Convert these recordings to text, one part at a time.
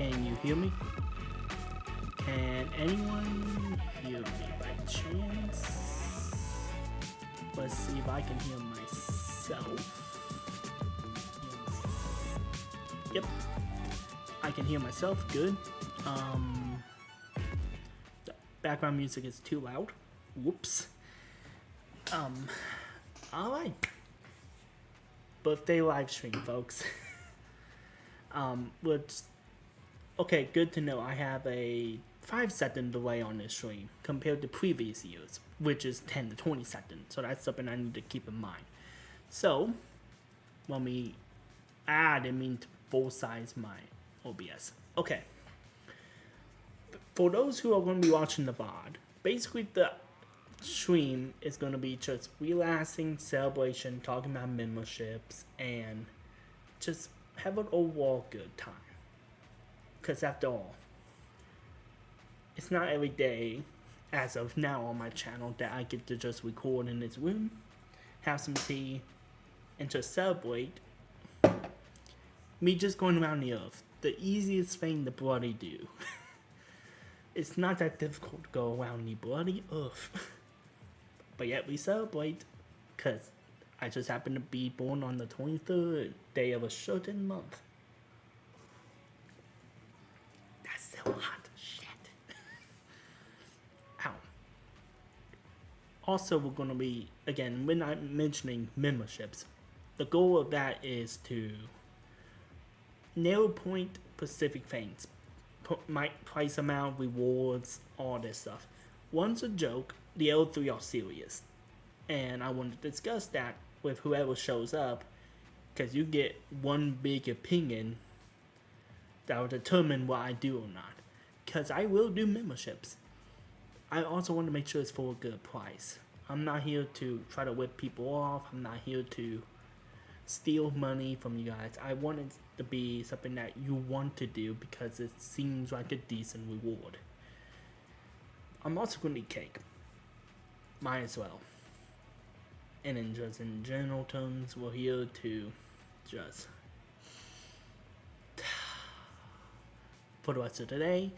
Can you hear me? Can anyone hear me by chance? Let's see if I can hear myself. Yep, I can hear myself. Good. The background music is too loud. Whoops. Alright. Birthday live stream, folks. Okay, good to know. I have a 5-second delay on this stream compared to previous years, which is 10 to 20 seconds. So that's something I need to keep in mind. So, let me add and mean to full size my OBS. Okay. For those who are going to be watching the VOD, basically the stream is going to be just relaxing, celebration, talking about memberships, and just have an overall good time. Because after all, it's not every day, as of now on my channel, that I get to just record in this room, have some tea, and just celebrate me just going around the earth. The easiest thing to bloody do. It's not that difficult to go around the bloody earth. But yet we celebrate, because I just happen to be born on the 23rd day of a certain month. That's so hot. Shit. Ow. Also, we're going to be, again, we're not mentioning memberships. The goal of that is to narrow point specific things. Price amount, rewards, all this stuff. One's a joke, the other three are serious. And I want to discuss that with whoever shows up, because you get one big opinion that will determine what I do or not. Because I will do memberships. I also want to make sure it's for a good price. I'm not here to try to whip people off. I'm not here to steal money from you guys. I want it to be something that you want to do because it seems like a decent reward. I'm also going to eat cake. Might as well. And then just in general terms, we're here to just for the rest of today.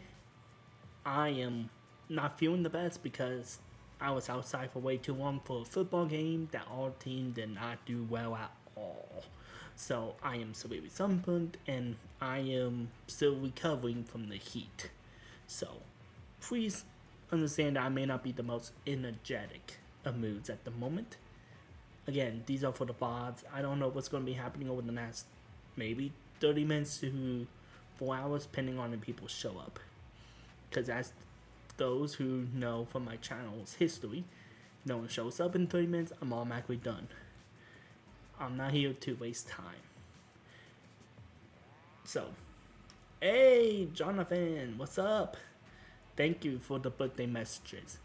I am not feeling the best because I was outside for way too long for a football game that our team did not do well at all. So I am severely sunburned and I am still recovering from the heat. So please understand that I may not be the most energetic of moods at the moment. Again, these are for the VODs. I don't know what's going to be happening over the next maybe 30 minutes to 4 hours, depending on when people show up. Because as those who know from my channel's history, no one shows up in 30 minutes, I'm automatically done. I'm not here to waste time. So, hey, Jonathan, what's up? Thank you for the birthday messages.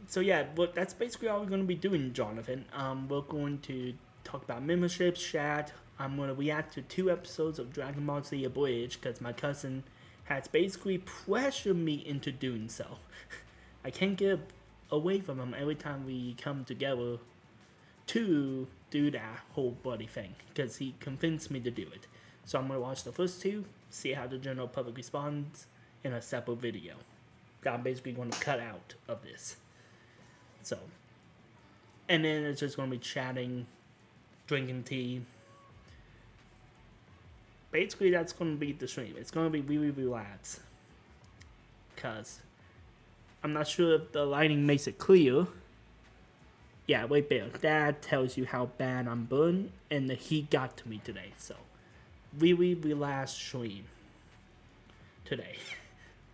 So yeah, but that's basically all we're going to be doing, Jonathan. We're going to talk about memberships, chat. I'm going to react to 2 episodes of Dragon Ball Z Abridged because my cousin has basically pressured me into doing so. I can't get away from him every time we come together to do that whole bloody thing because he convinced me to do it. So I'm going to watch the first 2, see how the general public responds in a separate video that I'm basically going to cut out of this. So, and then it's just going to be chatting, drinking tea. Basically, that's going to be the stream. It's going to be really relaxed. Because I'm not sure if the lighting makes it clear. Yeah, wait there. That tells you how bad I'm burned. And the heat got to me today. So, really relaxed stream today.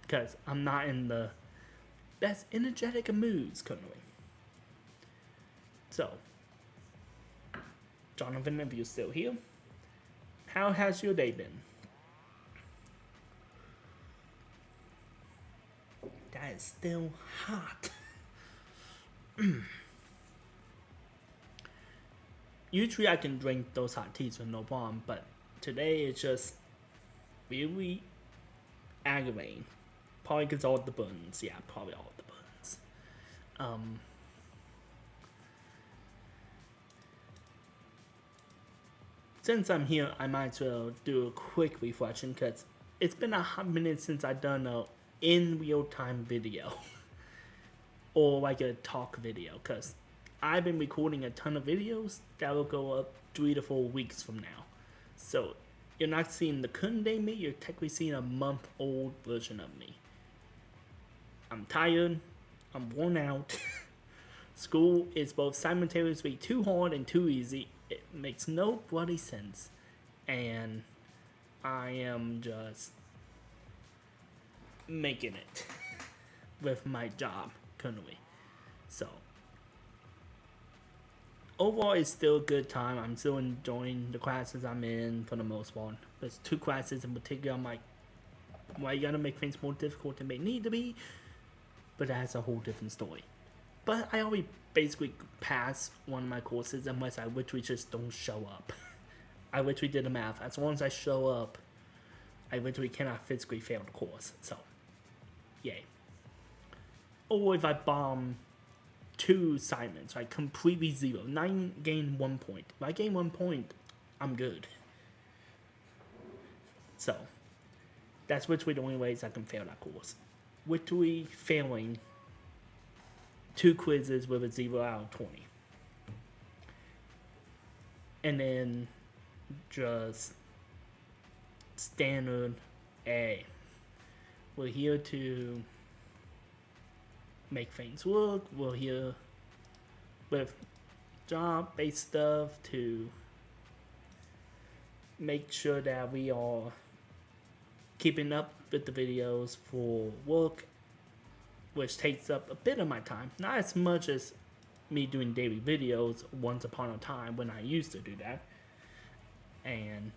Because I'm not in the best energetic of moods currently. So, Jonathan, if you're still here, how has your day been? That is still hot. Usually I can drink those hot teas with no problem, but today it's just really aggravating. Probably because all the burns. Yeah, probably all the burns. since I'm here, I might as well do a quick reflection because it's been a hot minute since I've done a in real time video or like a talk video because I've been recording a ton of videos that will go up 3 to 4 weeks from now. So you're not seeing the current day me, you're technically seeing a month old version of me. I'm tired, I'm worn out. School is both simultaneously too hard and too easy. It makes no bloody sense. And I am just making it with my job currently. So overall, it's still a good time. I'm still enjoying the classes I'm in for the most part. There's 2 classes in particular I'm like, why you gotta make things more difficult than they need to be? But that's a whole different story. But I always basically pass one of my courses unless I literally just don't show up. I literally did the math. As long as I show up, I literally cannot physically fail the course. So, yay. Or if I bomb 2 assignments, like completely 0, 9 gain 1 point. If I gain 1 point, I'm good. So, that's literally the only ways I can fail that course. Literally failing 2 quizzes with a 0 out of 20. And then just standard A. We're here to make things work. We're here with job-based stuff to make sure that we are keeping up with the videos for work, which takes up a bit of my time. Not as much as me doing daily videos once upon a time when I used to do that. And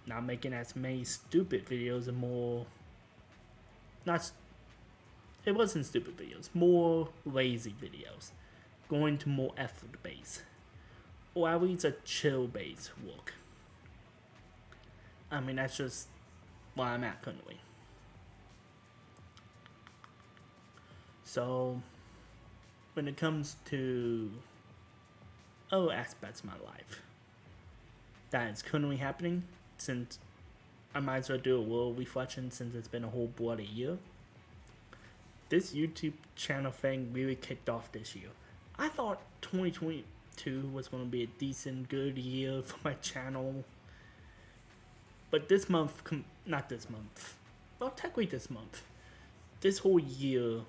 not making as many stupid videos and more, it wasn't stupid videos, more lazy videos. Going to more effort base. Or at least a chill base work. I mean, that's just where I'm at currently. So, when it comes to other aspects of my life that is currently happening, since I might as well do a world reflection since it's been a whole bloody year. This YouTube channel thing really kicked off this year. I thought 2022 was going to be a decent, good year for my channel. But this month, not this month, well, technically this month, this whole year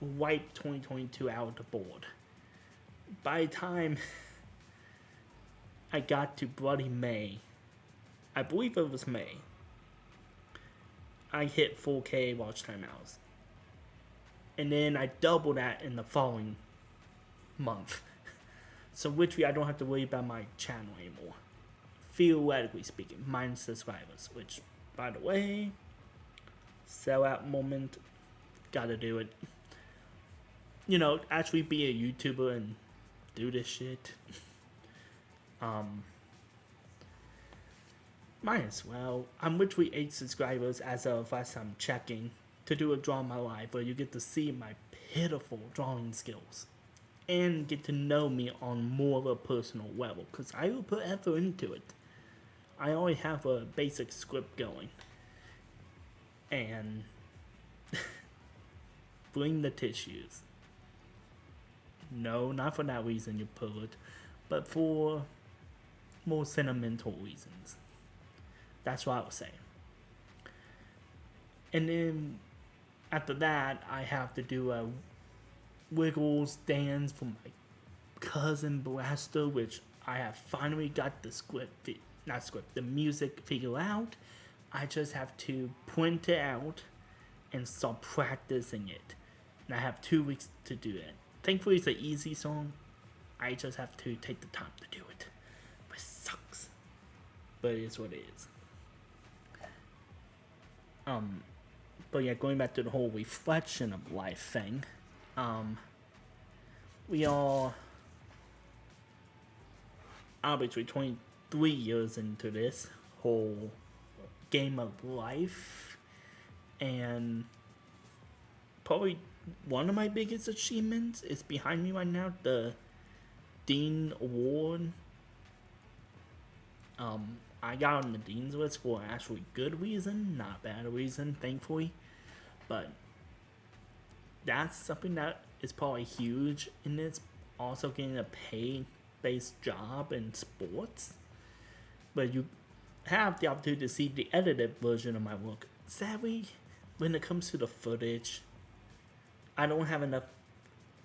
wiped 2022 out of the board. By the time I got to bloody May, I believe it was May, I hit 4K watch time hours. And then I doubled that in the following month. So literally I don't have to worry about my channel anymore. Theoretically speaking, minus subscribers. Which, by the way, sellout moment, gotta do it. You know, actually be a YouTuber and do this shit. Might as well. I'm literally 8 subscribers as of last time checking to do a draw in my life where you get to see my pitiful drawing skills and get to know me on more of a personal level because I will put effort into it. I already have a basic script going and bring the tissues. No, not for that reason, you pervert, but for more sentimental reasons. That's what I was saying. And then after that, I have to do a Wiggles dance for my cousin Blaster, which I have finally got the music figured out. I just have to print it out and start practicing it. And I have 2 weeks to do it. Thankfully, it's an easy song. I just have to take the time to do it. But it sucks. But it is what it is. But yeah, going back to the whole reflection of life thing. We are obviously 23 years into this whole game of life. And probably one of my biggest achievements is behind me right now, the Dean Award. I got on the dean's list for an actually good reason, not a bad reason, thankfully. But that's something that is probably huge in this. Also getting a pay-based job in sports, but you have the opportunity to see the edited version of my work. Sadly, when it comes to the footage, I don't have enough.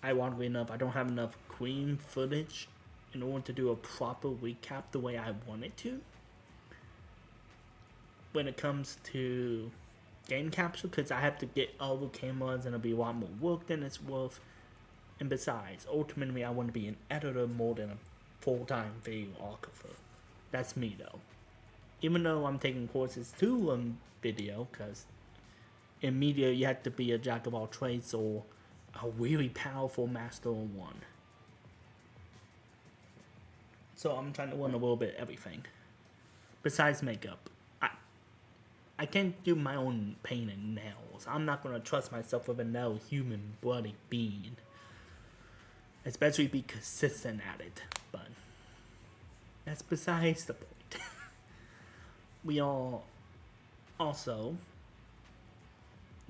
Ironically enough, I don't have enough clean footage in order to do a proper recap the way I want it to. When it comes to game capture, because I have to get all the cameras and it'll be a lot more work than it's worth. And besides, ultimately I want to be an editor more than a full-time videographer. That's me though. Even though I'm taking courses to learn video, because in media you have to be a jack of all trades or a really powerful master of one. So I'm trying to learn a little bit of everything. Besides makeup. I can't do my own paint and nails. I'm not going to trust myself with another human bloody being. Especially be consistent at it. But that's besides the point. We are also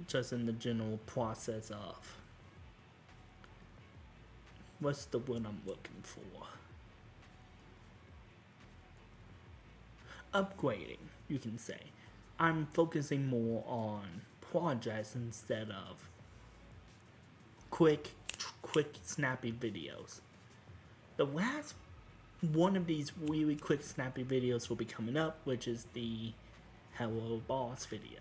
just in the general process of, what's the word I'm looking for? Upgrading, you can say. I'm focusing more on projects instead of quick, snappy videos. The last one of these really quick, snappy videos will be coming up, which is the Hello Boss video.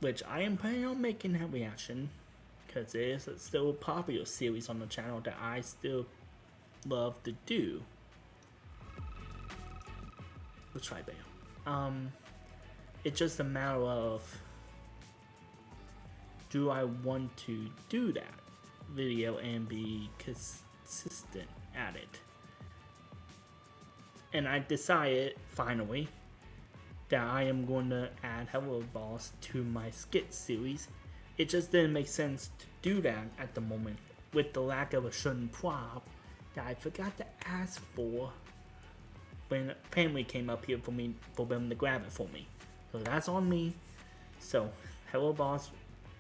Which I am planning on making that reaction, because it is still a popular series on the channel that I still love to do. Let's try there. It's just a matter of, do I want to do that video and be consistent at it? And I decided, finally, that I am going to add Hello Boss to my skit series. It just didn't make sense to do that at the moment, with the lack of a certain prop that I forgot to ask for when family came up here for them to grab it for me. So that's on me. So Hello Boss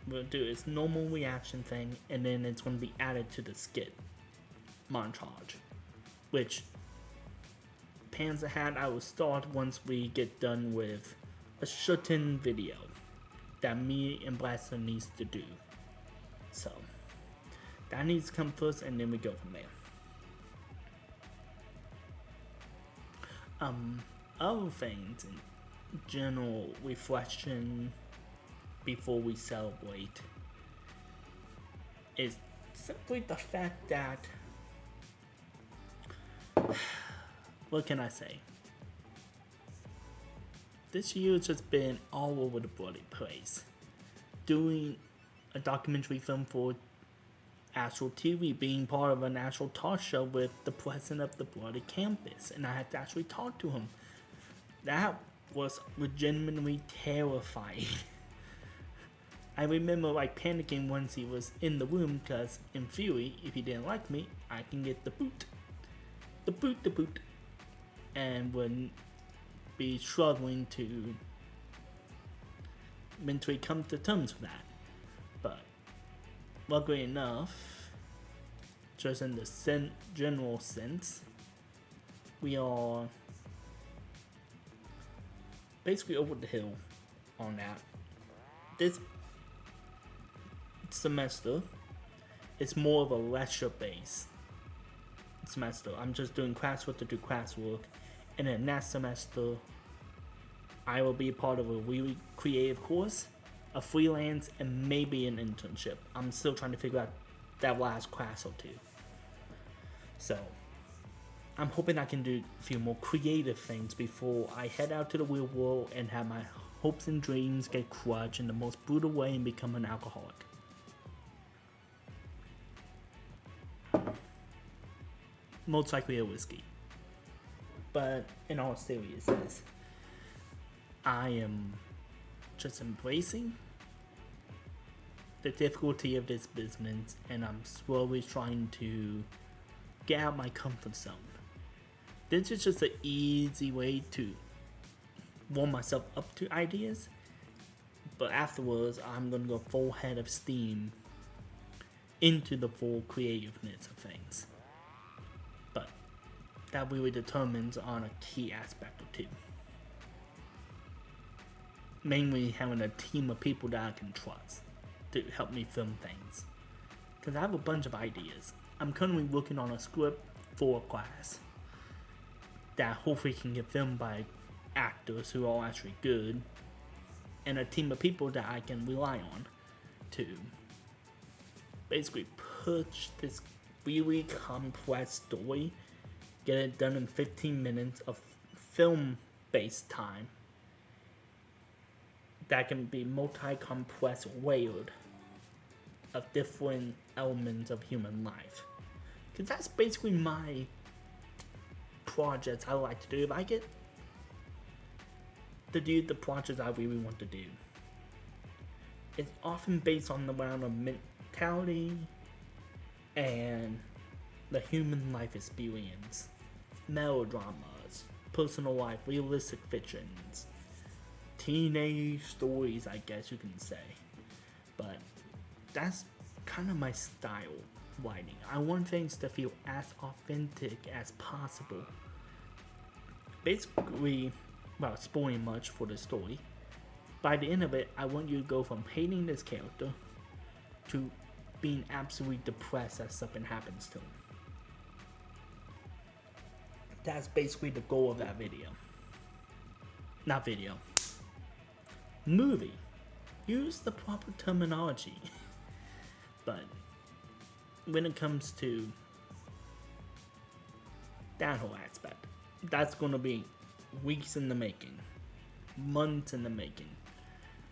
will do its normal reaction thing, and then it's going to be added to the skit montage, which Pans ahead I will start once we get done with a certain video that me and Blaster needs to do. So that needs to come first, and then we go from there. Other things in general reflection before we celebrate is simply the fact that, what can I say? This year has just been all over the bloody place. Doing a documentary film for Astral TV, being part of an actual talk show with the president of the bloody campus, and I had to actually talk to him. That was legitimately terrifying. I remember panicking once he was in the room, because in theory, if he didn't like me, I can get the boot, and wouldn't be struggling to mentally come to terms with that. But luckily enough, just in the general sense, we are basically over the hill on that. This semester, it's more of a lecture-based semester. I'm just doing classwork to do classwork, and then next semester, I will be a part of a really creative course, a freelance, and maybe an internship. I'm still trying to figure out that last class or two. So I'm hoping I can do a few more creative things before I head out to the real world and have my hopes and dreams get crushed in the most brutal way and become an alcoholic. Most likely a whiskey. But in all seriousness, I am just embracing the difficulty of this business, and I'm slowly trying to get out my comfort zone. this is just an easy way to warm myself up to ideas. But afterwards, I'm gonna go full head of steam into the full creativeness of things. But that really determines on a key aspect or two. Mainly having a team of people that I can trust to help me film things. Because I have a bunch of ideas. I'm currently working on a script for a class that hopefully can get filmed by actors who are actually good, and a team of people that I can rely on to basically push this really complex story, get it done in 15 minutes of film-based time that can be multi-complex, layered of different elements of human life. Because that's basically my projects I like to do. If I get to do the projects I really want to do, it's often based on the round of mentality and the human life experience, melodramas, personal life, realistic fictions, teenage stories, I guess you can say. But that's kind of my style writing. I want things to feel as authentic as possible. Basically, without spoiling much for the story, by the end of it, I want you to go from hating this character to being absolutely depressed as something happens to him. That's basically the goal of that video. Not video. Movie. Use the proper terminology. But when it comes to that whole aspect, that's going to be weeks in the making, months in the making,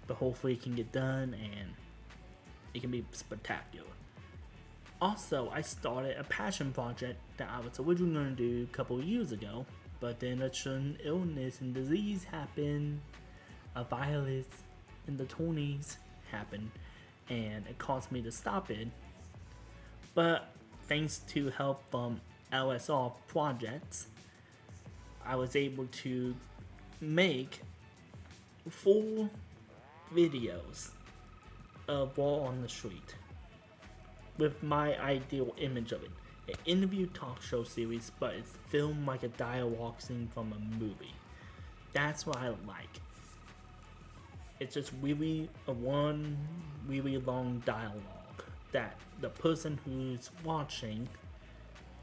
but hopefully it can get done and it can be spectacular. Also, I started a passion project that I was originally going to do a couple of years ago, but then a certain illness and disease happened, a virus in the 20s happened, and it caused me to stop it. But thanks to help from LSR projects, I was able to make 4 videos of WalStreet with my ideal image of it. An interview talk show series, but it's filmed like a dialogue scene from a movie. That's what I like. It's just really long dialogue that the person who's watching,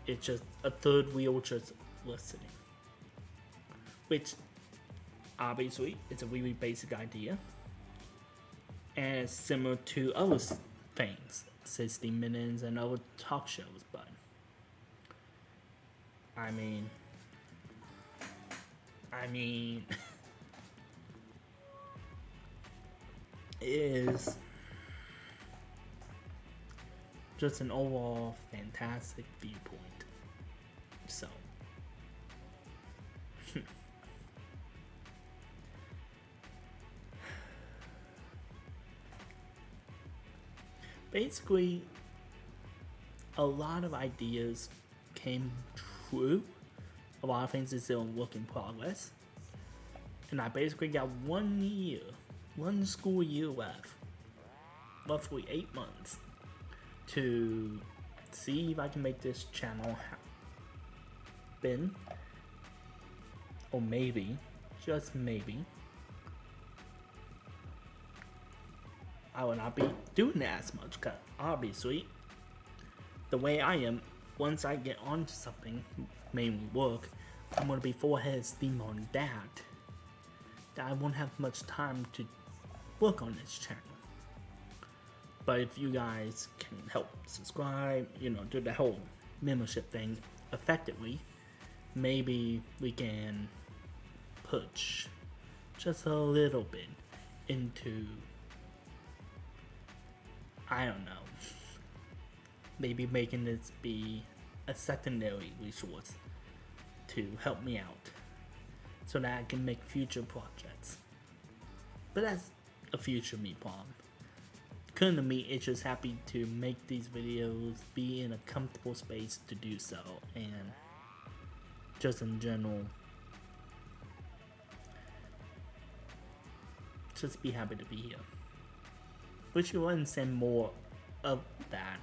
it's just a third wheel just listening. Which, obviously, it's a really basic idea. And it's similar to other things, 60 Minutes and other talk shows, but I mean, it is just an overall fantastic viewpoint. So, basically, a lot of ideas came true. A lot of things is still a work in progress. And I basically got 1 school year left, roughly 8 months, to see if I can make this channel happen. Or maybe, just maybe, I will not be doing that as much, because obviously, the way I am, once I get onto something, mainly work, I'm going to be full head of steam on that I won't have much time to work on this channel. But if you guys can help subscribe, do the whole membership thing effectively, maybe we can push just a little bit into, I don't know, maybe making this be a secondary resource to help me out so that I can make future projects. But that's a future me problem. Currently me, it's just happy to make these videos, be in a comfortable space to do so, and just in general. Just be happy to be here. Wish you wouldn't send more of that.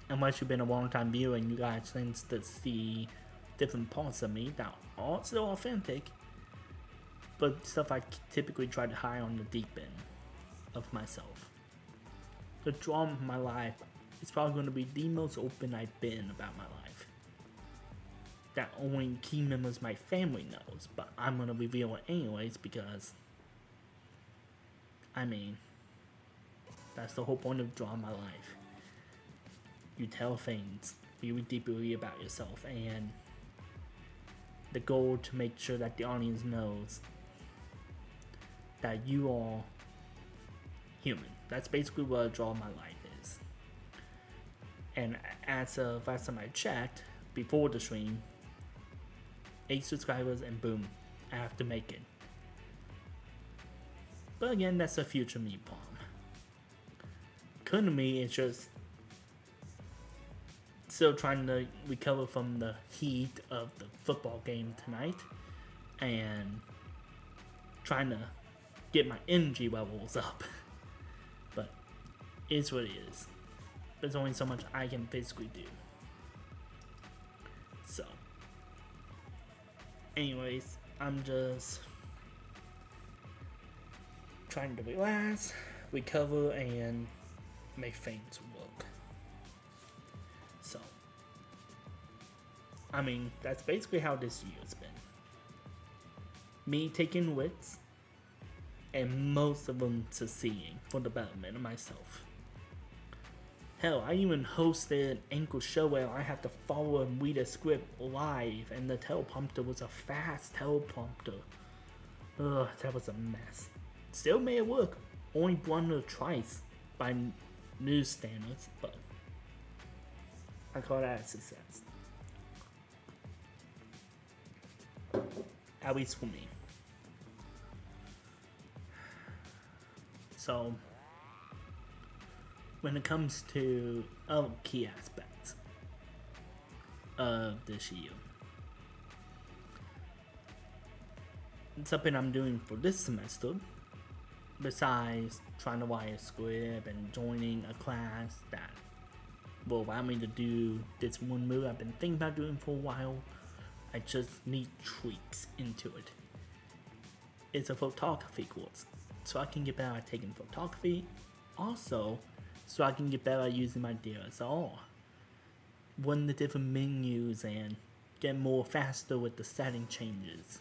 Unless you've been a long time viewer and you guys tend to see different parts of me that are still authentic, but stuff I typically try to hide on the deep end of myself. The drama of my life is probably going to be the most open I've been about my life. That only key members of my family knows, but I'm going to reveal it anyways because, I mean, that's the whole point of drawing my life. You tell things really deeply about yourself, and the goal to make sure that the audience knows that you are human. That's basically what a draw my life is. And as of last time I checked, before the stream, 8 subscribers and boom, I have to make it. But again, that's a future me problem. Currently, it's just still trying to recover from the heat of the football game tonight and trying to get my energy levels up. But it's what it is. There's only so much I can physically do. So, anyways, I'm just trying to relax, recover, and make things work. So, I mean, that's basically how this year's been. Me taking risks, and most of them succeeding for the betterment of myself. Hell, I even hosted an anchor show where I had to follow and read a script live, and the teleprompter was a fast teleprompter. Ugh, that was a mess. Still made it work. Only blundered twice by news standards, but I call that a success. At least for me. So, when it comes to other key aspects of this year, something I'm doing for this semester, besides trying to write a script and joining a class that will allow me to do this one move I've been thinking about doing for a while, I just need tweaks into it. It's a photography course, so I can get better at taking photography. Also, so I can get better at using my DSLR. Run the different menus and get more faster with the setting changes.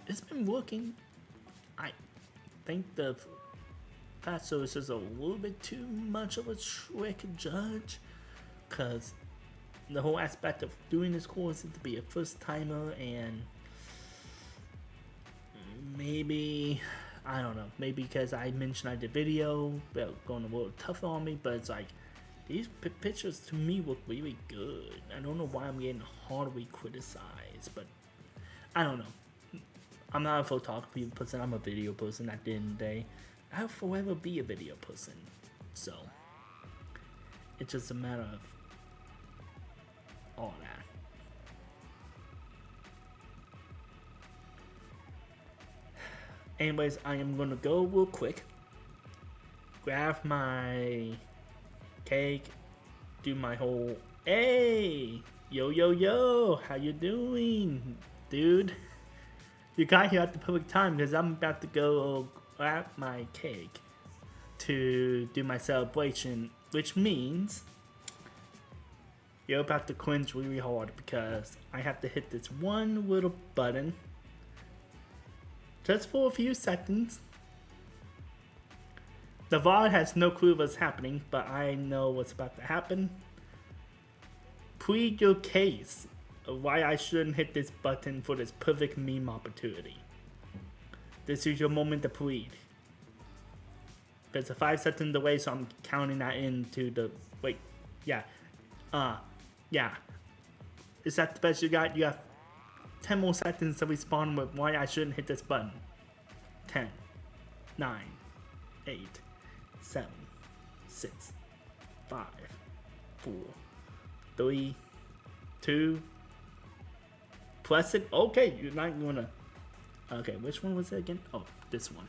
It's been working. I think the fast service is a little bit too much of a trick judge, because the whole aspect of doing this course is to be a first timer, and maybe, I don't know, maybe because I mentioned I did video, but going a little tougher on me, but it's like, these pictures to me look really good. I don't know why I'm getting hardly criticized, but I don't know. I'm not a photography person, I'm a video person at the end of the day. I'll forever be a video person. So, it's just a matter of all that. Anyways, I am gonna go real quick, grab my cake, do my whole, hey, yo, how you doing, dude? You got here at the perfect time because I'm about to go grab my cake to do my celebration, which means you're about to cringe really hard because I have to hit this one little button just for a few seconds. The VOD has no clue what's happening, but I know what's about to happen. Plead your case of why I shouldn't hit this button for this perfect meme opportunity. This is your moment to plead. There's a 5-second delay, so I'm counting that into the, wait, yeah. Is that the best you got? You have 10 more seconds to respond with why I shouldn't hit this button. 10, 9, 8, 7, 6, 5, 4, 3, 2, Press it. Okay, you're not gonna. Okay, which one was it again? Oh, this one.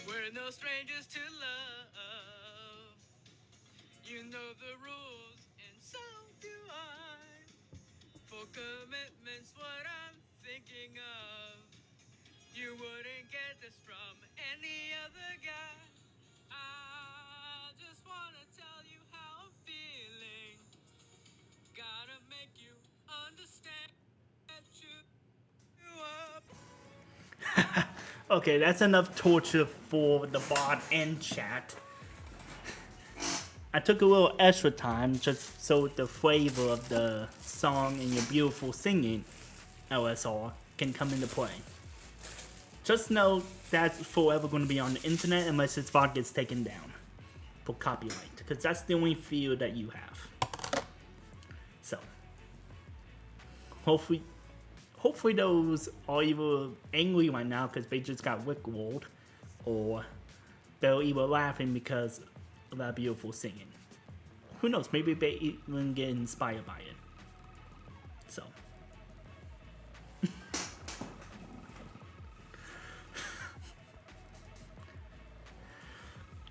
We're no strangers to love. You know the rules, and so do I. For commitment's what I'm thinking of. You wouldn't get this from any other guy. I just wanna tell you how I'm feeling. Gotta make you understand that you up. Okay, that's enough torture for the bot and chat. I took a little extra time just so the flavor of the song and your beautiful singing, LSR, can come into play. Just know that's forever going to be on the internet unless this bot gets taken down for copyright, because that's the only field that you have. So, hopefully those are either angry right now because they just got rickrolled, or they're either laughing because of that beautiful singing. Who knows? Maybe they even get inspired by it. So.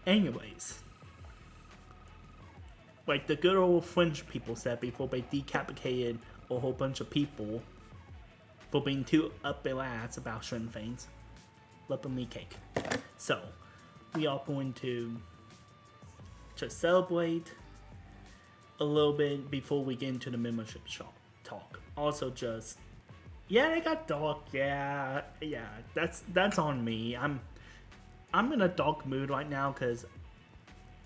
Anyways. Like the good old French people said before they decapitated a whole bunch of people for being too up their ass about certain things. Let them eat cake. So, we are going to just celebrate a little bit before we get into the membership talk. Also, just they got dark. Yeah, that's on me. I'm in a dark mood right now because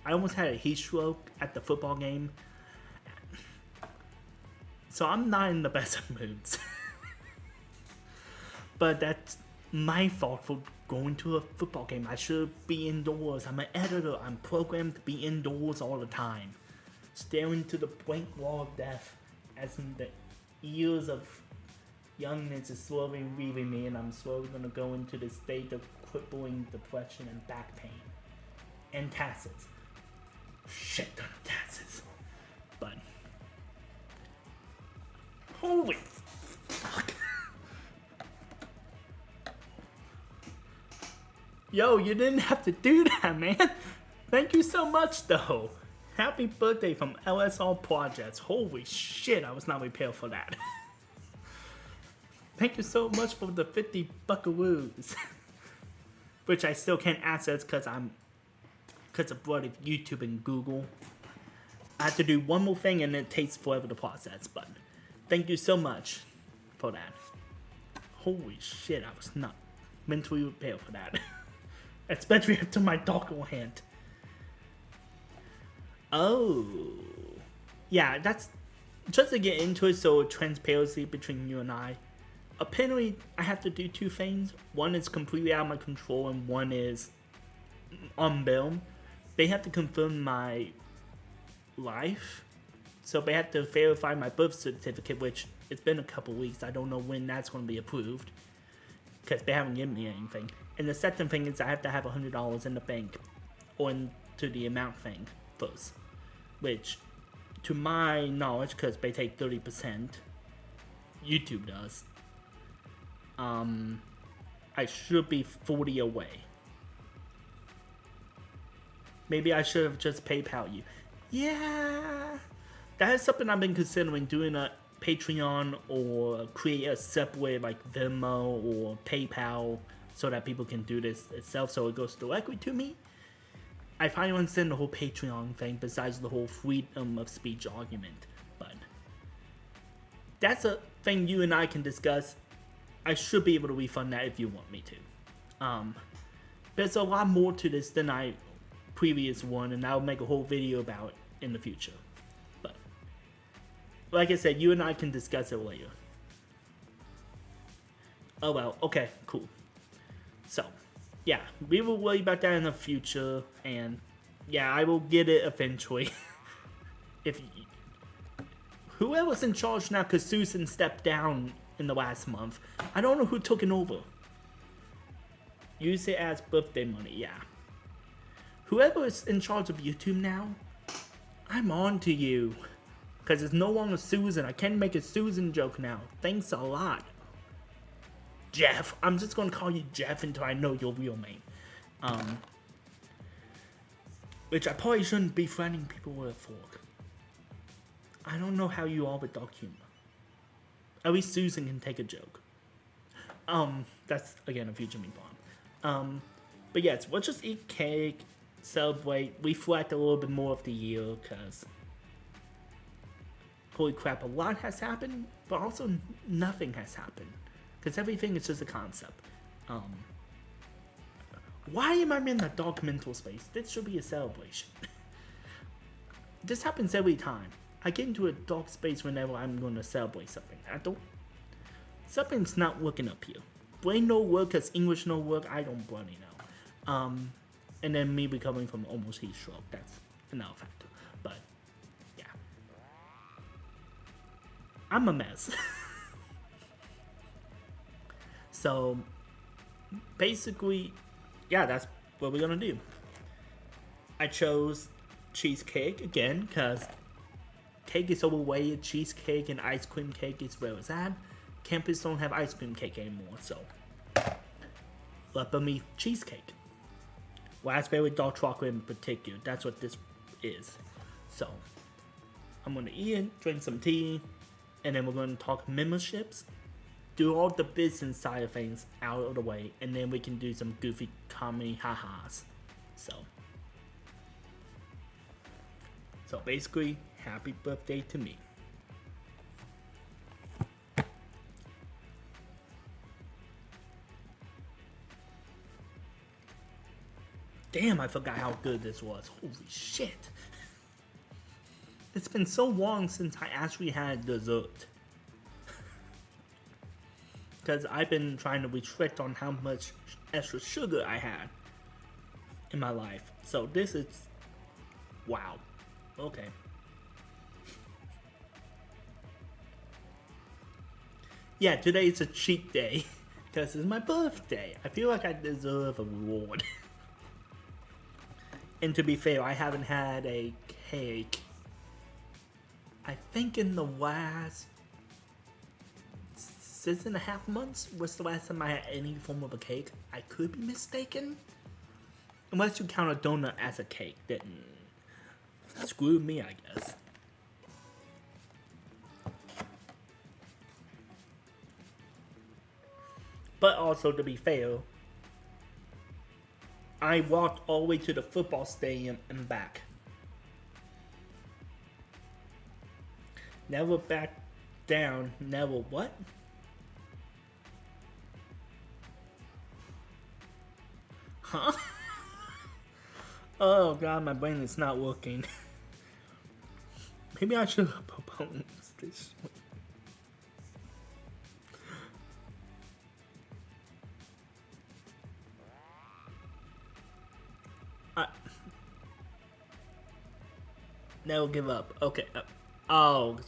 I almost had a heat stroke at the football game, so I'm not in the best of moods. But that's my fault for going to a football game. I should be indoors. I'm an editor. I'm programmed to be indoors all the time, staring to the blank wall of death as the years of youngness is slowly leaving me, and I'm slowly going to go into the state of crippling depression and back pain. And taxes. Shit ton of taxes. But holy fuck. Yo, you didn't have to do that, man. Thank you so much, though. Happy birthday from LSR Projects. Holy shit, I was not prepared for that. Thank you so much for the 50 buckaroos. Which I still can't access because of bloody YouTube and Google. I have to do one more thing and it takes forever to process, but thank you so much for that. Holy shit, I was not mentally prepared for that. Especially after my doggo hand. Oh. Yeah, that's just to get into it, so transparency between you and I. Apparently, I have to do two things. One is completely out of my control, and one is on bill. They have to confirm my life. So they have to verify my birth certificate, which it's been a couple weeks. I don't know when that's going to be approved, because they haven't given me anything. And the second thing is I have to have $100 in the bank, or into the amount thing first. Which, to my knowledge, because they take 30%, YouTube does, I should be 40 away. Maybe I should have just PayPal you. Yeah, that is something I've been considering, doing a Patreon or create a separate like Venmo or PayPal so that people can do this itself so it goes directly to me. I finally understand the whole Patreon thing besides the whole freedom of speech argument, but that's a thing you and I can discuss. I should be able to refund that if you want me to. There's a lot more to this than I previous one, and I'll make a whole video about it in the future. But like I said, you and I can discuss it later. Oh well, okay, cool. So, yeah, we will worry about that in the future, and yeah, I will get it eventually. If whoever's in charge now, because Susan stepped down in the last month, I don't know who took it over. Use it as birthday money, yeah. Whoever is in charge of YouTube now, I'm on to you. Because it's no longer Susan. I can't make a Susan joke now. Thanks a lot. Jeff. I'm just going to call you Jeff until I know your real name. Which I probably shouldn't be threatening people with a fork. I don't know how you all with dark humor. At least Susan can take a joke. That's, again, a future me bomb. But yes, we'll just eat cake, celebrate, reflect a little bit more of the year, because holy crap, a lot has happened, but also nothing has happened. Because everything is just a concept. Why am I in that dark mental space? This should be a celebration. This happens every time. I get into a dark space whenever I'm going to celebrate something. Something's not working up here. Brain no work because English no work, I don't bloody know. And then me recovering from almost heat stroke, that's another factor. But, yeah. I'm a mess. So, basically, yeah, that's what we're gonna do. I chose cheesecake again, because cake is overweighted, cheesecake and ice cream cake is where it's at. Campus don't have ice cream cake anymore, so let me cheesecake. Raspberry dark chocolate in particular, that's what this is. So, I'm gonna eat it, drink some tea, and then we're gonna talk memberships, do all the business side of things out of the way, and then we can do some goofy comedy ha-has. So basically, happy birthday to me. Damn, I forgot how good this was. Holy shit. It's been so long since I actually had dessert. Because I've been trying to restrict on how much extra sugar I had in my life. So this is... wow. Okay. Yeah, today is a cheat day. Because it's my birthday. I feel like I deserve a reward. And to be fair, I haven't had a cake, I think in the last 6.5 months was the last time I had any form of a cake. I could be mistaken. Unless you count a donut as a cake, then screw me, I guess. But also, to be fair, I walked all the way to the football stadium and back. Never back down, never what? Huh? Oh god, my brain is not working. Maybe I should have proposed this. Never give up. Okay. Oh,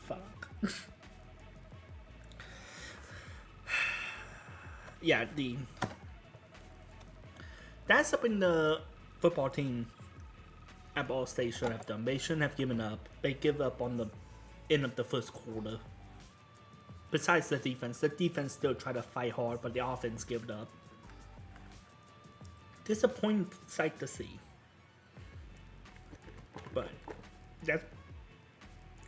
fuck. Yeah, that's something the football team at WalStreet should have done. They shouldn't have given up. They give up on the end of the first quarter. Besides the defense still tried to fight hard, but the offense gave up. Disappointing sight to see. But that's,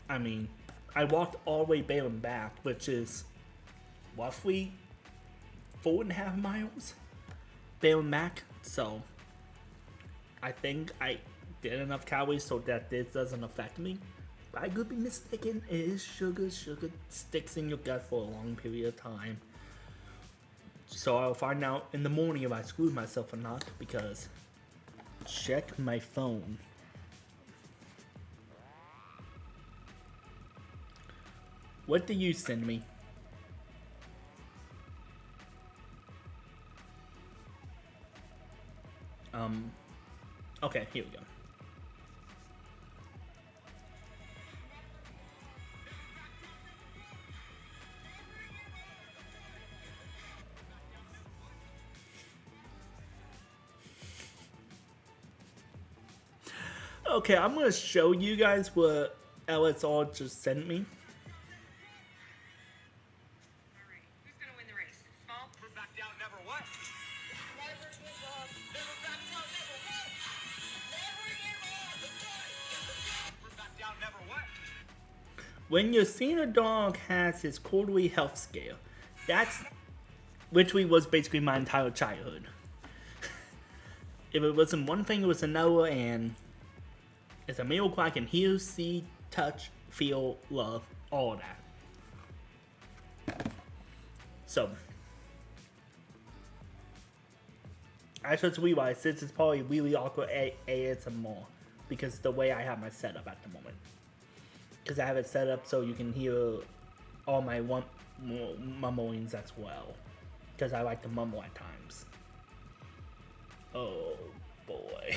I mean, I walked all the way there and back, which is roughly 4.5 miles there and back. So I think I did enough calories so that this doesn't affect me. But I could be mistaken. It is sugar. Sugar sticks in your gut for a long period of time. So I'll find out in the morning if I screwed myself or not, because check my phone. What did you send me? Okay, here we go. Okay, I'm gonna show you guys what LSR just sent me. Alright, who's gonna win the race? Small? Never back down, never what? Never give up. Never back down, never what? Never give up. Never back down, never what? When your senior dog has his quarterly health scale, that's literally was basically my entire childhood. If it wasn't one thing, it was another, and it's a miracle I can hear, see, touch, feel, love, all that. So, I just realized this is probably really awkward ASMR because the way I have my setup at the moment. Because I have it set up so you can hear all my mumblings as well. Because I like to mumble at times. Oh boy.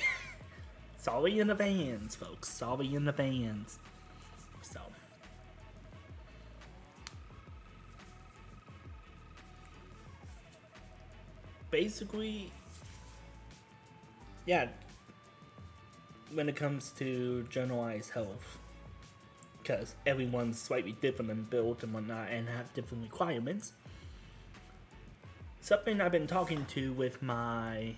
Sorry in advance, folks. Sorry in advance. So. Basically, yeah, when it comes to generalized health, because everyone's slightly different in build and whatnot and have different requirements, something I've been talking to with my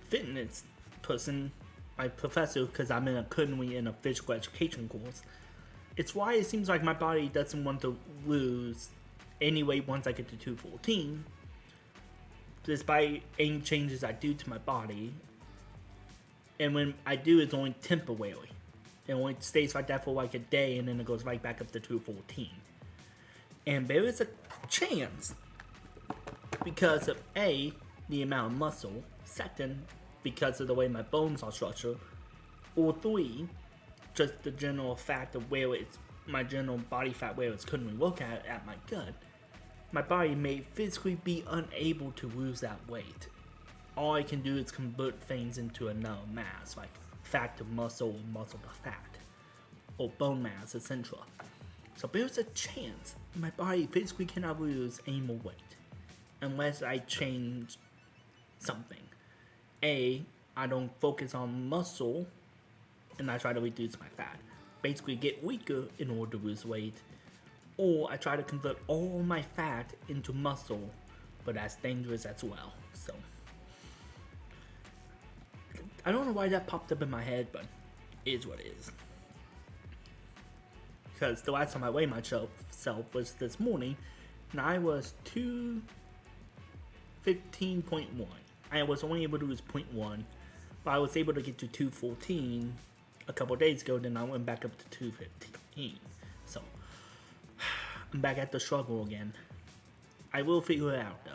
fitness person, my professor, because I'm currently in a physical education course, it's why it seems like my body doesn't want to lose any weight once I get to 214, despite any changes I do to my body. And when I do, it's only temporary. It only stays like that for like a day, and then it goes right back up to 214. And there is a chance, because of A, the amount of muscle, second, because of the way my bones are structured, or 3, just the general fact of where it's, my general body fat where it's currently located at my gut, my body may physically be unable to lose that weight. All I can do is convert things into another mass, like fat to muscle or muscle to fat, or bone mass, etc. So there's a chance my body physically cannot lose any more weight unless I change something. A, I don't focus on muscle and I try to reduce my fat. Basically get weaker in order to lose weight. Or I try to convert all my fat into muscle, but that's dangerous as well. So I don't know why that popped up in my head, but it is what it is. Because the last time I weighed myself was this morning, and I was 215.1. I was only able to lose 0.1, but I was able to get to 214 a couple days ago, then I went back up to 215. So, I'm back at the struggle again. I will figure it out though.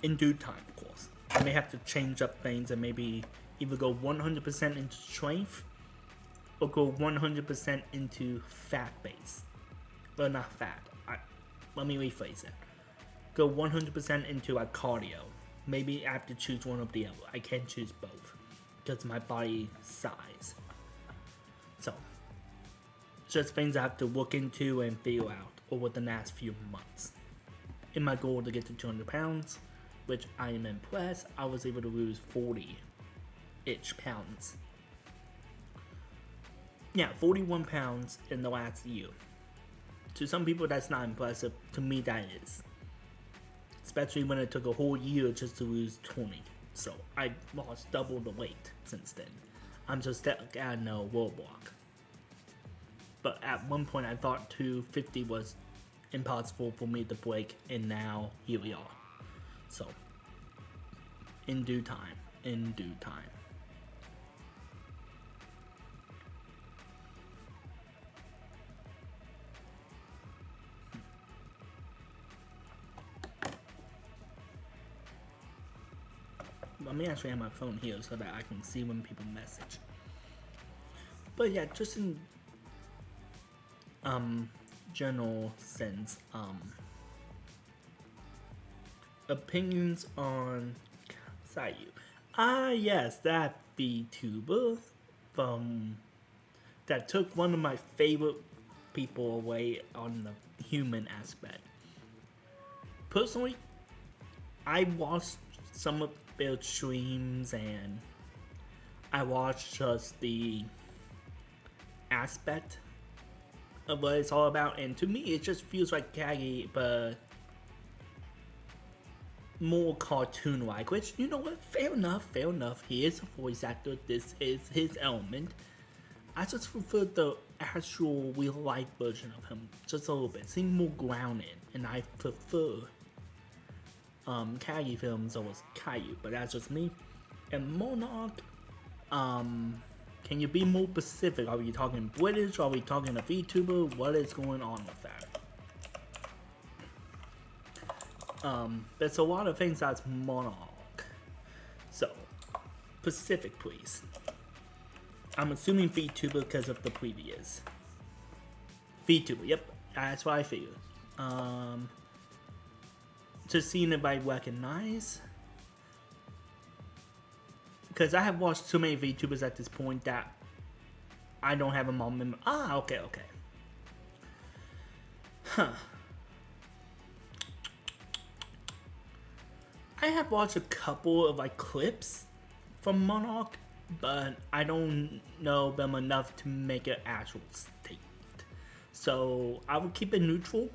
In due time, of course. I may have to change up things and maybe either go 100% into strength or go 100% into fat base. Well, not fat. Let me rephrase it. Go 100% into a cardio. Maybe I have to choose one or the other. I can't choose both because of my body size. So, just things I have to look into and figure out over the next few months. In my goal to get to 200 pounds, which I am impressed, I was able to lose 40-ish pounds. Yeah, 41 pounds in the last year. To some people that's not impressive, to me that is. Especially when it took a whole year just to lose 20. So I lost double the weight since then. I'm just stuck at no roadblock. But at one point I thought 250 was impossible for me to break, and now here we are. So, in due time, in due time. Let me actually have my phone here so that I can see when people message. But yeah, just in general sense, opinions on Sayu. Ah, yes, that VTuber from that took one of my favorite people away on the human aspect. Personally, I watched some of their streams and I watched just the aspect of what it's all about, and to me, it just feels like Kagi, but more cartoon-like. Which, you know what? Fair enough. Fair enough. He is a voice actor. This is his element. I just prefer the actual real-life version of him just a little bit. Seems more grounded, and I prefer Kagi films over Caillou, but that's just me. And Monarch, can you be more specific? Are we talking British? Are we talking a VTuber? What is going on with that? There's a lot of things that's Monarch. So, Pacific, please. I'm assuming VTuber because of the previous. VTuber, yep, that's what I figured. Just seeing if I recognize. Because I have watched too many VTubers at this point that I don't have them all memory. Ah, okay. Huh. I have watched a couple of like clips from Monarch, but I don't know them enough to make an actual statement. So I would keep it neutral,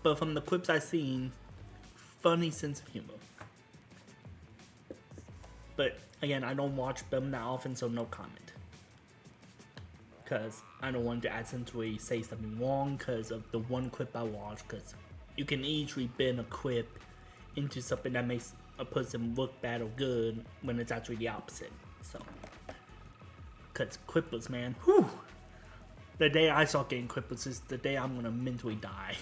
but from the clips I've seen, funny sense of humor. But again, I don't watch them that often, so no comment. Because I don't want to accidentally say something wrong because of the one clip I watched. Because you can easily bend a clip into something that makes a person look bad or good when it's actually the opposite. So, because clippers, man, whew. The day I start getting clippers is the day I'm gonna mentally die.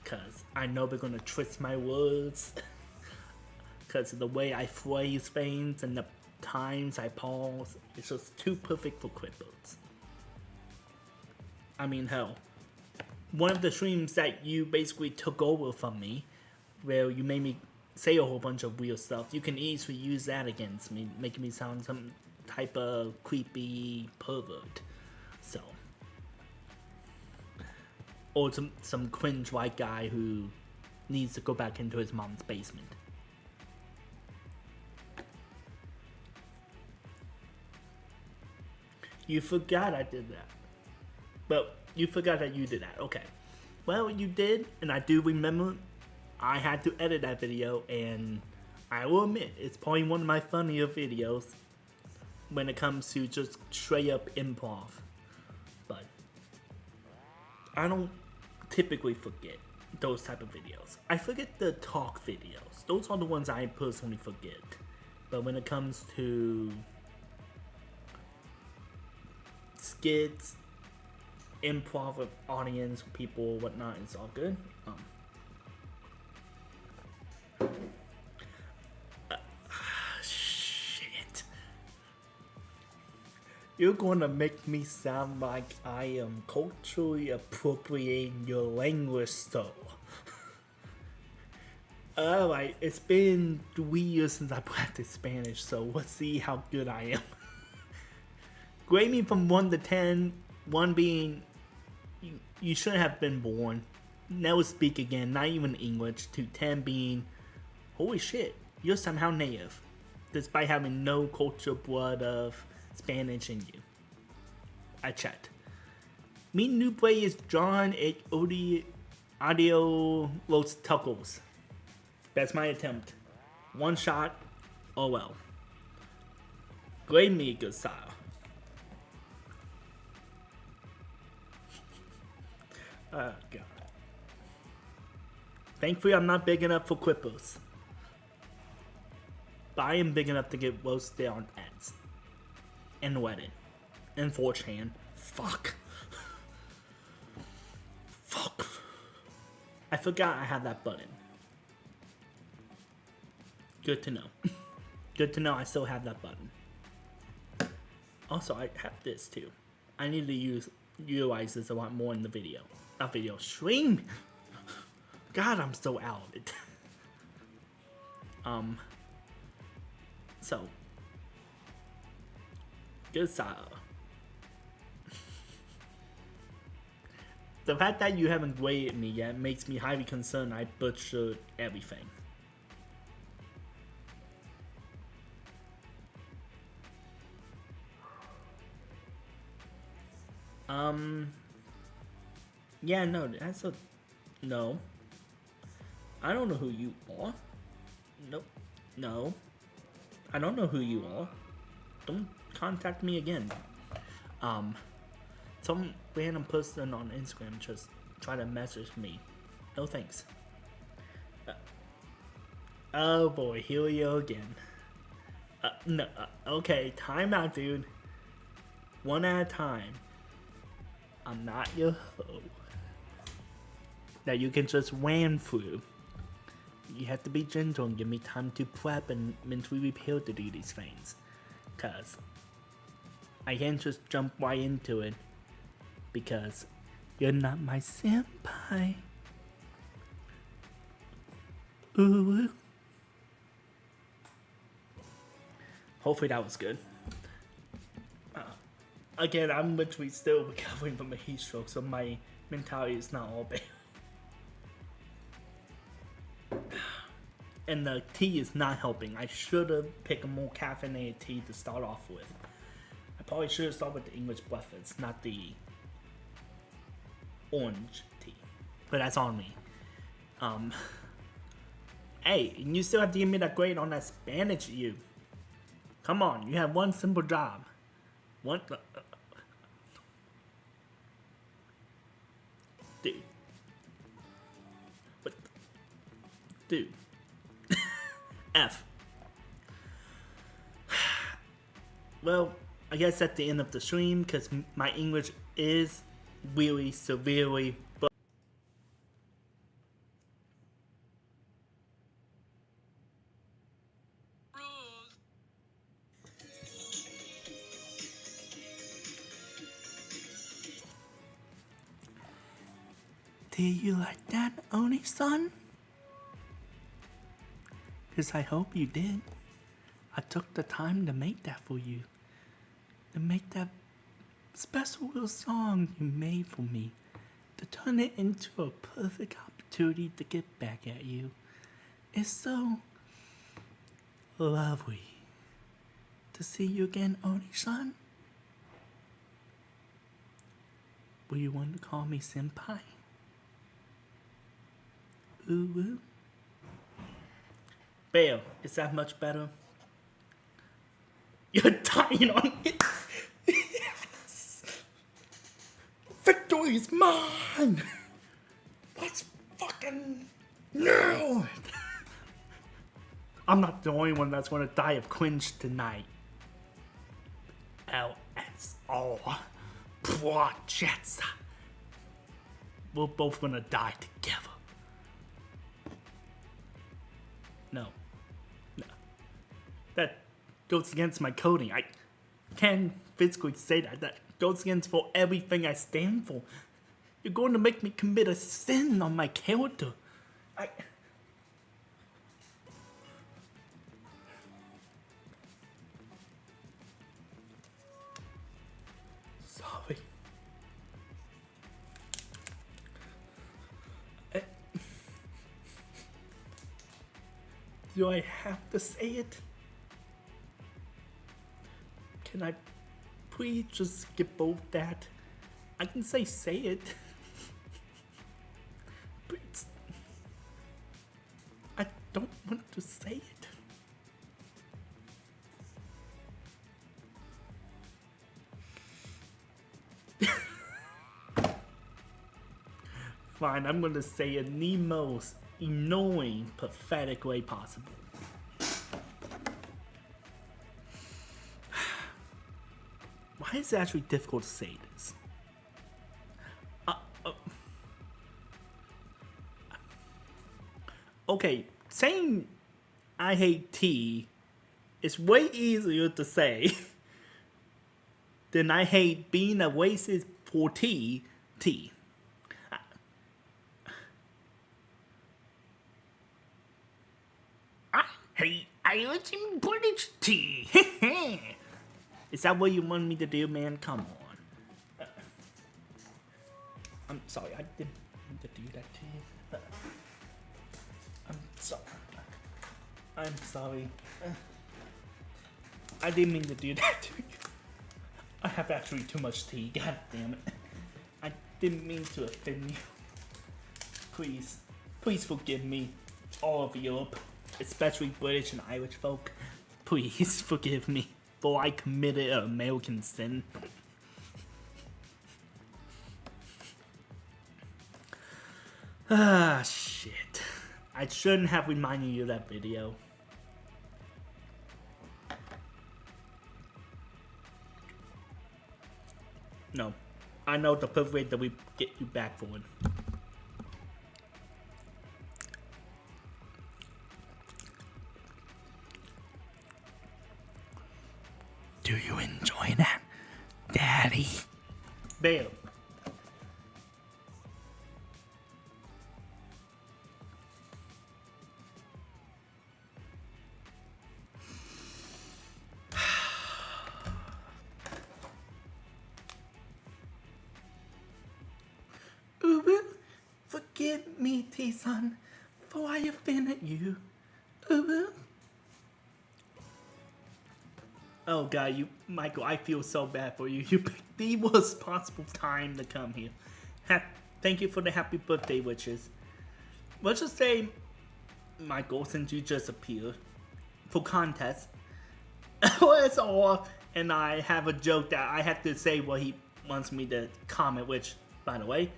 Because I know they're gonna twist my words. Because of the way I phrase things and the times I pause, it's just too perfect for clippers. I mean, hell, one of the streams that you basically took over from me, where you made me say a whole bunch of weird stuff, you can easily use that against me, making me sound some type of creepy pervert. So, or some cringe white guy who needs to go back into his mom's basement. You forgot I did that. But you forgot that you did that. Okay. Well, you did, and I do remember I had to edit that video, and I will admit, it's probably one of my funnier videos when it comes to just straight up improv. But I don't typically forget those type of videos. I forget the talk videos. Those are the ones I personally forget. But when it comes to skits, improv with audience, people, whatnot, it's all good. Shit. You're gonna make me sound like I am culturally appropriating your language, though. Alright, it's been 3 years since I practiced Spanish, so let's see how good I am. Grade me from 1 to 10, 1 being you shouldn't have been born, never speak again, not even English, to 10 being holy shit, you're somehow native, despite having no culture blood of Spanish in you. I checked. Mi nombre is John Audio Los Tuckles. That's my attempt. One shot, oh well. Grade me good style. Oh, God. Thankfully, I'm not big enough for quippers. But I am big enough to get roasted on ads. And Reddit. And 4chan. Fuck. Fuck. I forgot I had that button. Good to know. Good to know I still have that button. Also, I have this too. I need to use utilizes a lot more in the video. Not video, stream. God, I'm so out of it. So good style. The fact that you haven't graded me yet makes me highly concerned I butchered everything. Yeah, no, that's a no. I don't know who you are. Nope. No. I don't know who you are. Don't contact me again. Some random person on Instagram just try to message me. No thanks. Oh boy, here we go again. No, okay, time out, dude. One at a time. I'm not your hoe that you can just ran through. You have to be gentle and give me time to prep and mentally prepare to do these things. Cause I can't just jump right into it. Because you're not my senpai. Ooh. Hopefully that was good. Again, I'm literally still recovering from a heat stroke, so my mentality is not all bad. And the tea is not helping. I should have picked a more caffeinated tea to start off with. I probably should have started with the English breakfast, not the orange tea. But that's on me. Hey, and you still have to give me that grade on that Spanish you. Come on, you have one simple job. One... Dude. What? Dude. F. Well, I guess at the end of the stream, because my English is really severely Rules. Do you like that, Oni-san? Because I hope you did. I took the time to make that for you. To make that special little song you made for me. To turn it into a perfect opportunity to get back at you. It's so lovely to see you again, Oni-san. Will you want to call me senpai? Ooh, ooh. Bale, is that much better? You're dying on it. Yes. Victory is mine. Let's fucking nail it. I'm not the only one that's gonna die of cringe tonight. LSO projects. We're both gonna die together. No. That goes against my coding. I can't physically say that. That goes against for everything I stand for. You're going to make me commit a sin on my character. Sorry. Do I have to say it? Can I please just skip over that? I can say it. But I don't want to say it. Fine, I'm gonna say it in the most annoying, pathetic way possible. Why is it actually difficult to say this? Okay, saying I hate tea is way easier to say than I hate being a racist for tea. I hate Irish and British tea. Is that what you want me to do, man? Come on. I'm sorry, I didn't mean to do that to you. I'm sorry. I'm sorry. I didn't mean to do that to you. I have actually too much tea. God damn it. I didn't mean to offend you. Please forgive me, all of Europe, especially British and Irish folk. Please forgive me, for I committed an American sin. Ah, shit. I shouldn't have reminded you of that video. No. I know the perfect way that we get you back for it. Do you enjoy that, Daddy? Babe. Ooh, forgive me, T-son, for I have been at you. Ooh. Oh God, Michael, I feel so bad for you. You picked the worst possible time to come here. Thank you for the happy birthday wishes. Let's just say, Michael, since you just appeared, for contest, OSR and I have a joke that I have to say what he wants me to comment, which, by the way,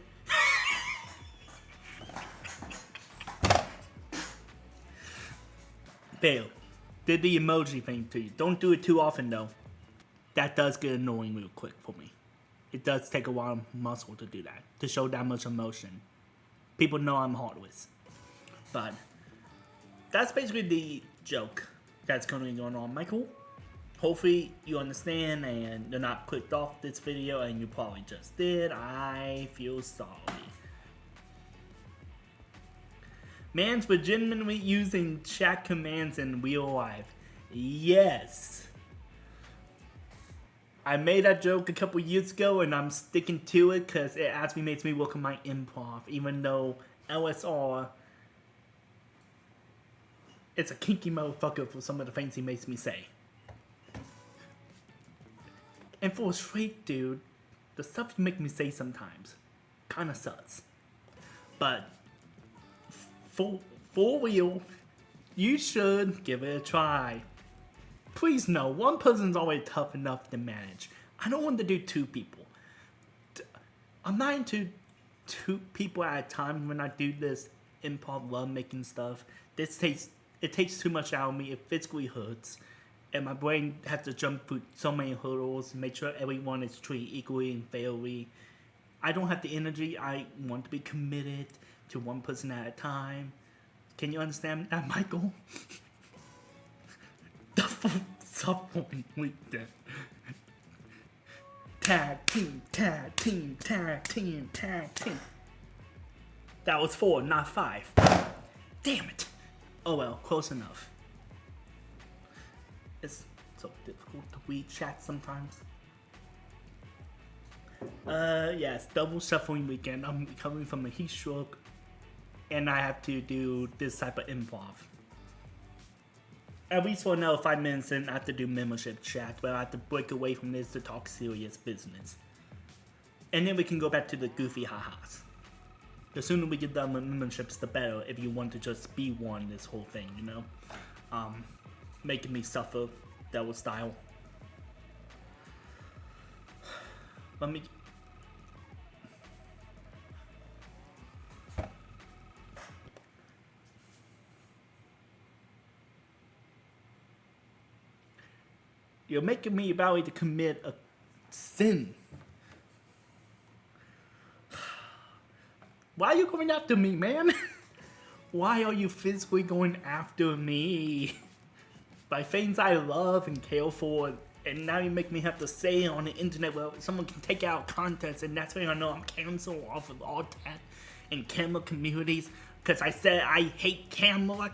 Fail. Did the emoji thing to you. Don't do it too often though. That does get annoying real quick for me. It does take a lot of muscle to do that. To show that much emotion. People know I'm heartless. But that's basically the joke that's currently going on, Michael. Hopefully you understand and you're not clicked off this video, and you probably just did. I feel sorry. Man's legitimately using chat commands in real life. Yes. I made that joke a couple years ago and I'm sticking to it because it actually makes me work on my improv. Even though LSR, it's a kinky motherfucker for some of the things he makes me say. And for a straight dude, the stuff you make me say sometimes kinda sucks. But for real, you should give it a try. Please know, one person's always tough enough to manage. I don't want to do two people. I'm not into two people at a time when I do this improv love making stuff. It takes too much out of me. It physically hurts. And my brain has to jump through so many hurdles and make sure everyone is treated equally and fairly. I don't have the energy. I want to be committed to one person at a time. Can you understand that, Michael? Stop fucking with that. Tag team, tag team, tag team, tag team. That was 4, not 5. Damn it. Oh well, close enough. It's so difficult to read chat sometimes. Yes, double shuffling weekend. I'm coming from a heat stroke, and I have to do this type of improv. At least for another 5 minutes, then I have to do membership chat, where I have to break away from this to talk serious business. And then we can go back to the goofy ha-has. The sooner we get done with memberships, the better, if you want to just be one this whole thing, you know? Making me suffer, devil style. Let me... You're making me about to commit a sin. Why are you going after me, man? Why are you physically going after me? By things I love and care for And now you make me have to say it on the internet where someone can take it out of context, and that's why I know I'm canceled off of all that in camera communities. Because I said I hate camcorder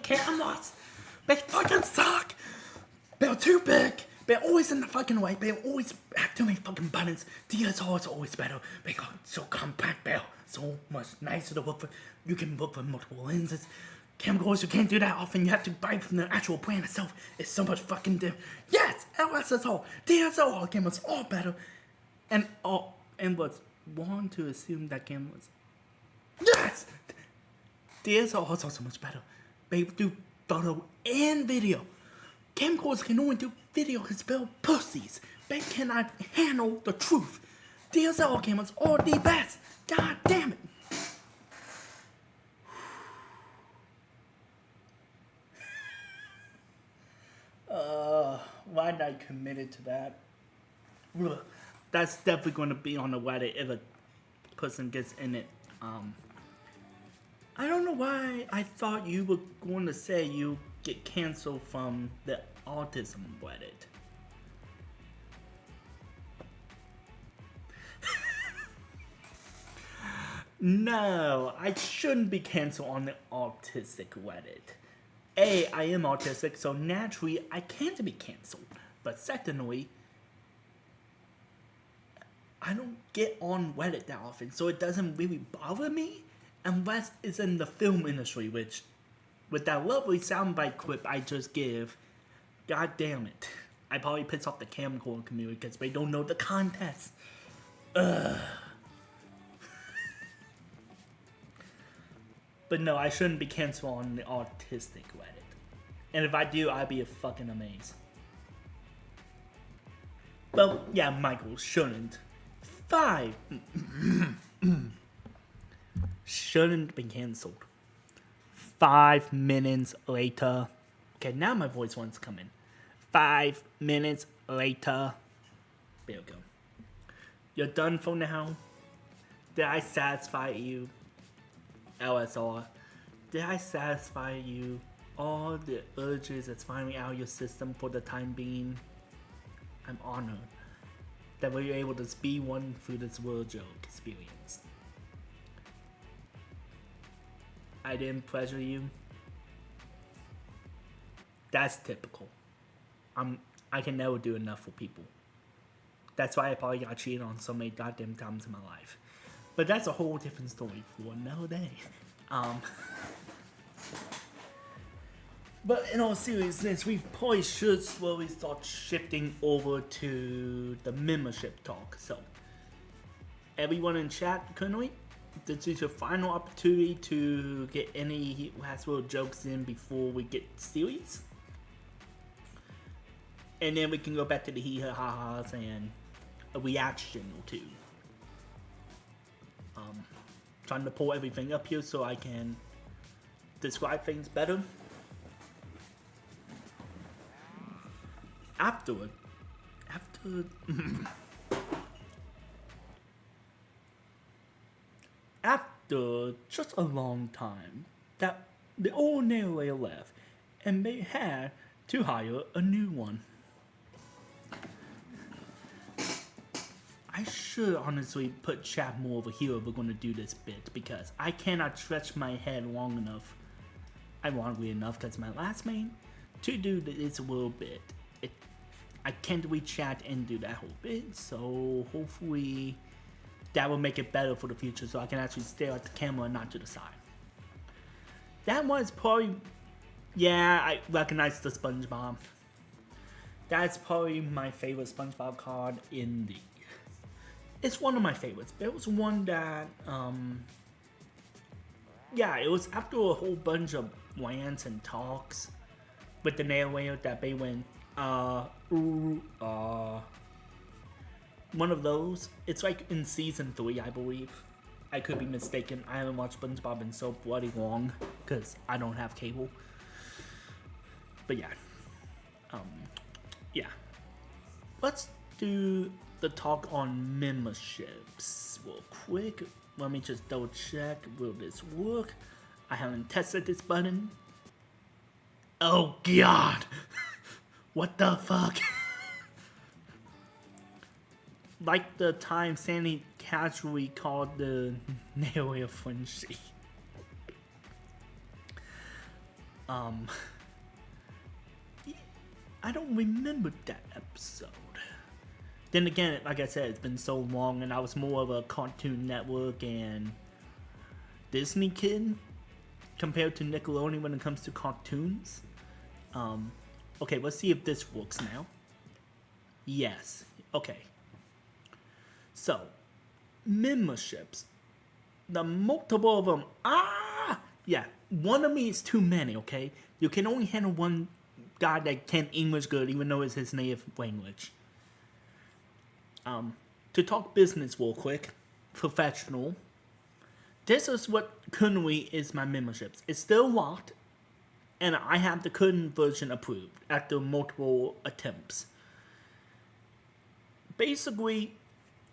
cameras. They fucking suck. They're too big. They're always in the fucking way. They always have too many fucking buttons. DSLR is always better. They are so compact. They're so much nicer to work with. You can work with multiple lenses. Camcorders, you can't do that often. You have to buy from the actual brand itself. It's so much fucking different. Yes, LSSR, DSLR cameras all better. And was wrong to assume that cameras. Yes, DSLR is also much better. They do photo and video. Camcorders can only do video because they're pussies. They cannot handle the truth. DSLR cameras are the best. God damn it. Why did I committed to that? Ugh. That's definitely going to be on the Reddit if a person gets in it. I don't know why I thought you were going to say you get canceled from the autism Reddit. No, I shouldn't be canceled on the autistic Reddit. A, I am autistic, so naturally I can't be canceled. But secondly, I don't get on Reddit that often, so it doesn't really bother me unless it's in the film industry, which, with that lovely soundbite clip I just give, god damn it, I probably piss off the camcorder community because they don't know the context. Ugh. But no, I shouldn't be canceled on the autistic Reddit. And if I do, I'd be a fucking amazed. Well, yeah, Michael shouldn't. Shouldn't be canceled. 5 minutes later. Okay, now my voice wants to come in. 5 minutes later. There we go. You're done for now? Did I satisfy you? LSR. Did I satisfy you? All the urges that's finally out of your system for the time being? I'm honored that we were able to speed one through this world joke experience. I didn't pleasure you. That's typical. I can never do enough for people. That's why I probably got cheated on so many goddamn times in my life. But that's a whole different story for another day. But in all seriousness, we probably should slowly start shifting over to the membership talk. So, everyone in chat, currently, this is your final opportunity to get any last word jokes in before we get serious. And then we can go back to the hee-ha-ha-has and a reaction or two. Trying to pull everything up here so I can describe things better. After just a long time, that the old narrator left, and they had to hire a new one. I should honestly put chat more over here if we're going to do this bit, because I cannot stretch my head long enough, ironically enough, because my last main, to do this little bit. I can't really chat and do that whole bit, so hopefully that will make it better for the future so I can actually stare at the camera and not to the side. That was probably, yeah, I recognize the SpongeBob. That's probably my favorite SpongeBob card in the... It's one of my favorites. It was one that, yeah, it was after a whole bunch of rants and talks with the narrator that they went, one of those. It's like in season 3, I believe. I could be mistaken. I haven't watched SpongeBob in so bloody long because I don't have cable. But yeah. Yeah. Let's do the talk on memberships real quick. Let me just double check. Will this work? I haven't tested this button. Oh god! What the fuck? Like the time Sandy casually called the nail a flinchie. I don't remember that episode. Then again, like I said, it's been so long, and I was more of a Cartoon Network and Disney kid compared to Nickelodeon when it comes to cartoons. Okay, let's see if this works now. Yes. Okay. So, memberships. The multiple of them. Yeah, one of me is too many, okay? You can only handle one guy that can English good, even though it's his native language. To talk business real quick, professional. This is what currently is my memberships. It's still locked, and I have the current version approved after multiple attempts. Basically,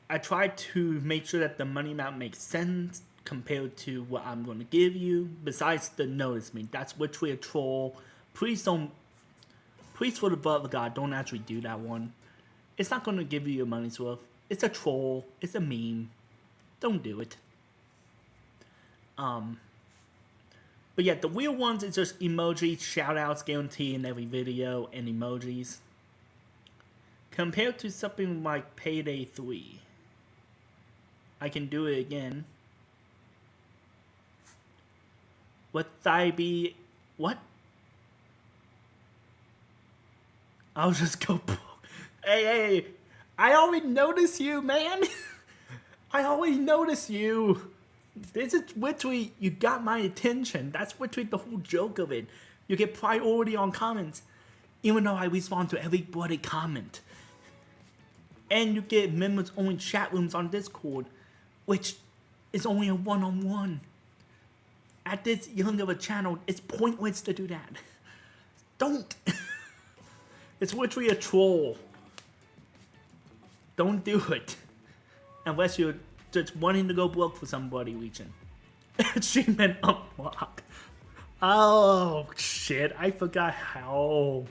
I try to make sure that the money amount makes sense compared to what I'm going to give you. Besides the notice me, that's literally a troll. Please for the love of God, don't actually do that one. It's not going to give you your money's worth. It's a troll. It's a meme. Don't do it. But yeah, the real ones is just emojis, shoutouts guaranteed in every video, and emojis. Compared to something like Payday 3. I can do it again. What what? I'll just go. Hey, I already noticed you, man. I already noticed you. This is literally, you got my attention. That's literally the whole joke of it. You get priority on comments, even though I respond to every bloody comment. And you get members only chat rooms on Discord, which is only a one-on-one. At this young of a channel, it's pointless to do that. Don't. It's literally a troll. Don't do it. Unless you're just wanting to go broke for somebody reaching. Achievement unlock. Oh, shit. I forgot how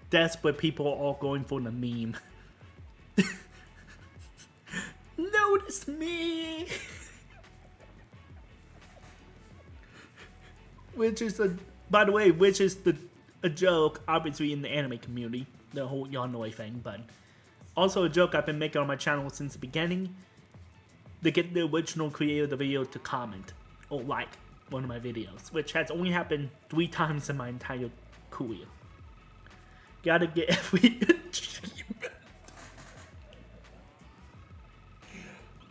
desperate people are all going for the meme. Notice me! Which is by the way, a joke, obviously, in the anime community. The whole Yonoi thing, but also a joke I've been making on my channel since the beginning. To get the original creator of the video to comment or like one of my videos, which has only happened 3 times in my entire career. Gotta get every achievement.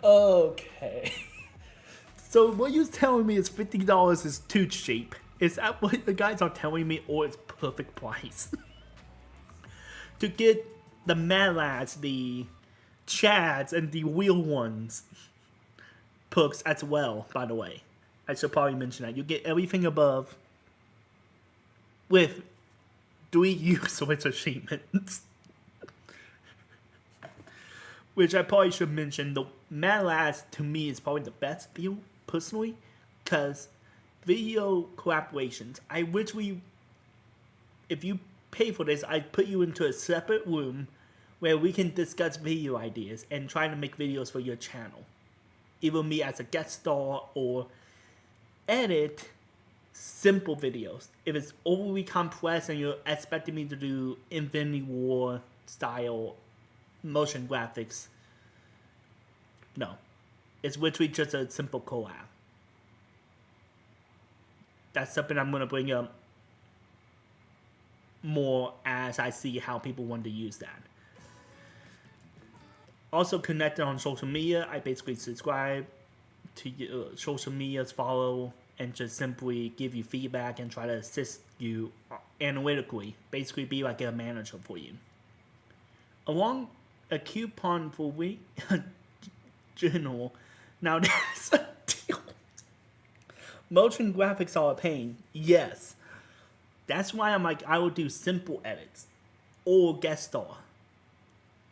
Okay. So what you're telling me is $50 is too cheap. Is that what the guys are telling me, or it's perfect price? To get the Mad Lads, the Chads, and the real ones perks as well, by the way. I should probably mention that. You get everything above with 3 useless achievements. Which I probably should mention, the Mad Lads to me is probably the best deal, personally, because video collaborations, I literally, if you pay for this, I put you into a separate room where we can discuss video ideas and try to make videos for your channel. Either me as a guest star or edit simple videos. If it's overly complex and you're expecting me to do Infinity War style motion graphics, no. It's literally just a simple collab. That's something I'm going to bring up more as I see how people want to use that. Also connected on social media. I basically subscribe to your social medias, follow, and just simply give you feedback and try to assist you analytically. Basically be like a manager for you. Along a coupon for week general. Now there's a deal. Motion graphics are a pain. Yes. That's why I'm like, I will do simple edits. Or guest star.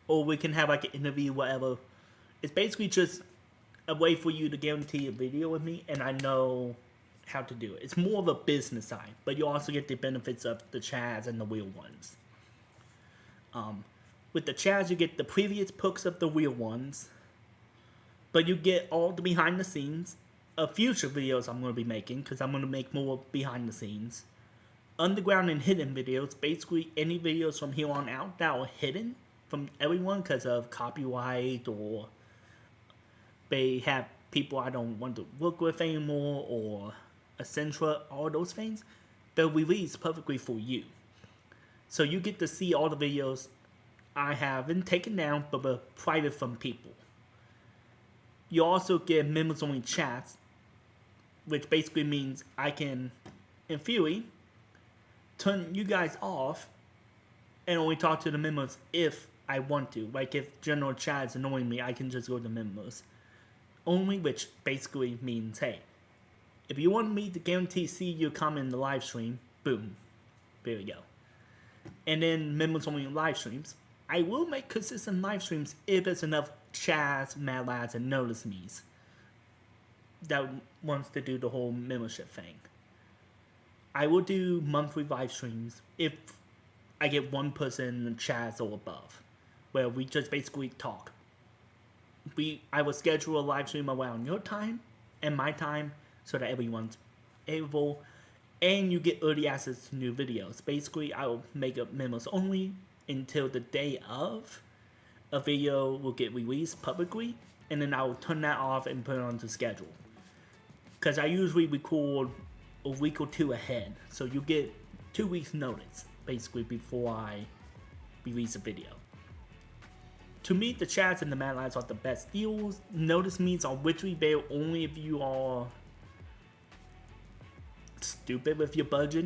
Or we can have like an interview, whatever. It's basically just a way for you to guarantee a video with me, and I know how to do it. It's more of a business side, but you also get the benefits of the chads and the real ones. With the chads, you get the previous books of the real ones, but you get all the behind the scenes of future videos I'm going to be making, because I'm going to make more behind the scenes. Underground and hidden videos, basically any videos from here on out that are hidden from everyone because of copyright, or they have people I don't want to work with anymore, or etc. All those things, they're released perfectly for you. So you get to see all the videos I haven't taken down, but were private from people. You also get members only chats, which basically means I can, in theory, turn you guys off and only talk to the members if I want to. Like if general chat is annoying me, I can just go to members only, which basically means, hey, if you want me to guarantee see your comment in the live stream, boom, there we go. And then members only live streams. I will make consistent live streams if there's enough chats, mad lads, and notice me's that wants to do the whole membership thing. I will do monthly live streams if I get one person in the chats or above, where we just basically talk. I will schedule a live stream around your time and my time so that everyone's able, and you get early access to new videos. Basically, I will make up members only until the day of a video will get released publicly, and then I will turn that off and put it on the schedule. Because I usually record a week or two ahead, so you get 2 weeks notice, basically, before I release a video. To me, the chats and the mad lads are the best deals. Notice me's are literally there only if you are stupid with your budget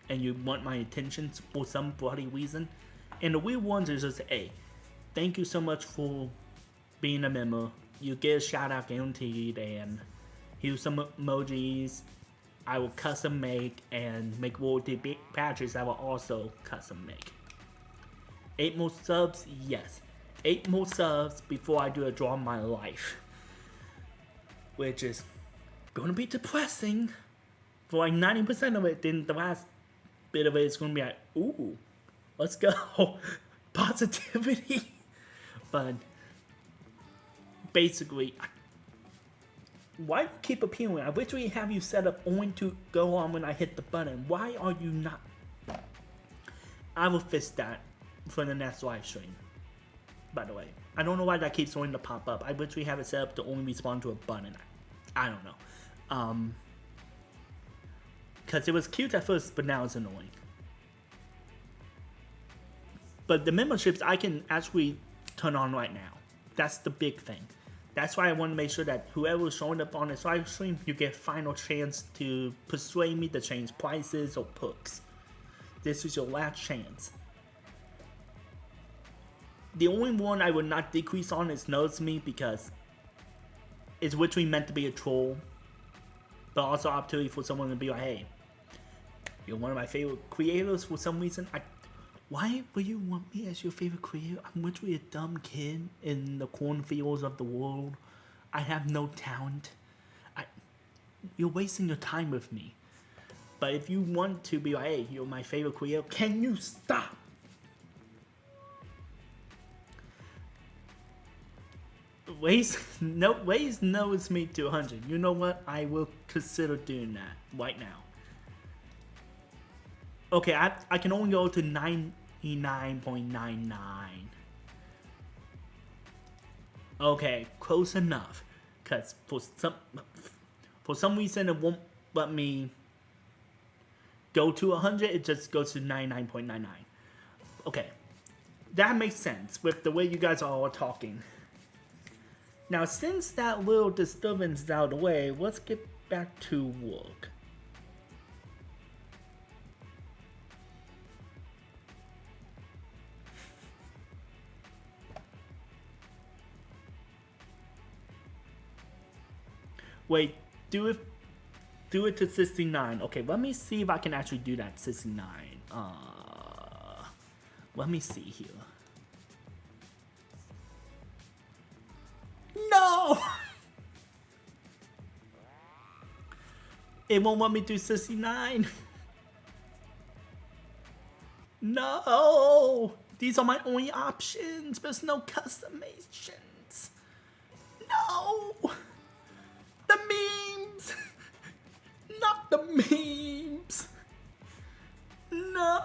and you want my attention for some bloody reason. And the weird ones is just, hey, thank you so much for being a member. You get a shout out guaranteed, and here's some emojis I will custom make, and make royalty patches I will also custom make. 8 more subs, yes. 8 more subs before I do a draw of my life, which is gonna be depressing for like 90% of it. Then the last bit of it is gonna be like, ooh, let's go, positivity. But basically, why do you keep appealing? I literally have you set up only to go on when I hit the button. Why are you not? I will fix that for the next live stream. By the way, I don't know why that keeps wanting to pop up. I literally have it set up to only respond to a button. I don't know. Because it was cute at first, but now it's annoying. But the memberships I can actually turn on right now. That's the big thing. That's why I want to make sure that whoever is showing up on this live stream, you get final chance to persuade me to change prices or perks. This is your last chance. The only one I would not decrease on is Notice Me, because it's literally meant to be a troll, but also opportunity for someone to be like, hey, you're one of my favorite creators for some reason. Why would you want me as your favorite creator? I'm literally a dumb kid in the cornfields of the world. I have no talent. You're wasting your time with me. But if you want to be like, hey, you're my favorite creator, can you stop? Waze knows me to 100. You know what? I will consider doing that right now. Okay, I can only go to 99.99. Okay, close enough. Cause for some reason it won't let me go to 100. It just goes to 99.99. Okay, that makes sense with the way you guys are all talking. Now, since that little disturbance is out of the way, let's get back to work. Wait, do it to 69. Okay, let me see if I can actually do that 69. Let me see here. No! It won't let me do 69. No! These are my only options. There's no customizations. No! The memes! Not the memes! No!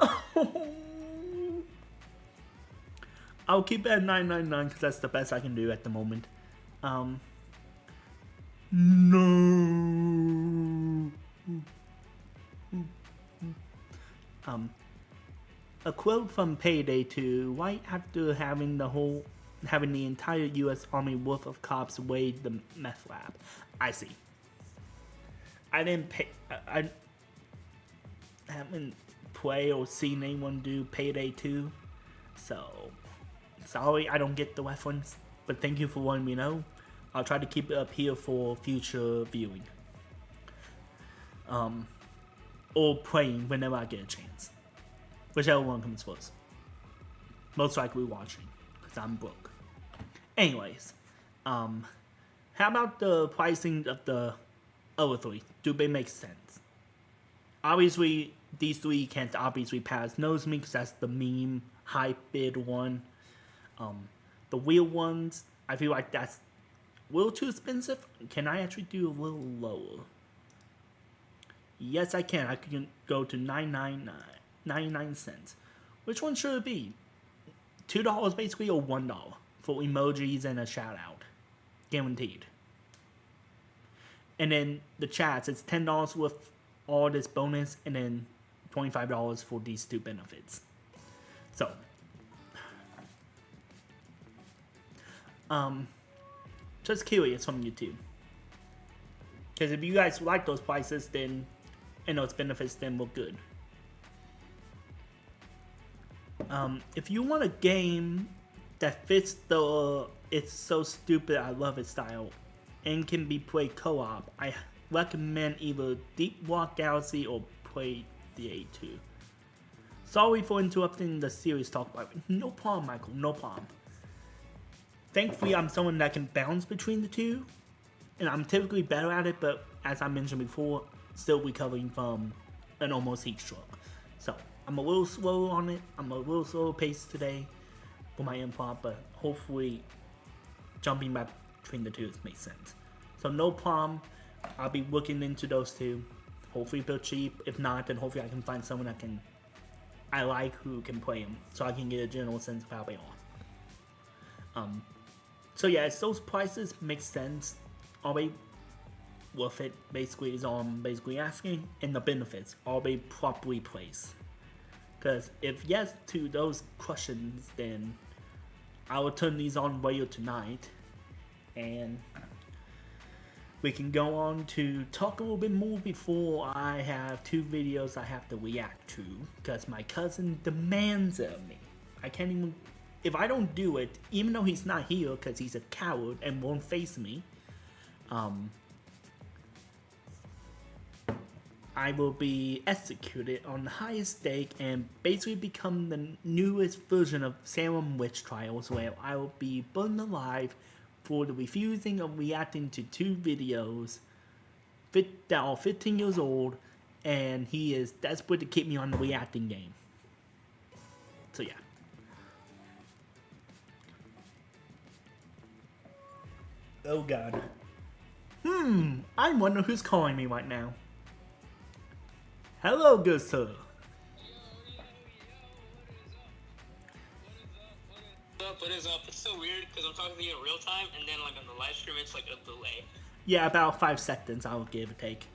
I'll keep it at $9.99 because that's the best I can do at the moment. No! A quote from Payday 2: right after having the entire U.S. Army worth of cops raid the meth lab. I see. I haven't played or seen anyone do Payday 2, so sorry I don't get the reference, but thank you for letting me know. I'll try to keep it up here for future viewing. Or playing whenever I get a chance. Whichever one comes first. Most likely watching, because I'm broke. Anyways, how about the pricing of the other three? Do they make sense? Obviously, these three can't obviously pass nose me, because that's the meme high bid one. The real ones, I feel like that's a little too expensive. Can I actually do a little lower? Yes, I can. I can go to $99. Which one should it be? $2 basically, or $1 for emojis and a shout out, guaranteed. And then the chats, it's $10 with all this bonus, and then $25 for these two benefits. So, just curious from you two, because if you guys like those prices, then and those benefits, then we're good. If you want a game that fits the "it's so stupid I love it" style and can be played co-op, I recommend either Deep Rock Galaxy or Play the A2. Sorry for interrupting the series talk, but no problem, Michael, no problem. Thankfully, I'm someone that can bounce between the two, and I'm typically better at it, but as I mentioned before, still recovering from an almost heat stroke. So, I'm a little slow on it. I'm a little slow pace today for my improv, but hopefully jumping back between the two makes sense. So no problem. I'll be looking into those two. Hopefully they're cheap. If not, then hopefully I can find someone I like who can play them, so I can get a general sense of how they are. So yeah, those prices make sense. Are they worth it? Basically, is all I'm basically asking. And the benefits, are they properly placed? Because if yes to those questions, then I will turn these on later tonight, and we can go on to talk a little bit more before I have 2 videos I have to react to, because my cousin demands it of me. I can't even, if I don't do it, even though he's not here because he's a coward and won't face me, I will be executed on the highest stake and basically become the newest version of Salem Witch Trials, where I will be burned alive for the refusing of reacting to 2 videos that are 15 years old, and he is desperate to keep me on the reacting game. So yeah. Oh god. I wonder who's calling me right now. Hello, good sir. What is up? It's so weird because I'm talking to you in real time, and then like on the live stream it's like a delay. Yeah, about 5 seconds I will give or take.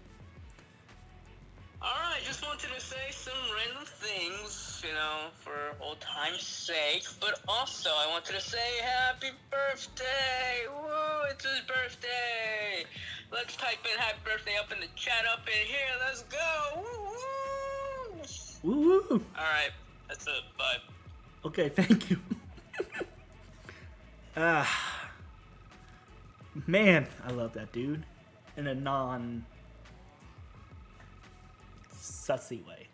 Alright, just wanted to say some random things, you know, for old time's sake. But also, I wanted to say happy birthday! Woo, it's his birthday! Let's type in happy birthday up in the chat up in here. Let's go! Woo! Woo! Alright, that's it. Bye. Okay, thank you. Man, I love that dude. In a non-sussy way.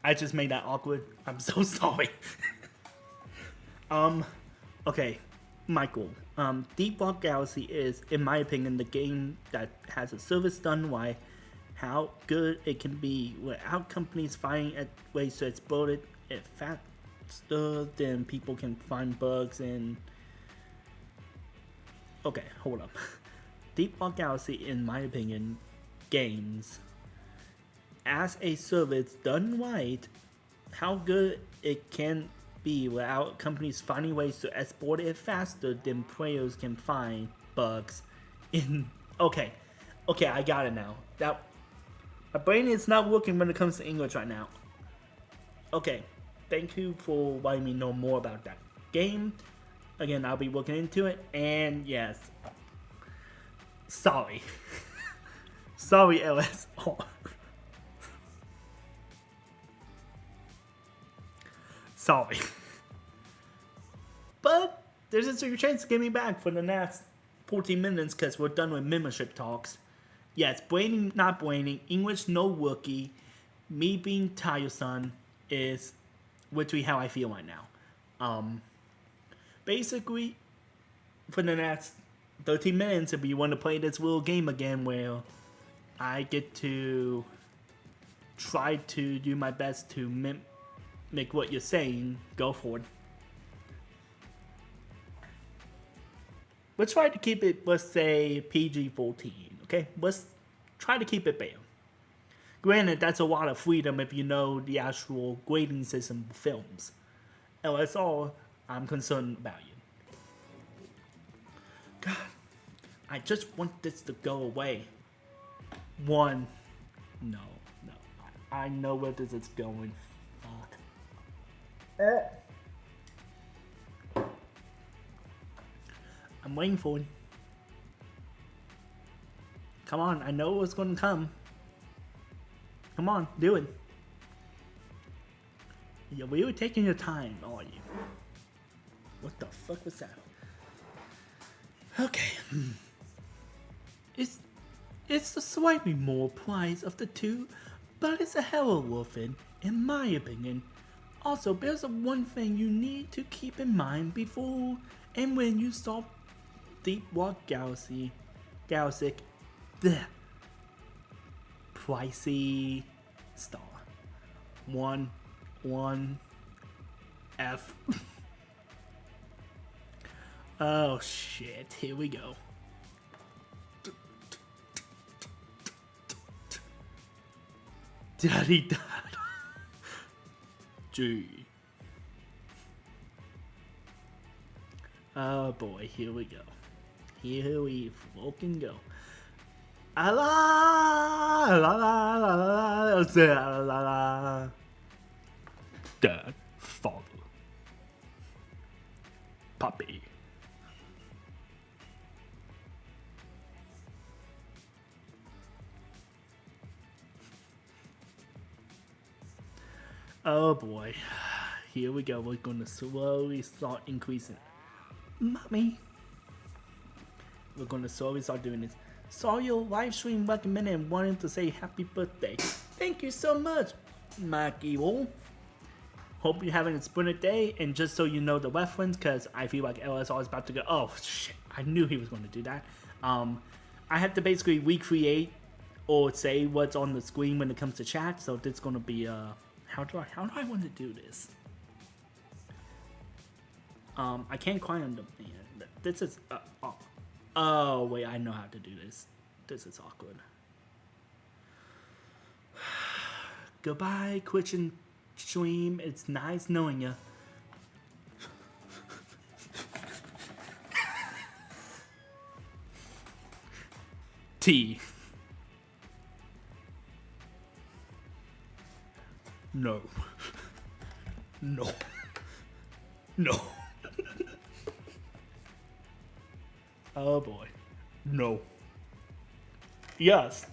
I just made that awkward. I'm so sorry. Okay, Michael. Deep Rock Galaxy is, in my opinion, the game that has a service done right, how good it can be without companies finding ways to exploit it faster than people can find bugs and... Okay, hold up. Deep Rock Galaxy, in my opinion, games as a service done right, how good it can be without companies finding ways to export it faster than players can find bugs in... Okay, I got it now. My brain is not working when it comes to English right now. Okay, thank you for letting me know more about that game. Again, I'll be looking into it, and yes, sorry. Sorry, LSR. Sorry. But there's a secret chance to get me back for the next 14 minutes because we're done with membership talks. Yes, braining, not braining, English no rookie, me being tiresome is literally how I feel right now. Basically, for the next 13 minutes, if you want to play this little game again where I get to try to do my best to make what you're saying, go for it. Let's try to keep it, let's say, PG-14, okay? Let's try to keep it fair. Granted, that's a lot of freedom if you know the actual grading system of films. LSR, I'm concerned about you. God, I just want this to go away. No. I know where this is going. Fuck. I'm waiting for it. Come on, I know what's gonna come. Come on, do it. You're really taking your time, aren't you? What the fuck was that? Okay. It's the slightly more price of the two, but it's a hell of worth it, in my opinion. Also, there's one thing you need to keep in mind before and when you start Deep Rock Galaxy, pricey star. 1 F. Oh shit, here we go. Daddy dad. G. Oh boy, here we go. Here we fucking go. La la la la la la la la. Dad, father, puppy. Oh boy, here we go. We're gonna slowly start increasing. Mommy, we're gonna slowly start doing this. Saw your live stream recommended and wanted to say happy birthday. Thank you so much, Maggie. Hope you're having a splendid day. And just so you know the reference, because I feel like LSR is about to go. Oh shit! I knew he was going to do that. I have to basically recreate or say what's on the screen when it comes to chat. So this is going to be how do I want to do this? I can't quite understand. This is oh wait, I know how to do this. This is awkward. Goodbye, Twitch stream. It's nice knowing ya. T. No. No. No. Oh boy. No. Yes.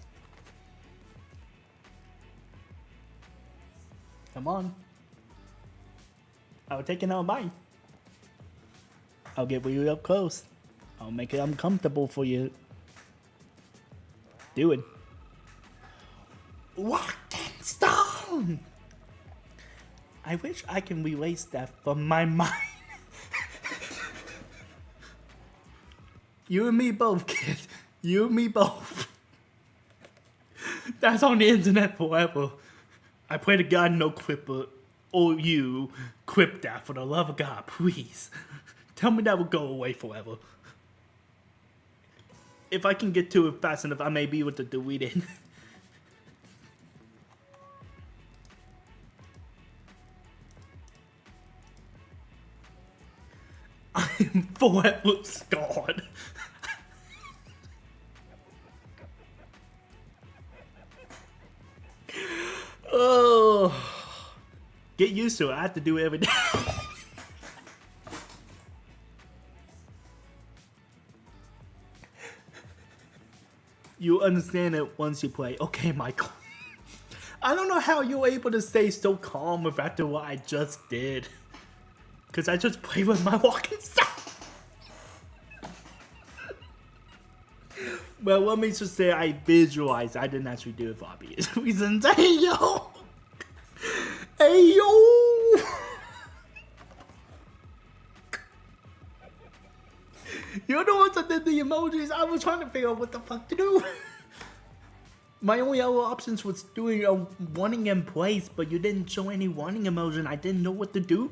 Come on. I'll take another bite. I'll get you up close. I'll make it uncomfortable for you. Do it. Locked in stone! I wish I can erase that from my mind. You and me both, kid. You and me both. That's on the internet forever. I pray to God no quipper or you quip that for the love of God, please. Tell me that will go away forever. If I can get to it fast enough, I may be able to delete it. I am forever scarred. Oh, get used to it. I have to do it every day. You'll understand it once you play. Okay, Michael. I don't know how you're able to stay so calm after what I just did. Because I just played with my walking stuff. Well, let me just say I visualized. I didn't actually do it for obvious reasons. Hey, yo! Hey, yo! You're the ones that did the emojis. I was trying to figure out what the fuck to do. My only other options was doing a wanting in place, but you didn't show any wanting emoji and I didn't know what to do.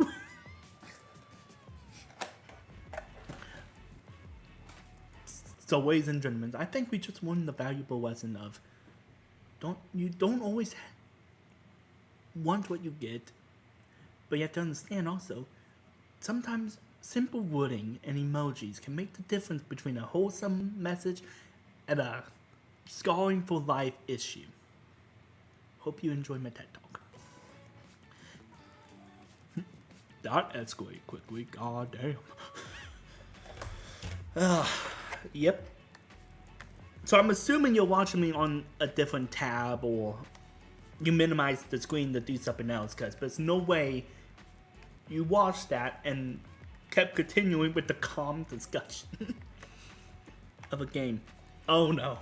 So, ladies and gentlemen, I think we just learned the valuable lesson of you don't always want what you get, but you have to understand also, sometimes simple wording and emojis can make the difference between a wholesome message and a scarring for life issue. Hope you enjoy my TED Talk. That escalated quickly, goddamn. Yep. So I'm assuming you're watching me on a different tab or you minimize the screen to do something else, but there's no way you watched that and kept continuing with the calm discussion of a game. Oh no.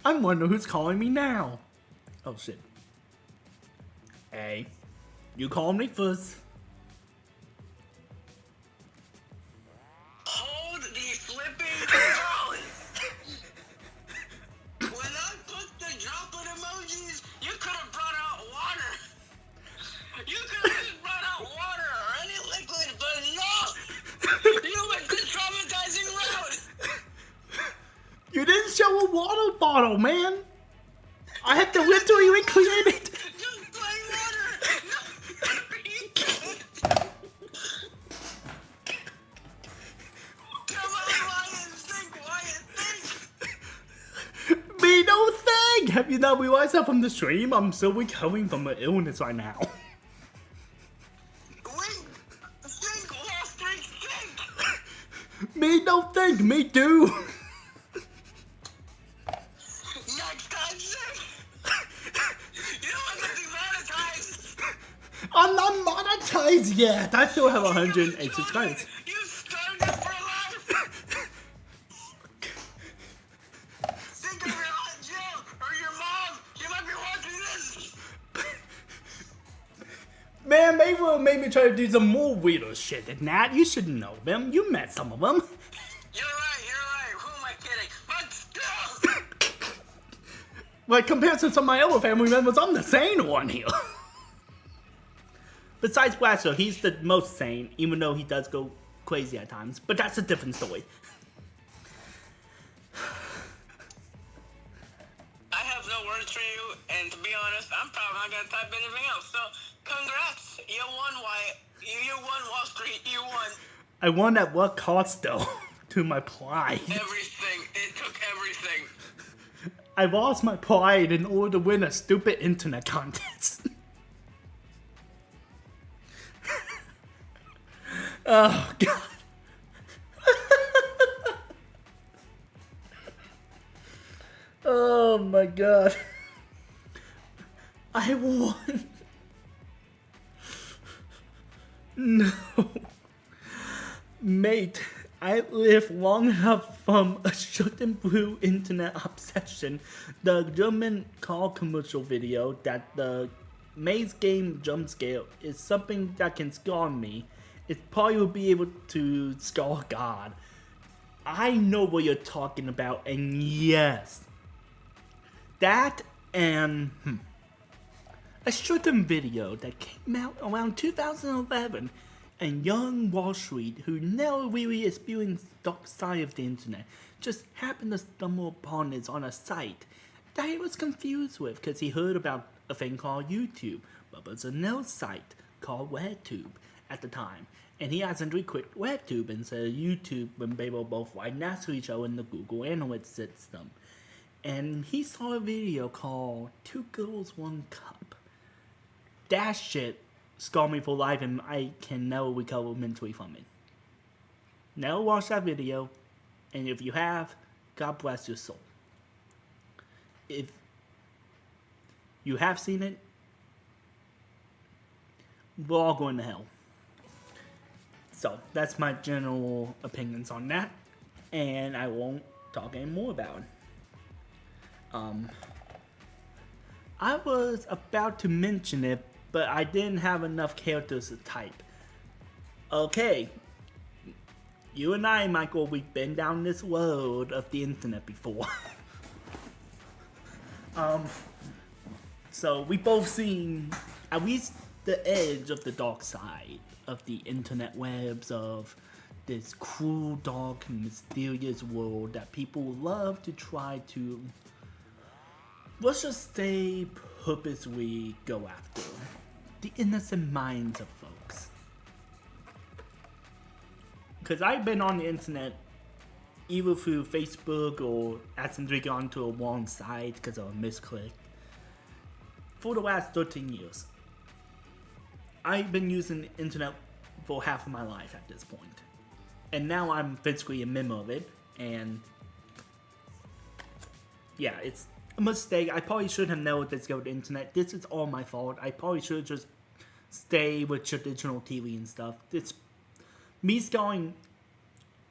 I wonder who's calling me now. Oh shit. Hey, you called me first. Hold the flipping phone! When I put the droplet emojis, you could have brought out water. You could have just brought out water or any liquid, but no! You went the traumatizing route! You didn't show a water bottle, man. I had to literally recreate it. Just plain water! No! Come on, Wyatt, think! Me no thing. Have you not realized that from the stream? I'm still recovering from an illness right now. Think, WalStreet, think! Me no think. Me do. Next time, think! You don't want to demonetize! I'm not monetized yet. I still have 108 subscribers. You started it for life! Think of your Aunt Jill or your mom! You might be watching this! Man, maybe it'll make me try to do some more weirder shit than that. You should know them. You met some of them. You're right. Who am I kidding? But still! Like, compared to some of my other family members, I'm the sane one here. Besides Blaster, he's the most sane, even though he does go crazy at times. But that's a different story. I have no words for you, and to be honest, I'm probably not gonna type anything else. So, congrats! You won, Wyatt. You won, WalStreet. You won. I won at what cost, though? To my pride. Everything. It took everything. I lost my pride in order to win a stupid internet contest. Oh, God. Oh, my God. I won. No. Mate, I lived long enough from a certain blue internet obsession. The German call commercial video that the maze game jump scare is something that can scar me. It probably will be able to scar God. I know what you're talking about, and yes, that and a shortened video that came out around 2011, and young WalStreet, who never really experienced the dark side of the internet, just happened to stumble upon this on a site that he was confused with because he heard about a thing called YouTube, but it was another site called WebTube at the time. And he accidentally clicked WebTube instead of YouTube when they were both right next to each other in the Google Analytics system. And he saw a video called Two Girls, One Cup. That shit scarred me for life, and I can never recover mentally from it. Never watch that video, and if you have, God bless your soul. If you have seen it, we're all going to hell. So, that's my general opinions on that, and I won't talk anymore about it. I was about to mention it, but I didn't have enough characters to type. Okay, you and I, Michael, we've been down this road of the internet before. So we both seen at least the edge of the dark side of the internet webs of this cruel, dark, and mysterious world that people love to try to, let's just say, purposely go after. The innocent minds of folks. Because I've been on the internet either through Facebook or accidentally gone to a wrong site because of a misclick for the last 13 years. I've been using the internet for half of my life at this point. And now I'm physically a member of it, and yeah, it's a mistake. I probably should have known this go to the internet. This is all my fault. I probably should just stay with traditional TV and stuff. It's me starting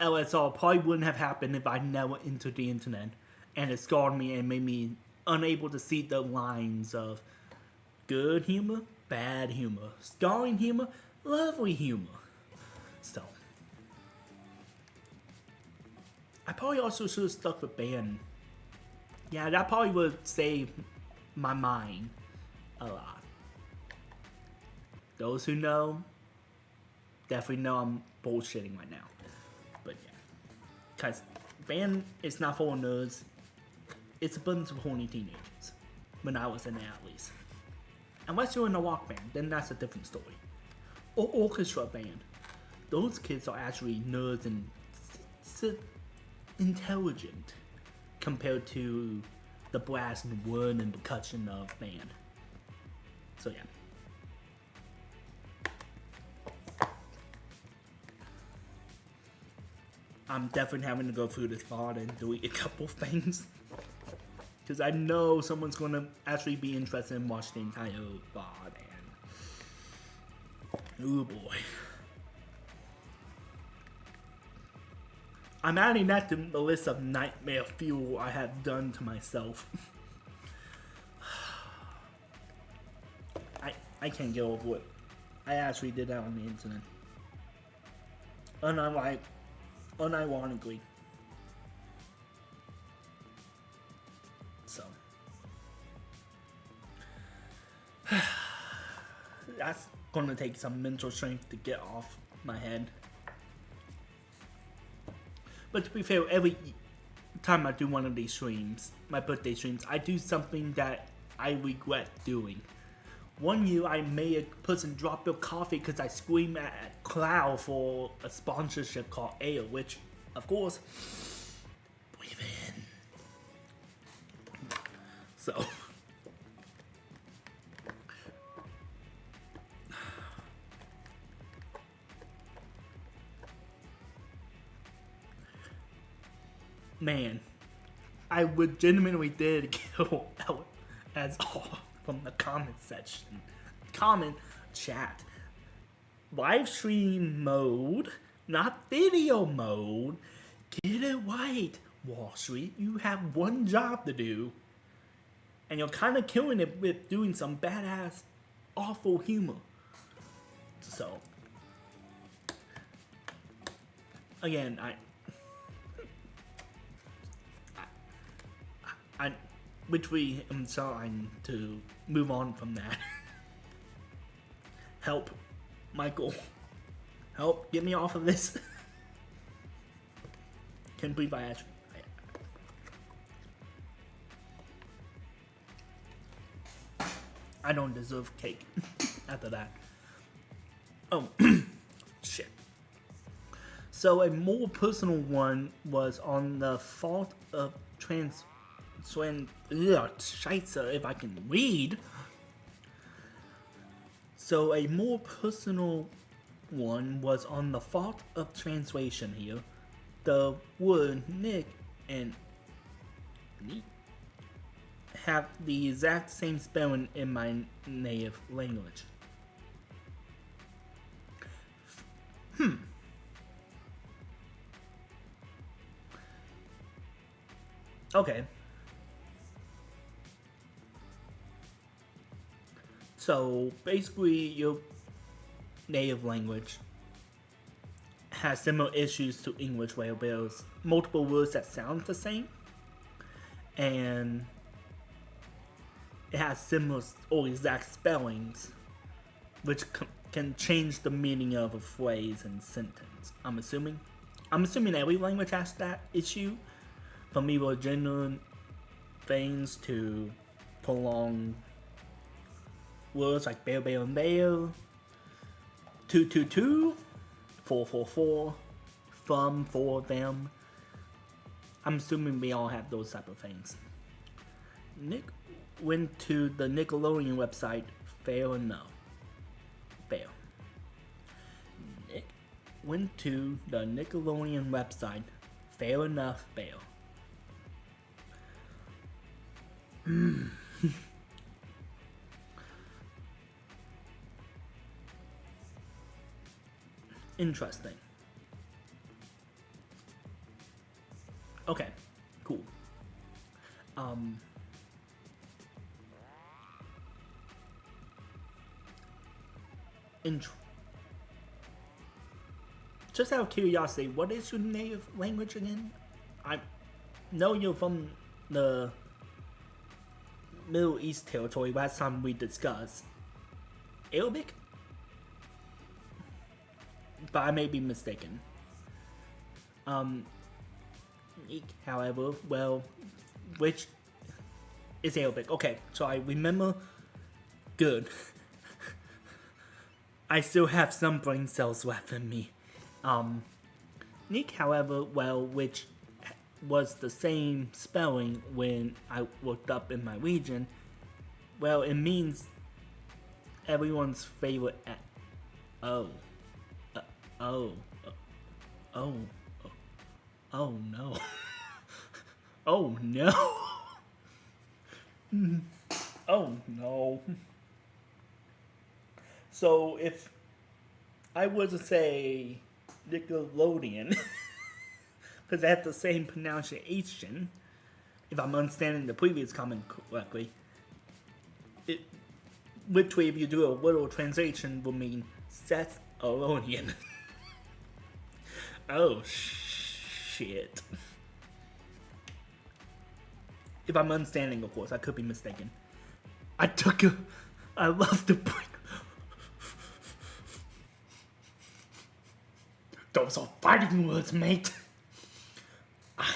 LSR probably wouldn't have happened if I never entered the internet, and it scarred me and made me unable to see the lines of good humor, bad humor, scarring humor, lovely humor. So I probably also should have stuck with band. Yeah, that probably would save my mind a lot. Those who know definitely know I'm bullshitting right now. But yeah, because band is not for nerds. It's a bunch of horny teenagers. When I was in there, at least. Unless you're in a rock band, then that's a different story. Or orchestra band. Those kids are actually nerds and intelligent compared to the blast and wood and percussion of band. So yeah. I'm definitely having to go through this VOD and delete a couple things. Because I know someone's going to actually be interested in watching the entire VOD. And oh boy. I'm adding that to the list of nightmare fuel I have done to myself. I can't get over it. I actually did that on the internet. Unironically. So. That's gonna take some mental strength to get off my head. But to be fair, every time I do one of these streams, my birthday streams, I do something that I regret doing. One year I made a person drop their coffee because I screamed at Cloud for a sponsorship called Air, which, of course, breathe in. So. Man, I legitimately did kill as off from the comment section. Comment chat. Live stream mode, not video mode. Get it right, WalStreet. You have one job to do. And you're kind of killing it with doing some badass, awful humor. So, again, which we am trying to move on from that. Help, Michael. Help, get me off of this. Can't believe I actually. I don't deserve cake after that. Oh, shit. So a more personal one was on the fault of Scheiße, if I can read. So a more personal one was on the fault of translation here. The word Nick and Neat have the exact same spelling in my native language. Okay. So basically your native language has similar issues to English where there's multiple words that sound the same, and it has similar or exact spellings, which can change the meaning of a phrase and sentence. I'm assuming every language has that issue, from either genuine things to prolonged words like bear, bear, and bear, 222, 444, from, for, them. I'm assuming we all have those type of things. Nick went to the Nickelodeon website, fair enough. Fair. Nick went to the Nickelodeon website, fair enough, fair. Interesting. Okay, cool. Just out of curiosity, what is your native language again? I know you're from the Middle East territory. Last time we discussed Arabic, but I may be mistaken. However, well, which is Arabic? Okay, so I remember. Good. I still have some brain cells left in me. Nick, however, well, which was the same spelling when I looked up in my region, well, it means everyone's favorite oh no. Oh no. Oh no. So if I were to say Nickelodeon, because they have the same pronunciation, if I'm understanding the previous comment correctly, which way if you do a literal translation will mean Seth Alonian. Oh shit. If I'm understanding, of course, I could be mistaken. I love the break. Those are fighting words, mate. I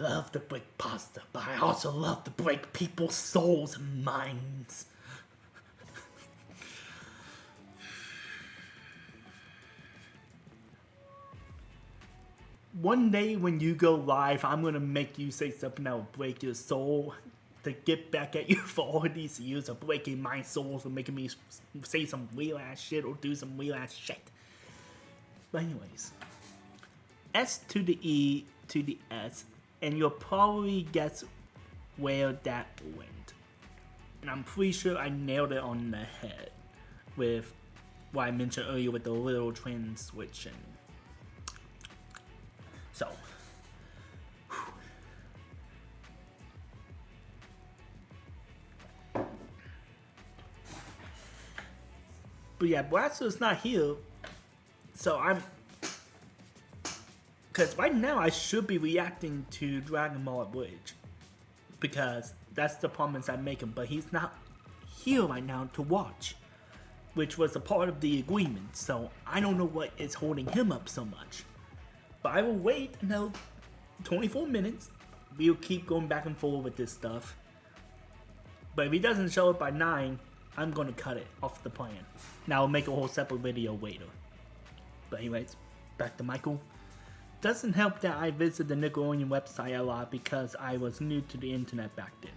love to break pasta, but I also love to break people's souls and minds. One day when you go live, I'm gonna make you say something that will break your soul to get back at you for all these years of breaking my soul and making me say some real ass shit or do some real ass shit. But anyways, S to the E to the S, and you'll probably guess where that went. And I'm pretty sure I nailed it on the head with what I mentioned earlier with the little translation. So, but yeah, Blaster's not here, so I'm Because right now I should be reacting to Dragon Ball Bridge. Because that's the promise I'm making. But he's not here right now to watch. Which was a part of the agreement. So I don't know what is holding him up so much. But I will wait until 24 minutes. We'll keep going back and forth with this stuff. But if he doesn't show up by 9, I'm going to cut it off the plan. Now I'll make a whole separate video later. But anyways, back to Michael. Doesn't help that I visit the Nickelodeon website a lot because I was new to the internet back then.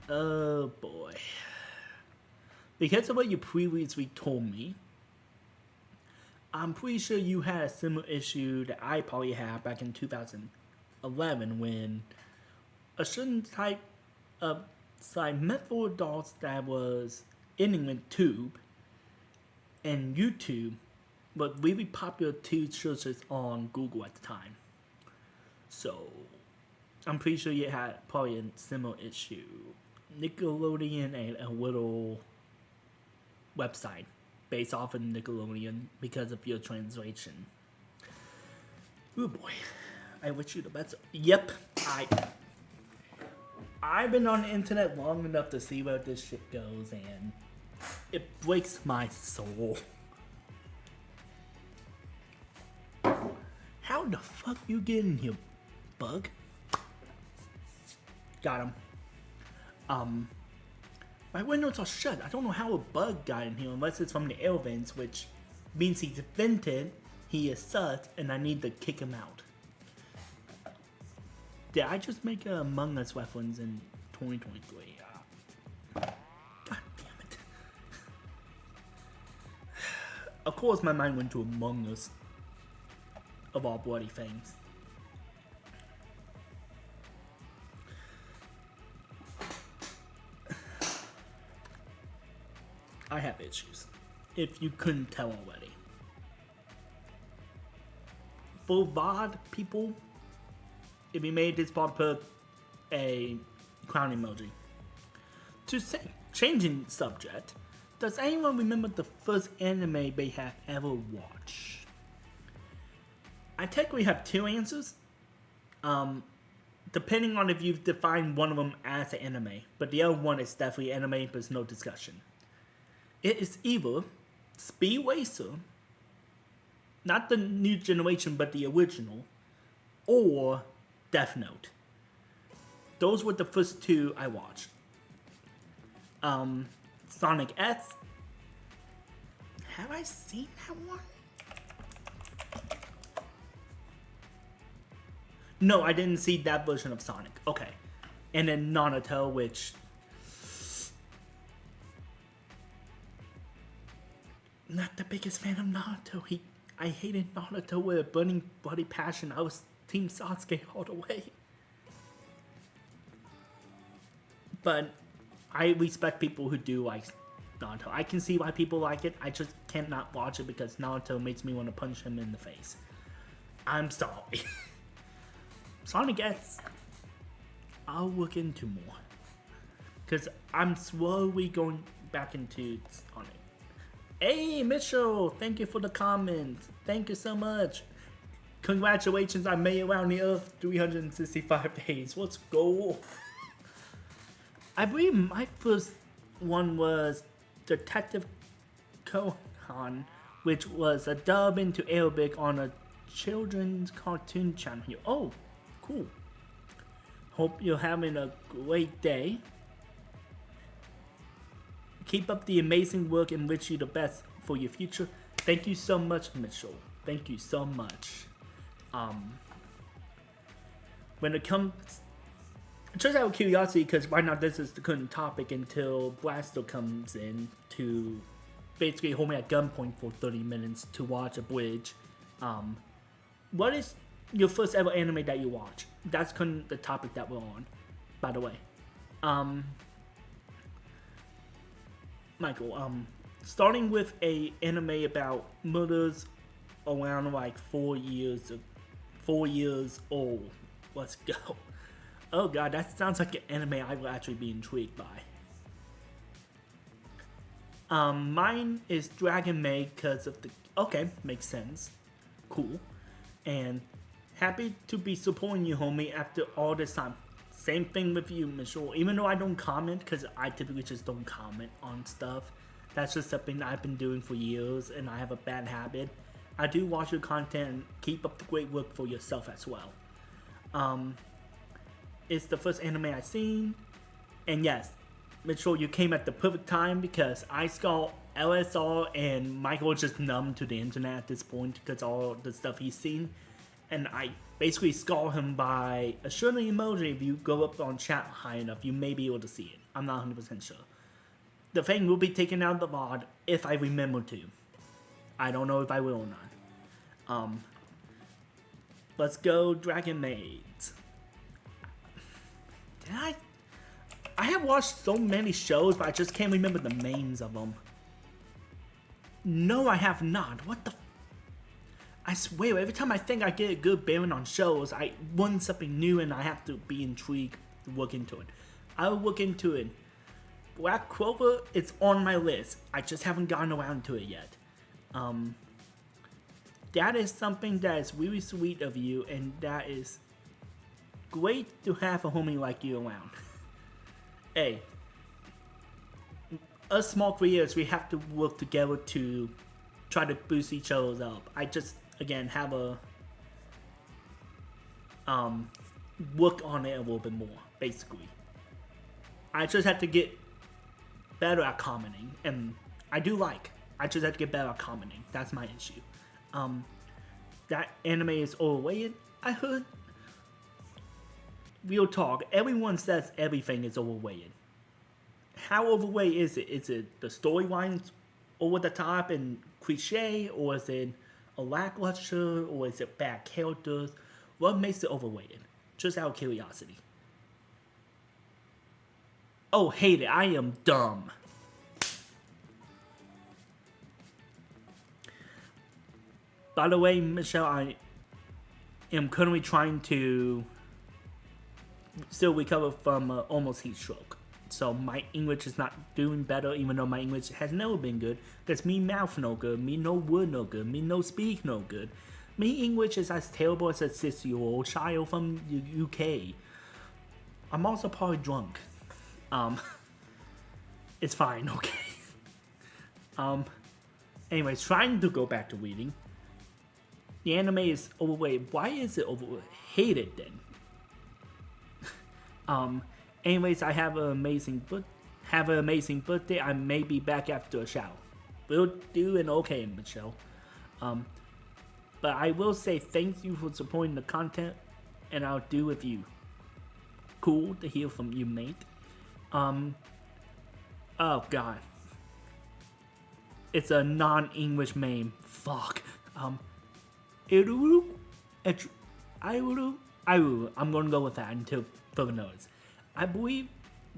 Oh boy. Because of what you previously told me, I'm pretty sure you had a similar issue that I probably had back in 2011 when a certain type of mental adults that was ending with Tube and YouTube were really popular two searches on Google at the time. So I'm pretty sure you had probably a similar issue. Nickelodeon and a little website based off of Nickelodeon because of your translation. Oh boy, I wish you the best. Yep, I've been on the internet long enough to see where this shit goes, and it breaks my soul. How the fuck you get in here, bug? Got him. My windows are shut. I don't know how a bug got in here unless it's from the air vents, which means he's vented, he is sus, and I need to kick him out. Did I just make a Among Us reference in 2023? God damn it. Of course my mind went to Among Us. Of all bloody things. I have issues, if you couldn't tell already. For VOD people, if you made this part, put a clown emoji. To say, changing subject, does anyone remember the first anime they have ever watched? I technically have two answers, depending on if you've defined one of them as an anime, but the other one is definitely anime, there's no discussion. It is either Speed Racer, not the new generation, but the original, or Death Note. Those were the first two I watched. Sonic X. Have I seen that one? No, I didn't see that version of Sonic. Okay. And then Naruto, which... Not the biggest fan of Naruto. I hated Naruto with a burning bloody passion. I was Team Sasuke all the way. But I respect people who do like Naruto. I can see why people like it. I just cannot watch it because Naruto makes me want to punch him in the face. I'm sorry. Sonic X, I'll look into more. Because I'm slowly going back into Sonic. Hey, Mitchell, thank you for the comment. Thank you so much. Congratulations, I made it around the Earth 365 days. Let's go. I believe my first one was Detective Conan, which was a dub into Arabic on a children's cartoon channel here. Oh, cool. Hope you're having a great day. Keep up the amazing work and wish you the best for your future. Thank you so much, Mitchell. Thank you so much. When it comes... Just out of curiosity, because right now this is the current topic until Blaster comes in to basically hold me at gunpoint for 30 minutes to watch a bridge. What is your first ever anime that you watch? That's kind of the topic that we're on, by the way. Michael, starting with a anime about murders around like 4 years old. Let's go. Oh god, that sounds like an anime I will actually be intrigued by. Mine is Dragon Maid because of the. Okay, makes sense. Cool. And happy to be supporting you, homie, after all this time. Same thing with you, Michelle. Even though I don't comment, because I typically just don't comment on stuff. That's just something I've been doing for years, and I have a bad habit. I do watch your content and keep up the great work for yourself as well. It's the first anime I've seen. And yes, Mitchell, you came at the perfect time because I saw LSR and Michael just numb to the internet at this point because all the stuff he's seen. And I basically scar him by a certain emoji. If you go up on chat high enough, you may be able to see it. I'm not 100% sure. The thing will be taken out of the VOD if I remember to. I don't know if I will or not. Let's go Dragon Maids. Did I have watched so many shows, but I just can't remember the names of them. No, I have not. What the? I swear, every time I think I get a good bearing on shows, I want something new and I have to be intrigued to look into it. I'll look into it. Black Clover is on my list. I just haven't gotten around to it yet. That is something that is really sweet of you, and that is great to have a homie like you around. Hey, us small creators, we have to work together to try to boost each other up. I just, again, have a work on it a little bit more, basically. I just have to get better at commenting, and I just have to get better at commenting. That's my issue. That anime is overrated. I heard. Real talk, everyone says everything is overrated. How overrated is it? Is it the storyline's over the top and cliche, or is it a lackluster, or is it bad characters? What makes it overrated? Just out of curiosity. Oh, hate it, I am dumb. By the way, Michelle, I am currently trying to still recover from almost heat stroke. So my English is not doing better, even though my English has never been good. Because me mouth no good, me no word no good, me no speak no good. Me English is as terrible as a 6-year-old child from the UK. I'm also probably drunk. It's fine, okay. Anyways, trying to go back to reading. The anime is overrated. Why is it overrated? Hate it then. Anyways, I have an amazing birthday. I may be back after a shower. We'll do an okay, Michelle. But I will say thank you for supporting the content, and I'll do with you. Cool to hear from you, mate. Oh god. It's a non-English name. Fuck. Iruru? Iruru? I'm gonna go with that until further notice. I believe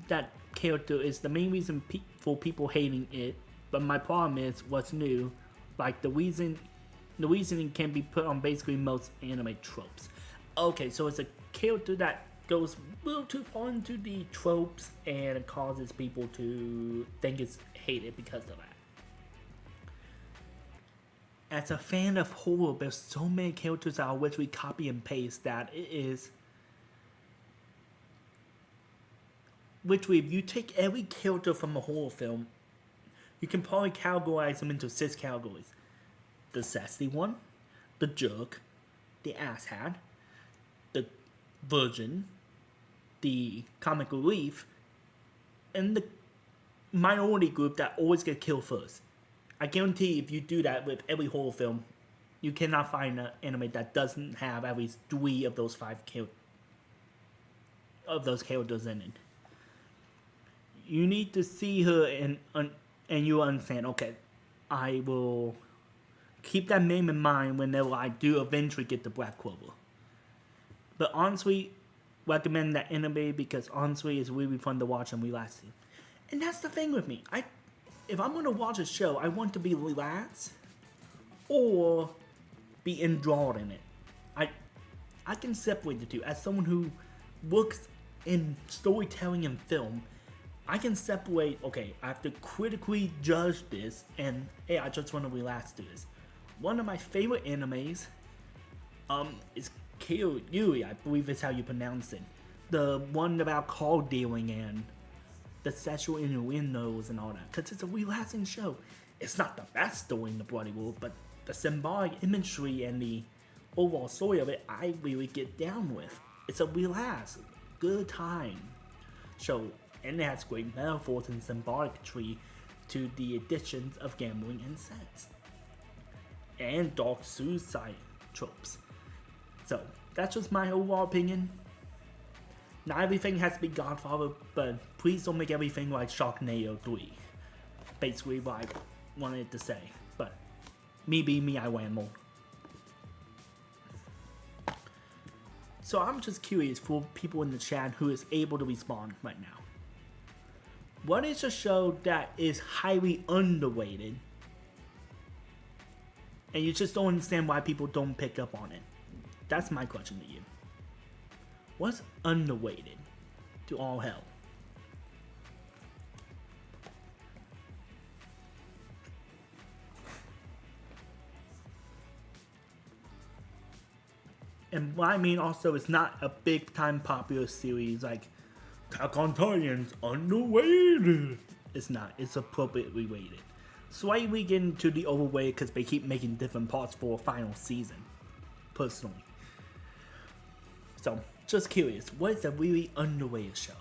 that character is the main reason for people hating it, but my problem is what's new. Like the reasoning can be put on basically most anime tropes. Okay, so it's a character that goes a little too far into the tropes and it causes people to think it's hated because of that. As a fan of horror, there's so many characters out which we copy and paste that it is. Literally, if you take every character from a horror film, you can probably categorize them into 6 categories. The sassy one, the jerk, the asshat, the virgin, the comic relief, and the minority group that always get killed first. I guarantee if you do that with every horror film, you cannot find an anime that doesn't have at least 3 of those 5 characters in it. You need to see her and you understand, okay, I will keep that name in mind whenever I do eventually get the Black Clover. But honestly, recommend that anime because honestly it's really fun to watch and relaxing. And that's the thing with me. If I'm gonna watch a show, I want to be relaxed or be enthralled in it. I can separate the two. As someone who works in storytelling and film, I can separate, okay, I have to critically judge this, and hey, I just want to relax to this. One of my favorite animes, is Kyo-Yui, I believe is how you pronounce it. The one about car dealing and the sexual innuendos and all that, because it's a relaxing show. It's not the best story in the bloody world, but the symbolic imagery and the overall story of it, I really get down with. It's a relax, good time show, and it has great metaphors and symbolicry to the additions of gambling and sex, and dark suicide tropes. So, that's just my overall opinion. Not everything has to be Godfather, but please don't make everything like Sharknado 3. Basically what I wanted to say. But, me being me, I ramble. So I'm just curious for people in the chat who is able to respond right now. What is a show that is highly underrated and you just don't understand why people don't pick up on it? That's my question to you. What's underrated to all hell? And what I mean also, it's not a big time popular series like Attack on Titan's underrated. It's not. It's appropriately rated. Slightly getting to the overrated because they keep making different parts for a final season. Personally. So, just curious, what is a really underrated show?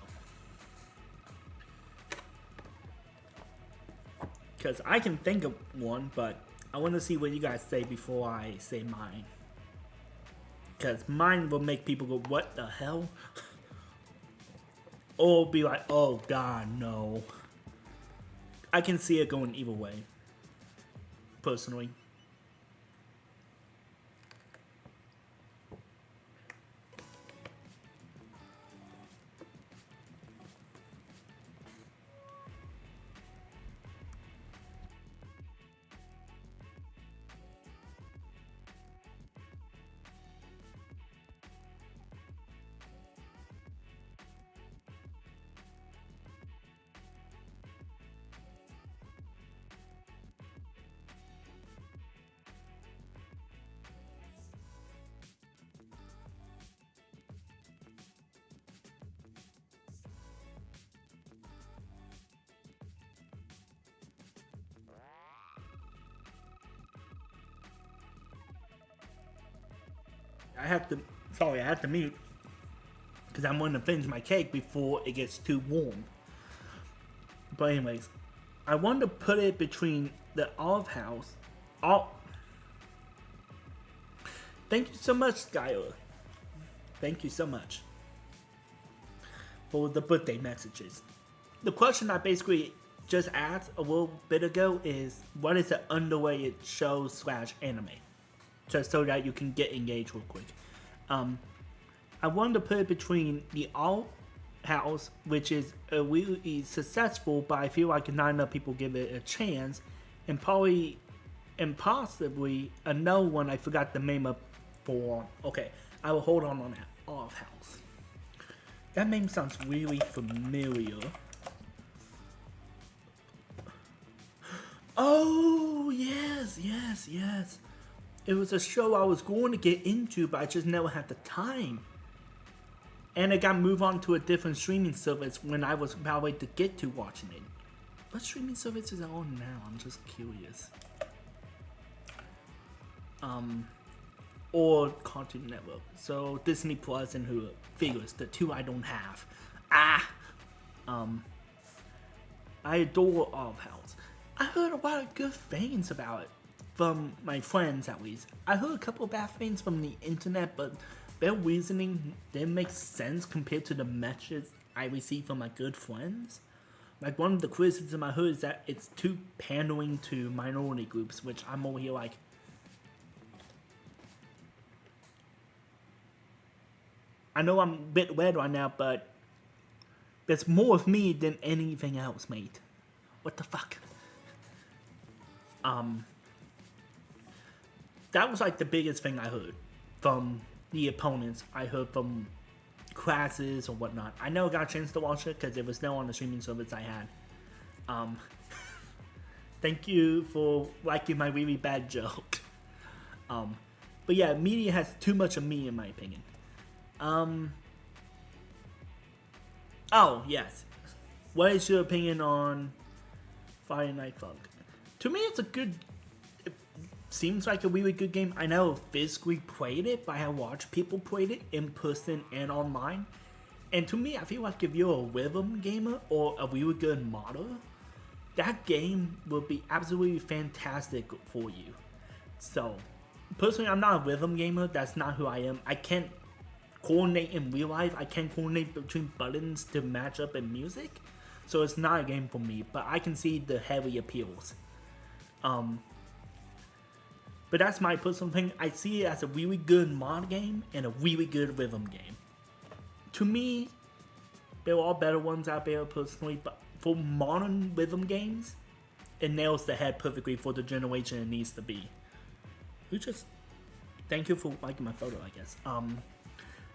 Because I can think of one, but I want to see what you guys say before I say mine. Because mine will make people go, what the hell? Or be like, oh god, no. I can see it going either way. Personally. I have to mute because I'm going to finish my cake before it gets too warm. But anyways, I wanted to put it between the Olive House. Thank you so much, Scarlet. Thank you so much for the birthday messages. The question I basically just asked a little bit ago is, what is an underrated show / anime? Just so that you can get engaged real quick. I wanted to put it between the All House, which is really successful, but I feel like not enough people give it a chance, and probably and possibly another one I forgot the name of for. Okay, I will hold on that. All House. That name sounds really familiar. Oh yes. It was a show I was going to get into, but I just never had the time. And it got moved on to a different streaming service when I was about ready to get to watching it. What streaming service is it on now? I'm just curious. Or Cartoon Network. So Disney Plus and Hulu. Figures, the two I don't have. I adore Olive House. I heard a lot of good things about it. From my friends, at least. I heard a couple of bad things from the internet, but their reasoning didn't make sense compared to the messages I received from my good friends. Like, one of the criticisms I heard is that it's too pandering to minority groups, which I'm over here like, I know I'm a bit red right now, but there's more of me than anything else, mate. What the fuck? That was like the biggest thing I heard from the opponents. I heard from classes or whatnot. I never got a chance to watch it because it was still on the streaming service I had. Thank you for liking my really bad joke. But yeah, media has too much of me in my opinion. Oh yes, what is your opinion on Friday Night Funk? To me, it's a good. It seems like a really good game. I never physically played it, but I have watched people play it in person and online. And to me, I feel like if you're a rhythm gamer or a really good modder, that game will be absolutely fantastic for you. So, personally, I'm not a rhythm gamer. That's not who I am. I can't coordinate in real life. I can't coordinate between buttons to match up in music. So it's not a game for me. But I can see the heavy appeals. But that's my personal opinion. I see it as a really good mod game and a really good rhythm game. To me, there are all better ones out there personally, but for modern rhythm games, it nails the head perfectly for the generation it needs to be. Thank you for liking my photo, I guess.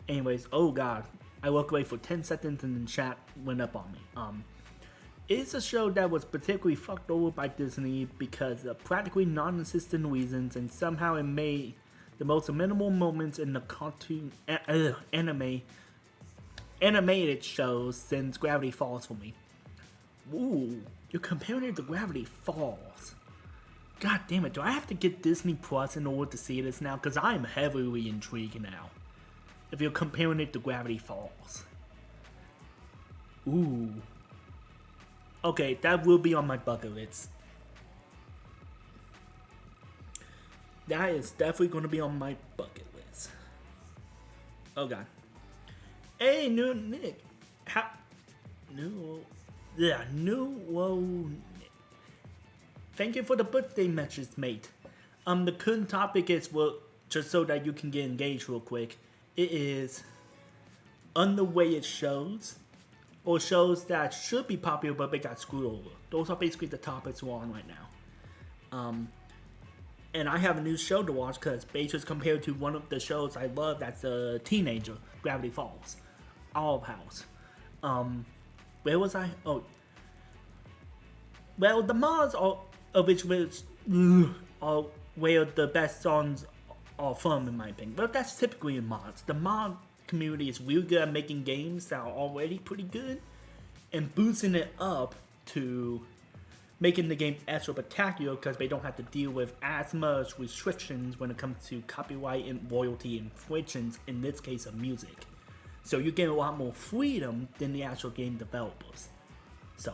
Anyways, oh god, I walked away for 10 seconds and then chat went up on me. It's a show that was particularly fucked over by Disney because of practically non-existent reasons, and somehow it made the most minimal moments in the cartoon animated shows since Gravity Falls for me. Ooh, you're comparing it to Gravity Falls. God damn it, do I have to get Disney Plus in order to see this now? Because I'm heavily intrigued now. If you're comparing it to Gravity Falls. Ooh. Okay, that will be on my bucket list. That is definitely going to be on my bucket list. Oh god. Hey, new Nick. Nick. Thank you for the birthday message, mate. The current topic is, well, just so that you can get engaged real quick. It is underrated shows, or shows that should be popular but they got screwed over. Those are basically the topics we're on right now. And I have a new show to watch because basically compared to one of the shows I love that's a teenager, Gravity Falls, Olive House. Where was I? Oh, well, the mods are where the best songs are from, in my opinion. But that's typically in mods. The mod community is really good at making games that are already pretty good and boosting it up to making the game extra spectacular because they don't have to deal with as much restrictions when it comes to copyright and royalty infringements, in this case of music. So you get a lot more freedom than the actual game developers. So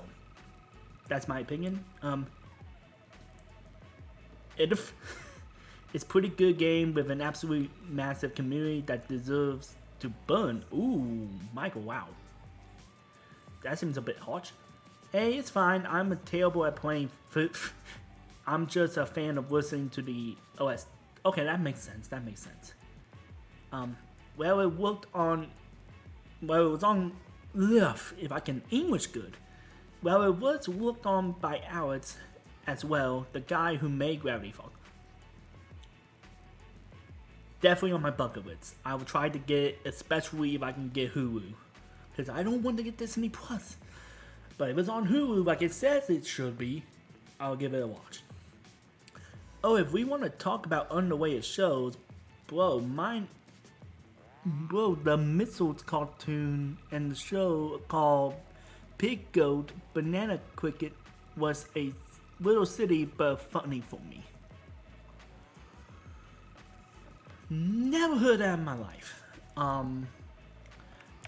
that's my opinion. It's a pretty good game with an absolute massive community that deserves to burn. Ooh, Michael, wow. That seems a bit harsh. Hey, it's fine. I'm terrible at playing. I'm just a fan of listening to the OS. Okay, that makes sense. Well, it worked on. Well, it was on. If I can English good. Well, it was worked on by Alex as well, the guy who made Gravity Falls. Definitely on my bucket list. I will try to get it, especially if I can get Hulu. Because I don't want to get Disney Plus. But if it's on Hulu like it says it should be, I'll give it a watch. Oh, if we want to talk about underrated shows, bro, the Missiles cartoon and the show called Pig Goat Banana Cricket was a little silly but funny for me. Never heard that in my life.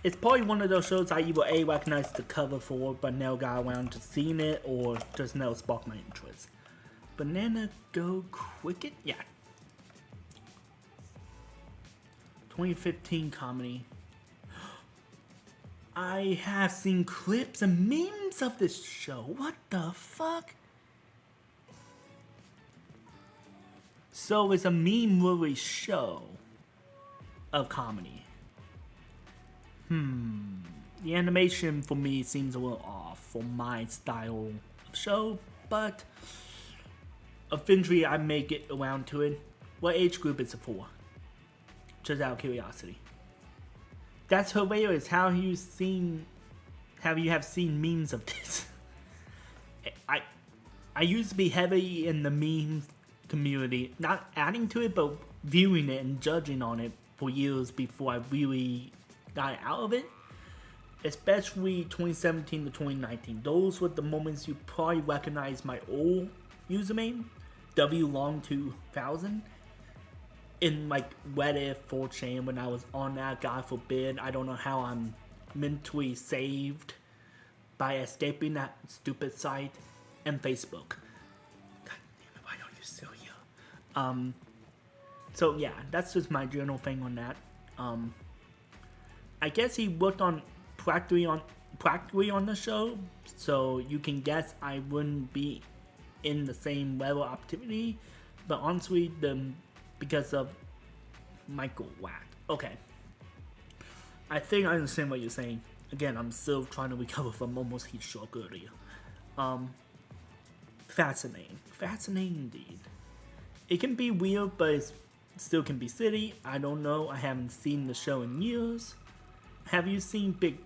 It's probably one of those shows I either A, recognize the cover for, but never got around to seeing it, or just never sparked my interest. Banana Go Cricket? Yeah. 2015 comedy. I have seen clips and memes of this show. What the fuck? So it's a meme movie show of comedy. The animation for me seems a little off for my style of show, but eventually I may get around to it. What age group is it for? Just out of curiosity. That's hilarious. How you seen? Have you have seen memes of this? I used to be heavy in the memes community, not adding to it, but viewing it and judging on it for years before I really got out of it. Especially 2017 to 2019. Those were the moments you probably recognize my old username, WLong2000, in like Reddit, 4chan, when I was on that. God forbid, I don't know how I'm mentally saved by escaping that stupid site, and Facebook. God damn it, why don't you still here? So yeah, that's just my general thing on that. I guess he worked on practically on the show, so you can guess I wouldn't be in the same level of activity, but honestly, because of Michael Watt. Okay, I think I understand what you're saying. Again, I'm still trying to recover from almost heat stroke earlier. Fascinating indeed. It can be weird, but it still can be silly. I don't know. I haven't seen the show in years. Have you seen Big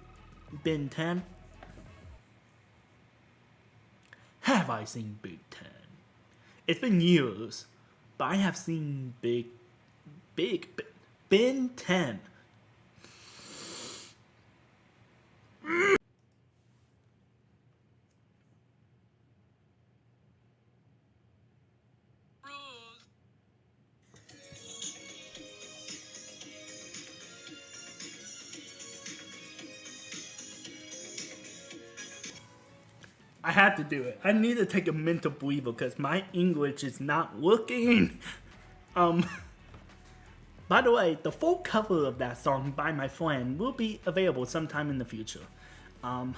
Ben 10? Have I seen Big 10? It's been years, but I have seen Big Ben 10. Rules. I had to do it. I need to take a mental breather because my English is not working. By the way, the full cover of that song by my friend will be available sometime in the future. I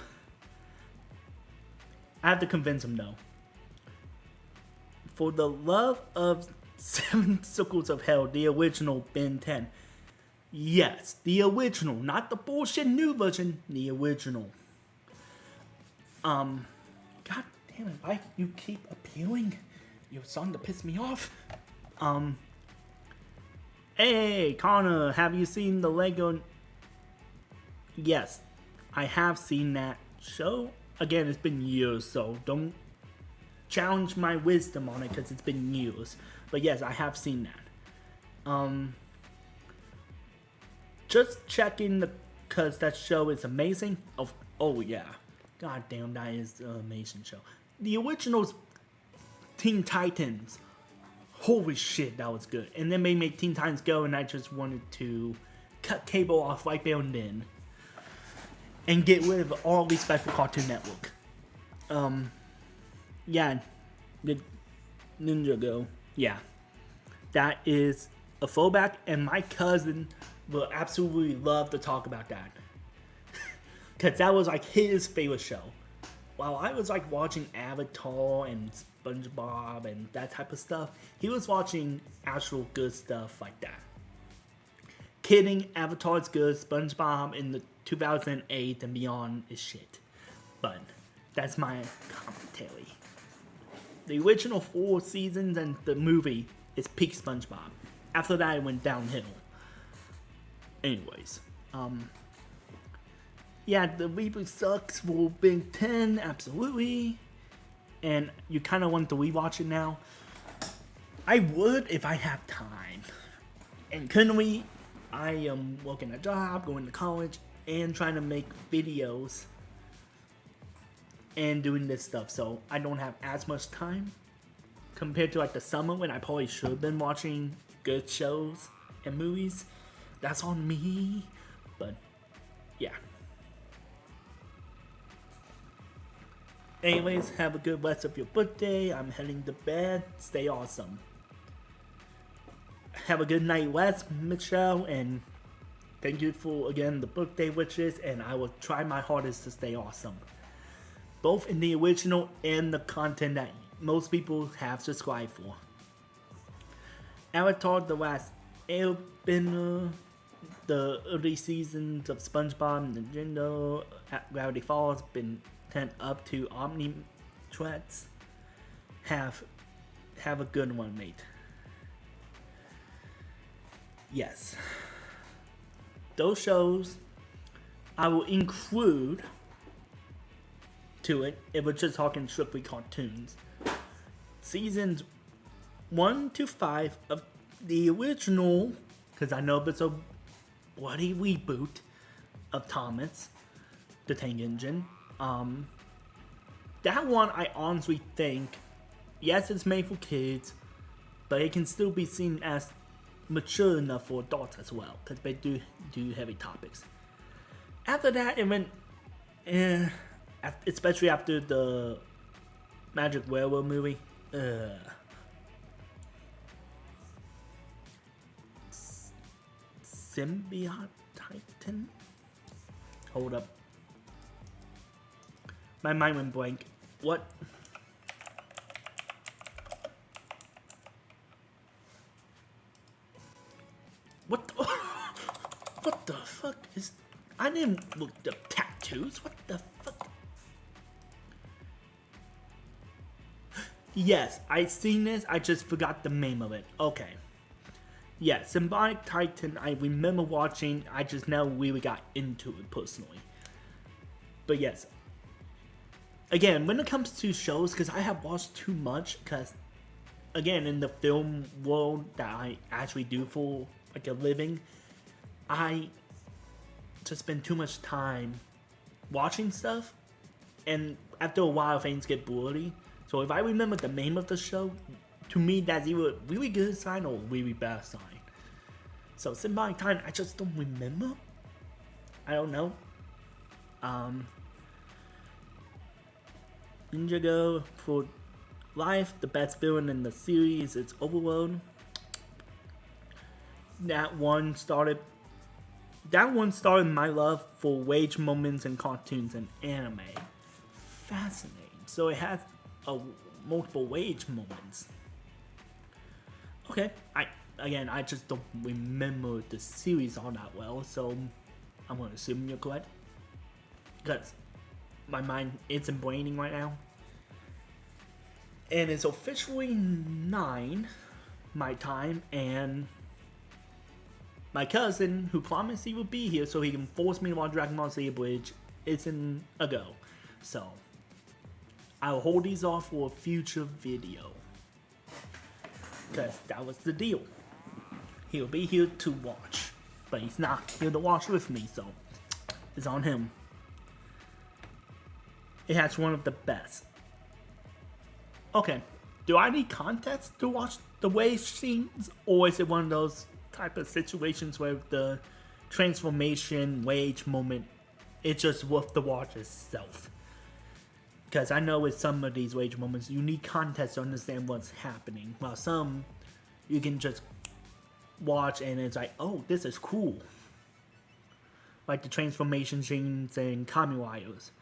have to convince him though. For the love of Seven Circles of Hell, the original Ben 10. Yes, the original, not the bullshit new version, the original. God damn it, why you keep appealing your song to piss me off? Hey, Connor, have you seen the Lego? Yes, I have seen that show. Again, it's been years, so don't challenge my wisdom on it because it's been years. But yes, I have seen that. Just checking because that show is amazing. Oh yeah, god damn, that is an amazing show. The original's Teen Titans. Holy shit, that was good. And then they made Teen Titans Go, and I just wanted to cut cable off right there and then, and get rid of all respect for Cartoon Network. Yeah, the Ninja Go. Yeah, that is a throwback, and my cousin will absolutely love to talk about that. Because that was like his favorite show. While I was like watching Avatar and SpongeBob and that type of stuff, he was watching actual good stuff like that. Kidding, Avatar is good, SpongeBob in the 2008 and beyond is shit. But that's my commentary. The original 4 seasons and the movie is peak SpongeBob. After that, it went downhill. Anyways, yeah, the reboot sucks for Big 10, absolutely. And you kind of want to rewatch it now. I would if I have time. And currently, I am working a job, going to college, and trying to make videos and doing this stuff. So I don't have as much time compared to like the summer when I probably should have been watching good shows and movies. That's on me. But yeah. Anyways, have a good rest of your birthday. I'm heading to bed. Stay awesome. Have a good night, Wes, Michelle, and thank you for, again, the birthday wishes, and I will try my hardest to stay awesome. Both in the original and the content that most people have subscribed for. Avatar: The Last Airbender, the early seasons of SpongeBob, Nintendo, Gravity Falls, been turned up to Omnitrix. Have a good one, mate. Yes. Those shows I will include to it if we're just talking strictly cartoons. Seasons 1 to 5 of the original, because I know it's a bloody reboot of Thomas the Tank Engine. That one I honestly think, yes, it's made for kids, but it can still be seen as mature enough for adults as well, because they do heavy topics. After that, it went, especially after the Magic Railroad movie. Symbiote Titan? Hold up. My mind went blank. What? What the, what the fuck is... I didn't look up tattoos. What the fuck? Yes, I seen this. I just forgot the name of it. Okay. Yeah, Symbiotic Titan, I remember watching. I just never really got into it personally. But yes. Again, when it comes to shows, because I have watched too much, because, again, in the film world that I actually do for, like, a living, I just spend too much time watching stuff, and after a while, things get blurry. So if I remember the name of the show, to me, that's either a really good sign or a really bad sign. So Symbiotic Titan, I just don't remember. I don't know. Ninjago for life, the best villain in the series is Overload. That one started my love for wage moments in cartoons and anime. Fascinating. So it has multiple wage moments. Okay, I just don't remember the series all that well, so I'm gonna assume you're correct. Because my mind isn't braining right now. And it's officially 9 my time, and my cousin, who promised he would be here so he can force me to watch Dragon Ball Z Bridge, isn't a go. So, I'll hold these off for a future video. Because that was the deal. He'll be here to watch, but he's not here to watch with me, so it's on him. It has one of the best. Okay, do I need context to watch the wave scenes, or is it one of those type of situations where the transformation wage moment, it's just worth the watch itself? Because I know with some of these wage moments, you need context to understand what's happening, while some, you can just watch and it's like, oh, this is cool. Like the transformation scenes in Kamen Riders.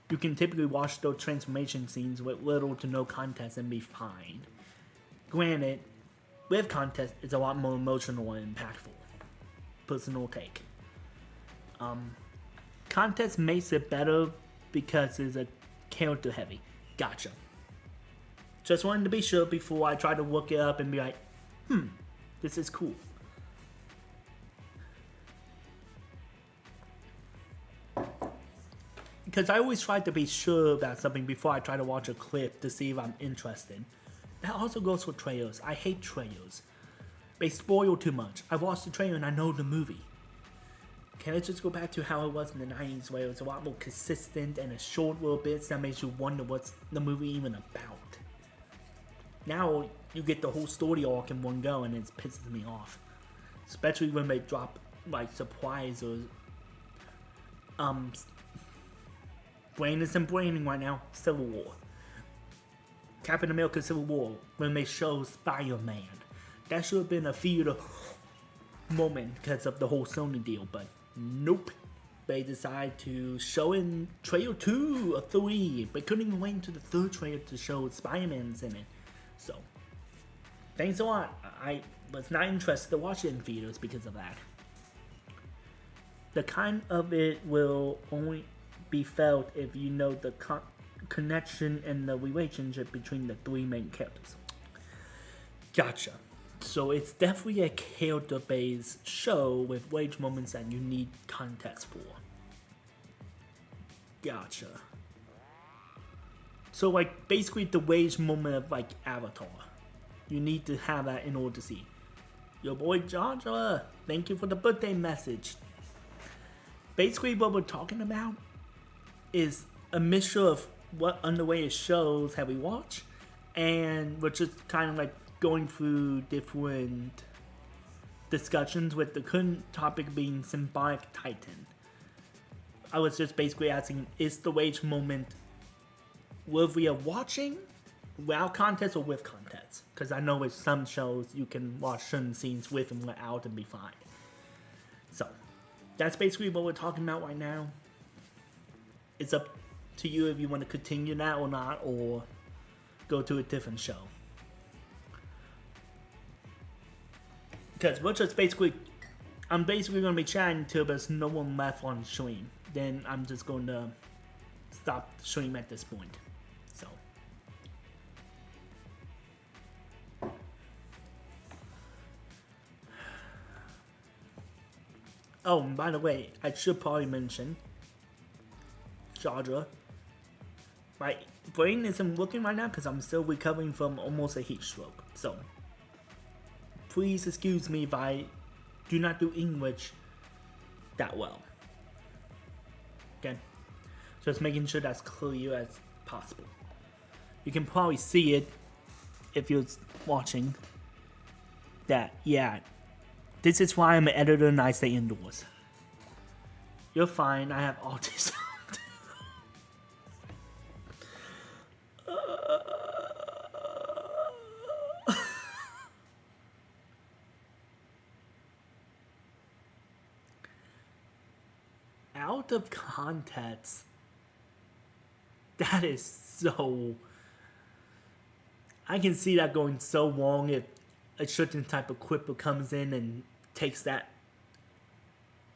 You can typically watch those transformation scenes with little to no context and be fine. Granted, with context, it's a lot more emotional and impactful. Personal take. Context makes it better because it's a character heavy. Gotcha. Just wanted to be sure before I try to look it up and be like, this is cool. Because I always try to be sure about something before I try to watch a clip to see if I'm interested. That also goes for trailers. I hate trailers. They spoil too much. I watched the trailer and I know the movie. Can I just go back to how it was in the 90s, where it was a lot more consistent and a short little bits that makes you wonder what's the movie even about? Now you get the whole story arc in one go and it pisses me off. Especially when they drop like surprise or brain isn't braining right now. Civil War. Captain America Civil War, when they show Spider-Man. That should have been a theater moment because of the whole Sony deal, but nope. They decided to show in trailer 2 or 3, but couldn't even wait until the 3rd trailer to show Spider-Man's in it. So, thanks a lot. I was not interested to watch it in theaters because of that. The kind of it will only be felt if you know the connection and the relationship between the 3 main characters. Gotcha. So it's definitely a character-based show with wage moments that you need context for. Gotcha. So like basically the wage moment of like Avatar. You need to have that in order to see. Your boy Joshua, thank you for the birthday message. Basically what we're talking about is a mixture of what underrated shows have we watched, and we're just kind of like going through different discussions with the current topic being Symbiotic Titan. I was just basically asking, is the wage moment worthy of watching without context or with context? Because I know with some shows you can watch certain scenes with and without and be fine. So that's basically what we're talking about right now. It's up to you if you want to continue that or not, or go to a different show. Because we're just basically, I'm basically going to be chatting until there's no one left on stream. Then I'm just going to stop the stream at this point. So. Oh, and by the way, I should probably mention, Jadra, my brain isn't working right now because I'm still recovering from almost a heat stroke. So, please excuse me if I do not do English that well. Okay? Just making sure that's clear as possible. You can probably see it if you're watching that, yeah, this is why I'm an editor and I stay indoors. You're fine, I have autism. Out of context, that is so... I can see that going so wrong if a certain type of quipper comes in and takes that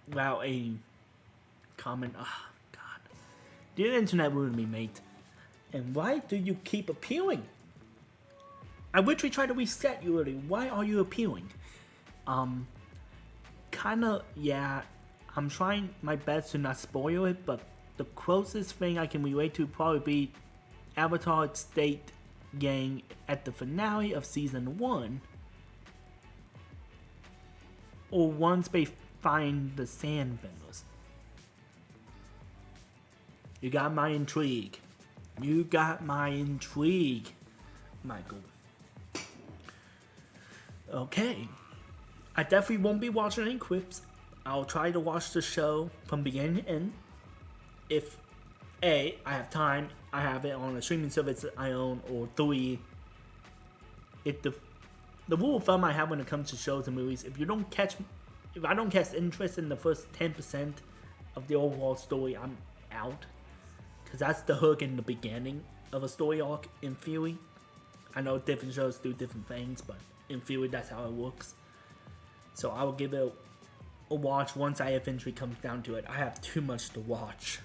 without a comment. Oh, God. The internet ruined me, mate. And why do you keep appealing? I literally tried to reset you earlier. Why are you appealing? Kinda, yeah, I'm trying my best to not spoil it, but the closest thing I can relate to probably be Avatar State Gang at the finale of Season 1. Or once they find the Sandbenders. You got my intrigue. You got my intrigue, Michael. Okay. I definitely won't be watching any clips. I'll try to watch the show from beginning to end. If A, I have time, I have it on a streaming service that I own, or 3, if the rule of thumb I have when it comes to shows and movies, if I don't catch interest in the first 10% of the overall story, I'm out. Because that's the hook in the beginning of a story arc, in theory. I know different shows do different things, but in theory that's how it works. So I will give it a watch once I eventually come down to it. I have too much to watch,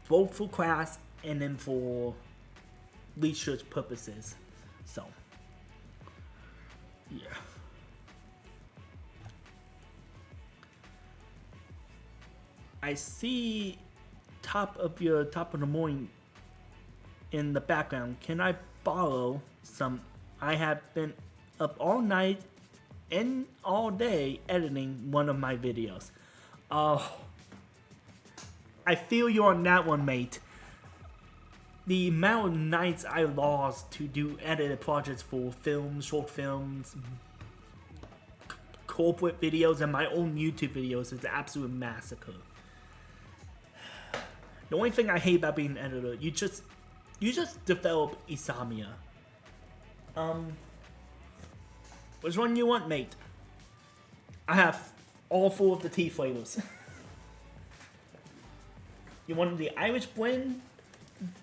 both for class and then for research purposes. So, yeah. I see top of the morning in the background. Can I borrow some? I have been up all night and all day editing one of my videos. Oh, I feel you on that one, mate. The amount of nights I lost to do edited projects for films, short films, corporate videos, and my own YouTube videos is an absolute massacre. The only thing I hate about being an editor, you just develop insomnia. Which one you want, mate? I have all 4 of the tea flavors. You want the Irish blend,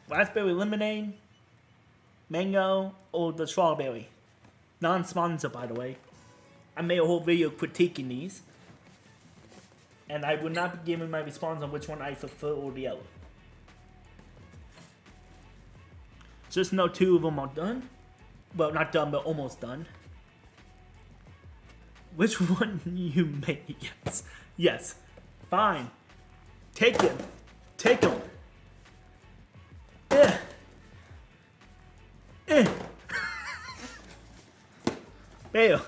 raspberry lemonade, mango, or the strawberry? Non-sponsor, by the way. I made a whole video critiquing these. And I will not be giving my response on which one I prefer or the other. Just know 2 of them are done. Well, not done, but almost done. Which one you make? Yes. Yes. Fine. Take them. Take them. There.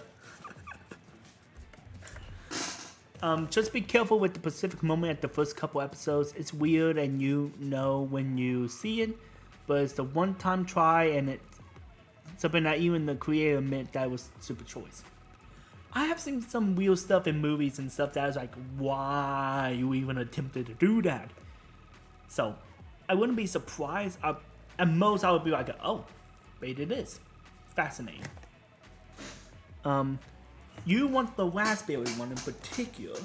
Just be careful with the Pacific moment at the first couple episodes. It's weird and you know when you see it, but it's the one-time try and it's something that even the creator admit that was super choice. I have seen some weird stuff in movies and stuff that I was like, why you even attempted to do that? So, I wouldn't be surprised. At most, I would be like, oh, they did this. Fascinating. You want the raspberry one in particular.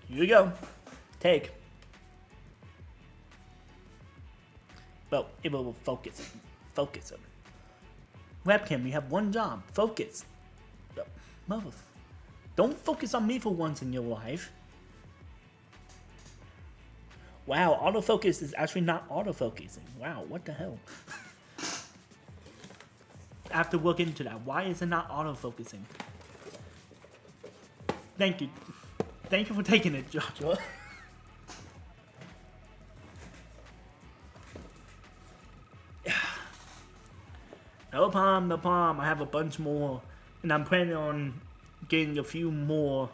Here you go. Take. Well, it will focus. Focus him. Webcam, you have one job. Focus. Mother. Don't focus on me for once in your life. Wow, autofocus is actually not autofocusing. Wow, what the hell? I have to look into that. Why is it not autofocusing? Thank you. Thank you for taking it, Joshua. No problem, no problem. I have a bunch more. And I'm planning on getting a few more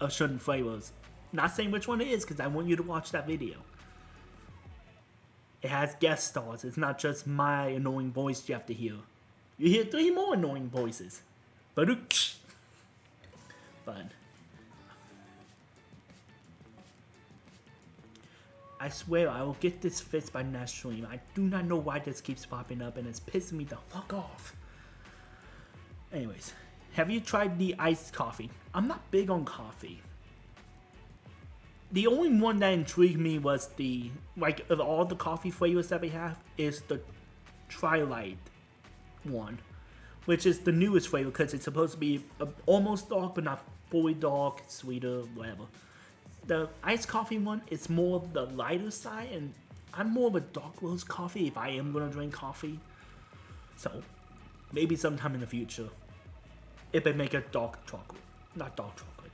of certain flavors. Not saying which one it is, because I want you to watch that video. It has guest stars. It's not just my annoying voice you have to hear. You hear 3 more annoying voices. But I swear I will get this fixed by next stream. I do not know why this keeps popping up and it's pissing me the fuck off. Anyways, have you tried the iced coffee? I'm not big on coffee. The only one that intrigued me was the, like, of all the coffee flavors that we have, is the Twilight one, which is the newest flavor because it's supposed to be almost dark but not fully dark, sweeter, whatever. The iced coffee one is more the lighter side, and I'm more of a dark roast coffee if I am gonna drink coffee. So, maybe sometime in the future, if I make a dark chocolate, not dark chocolate.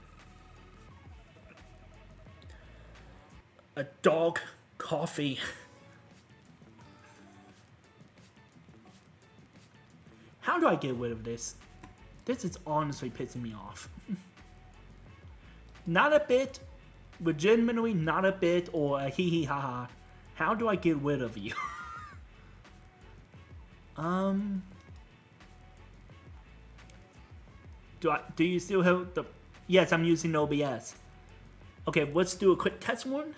A dog coffee. How do I get rid of this? This is honestly pissing me off. Not a bit, legitimately not a bit, or a hee hee ha ha. How do I get rid of you? Do you still have the... Yes, I'm using OBS. Okay, let's do a quick test one.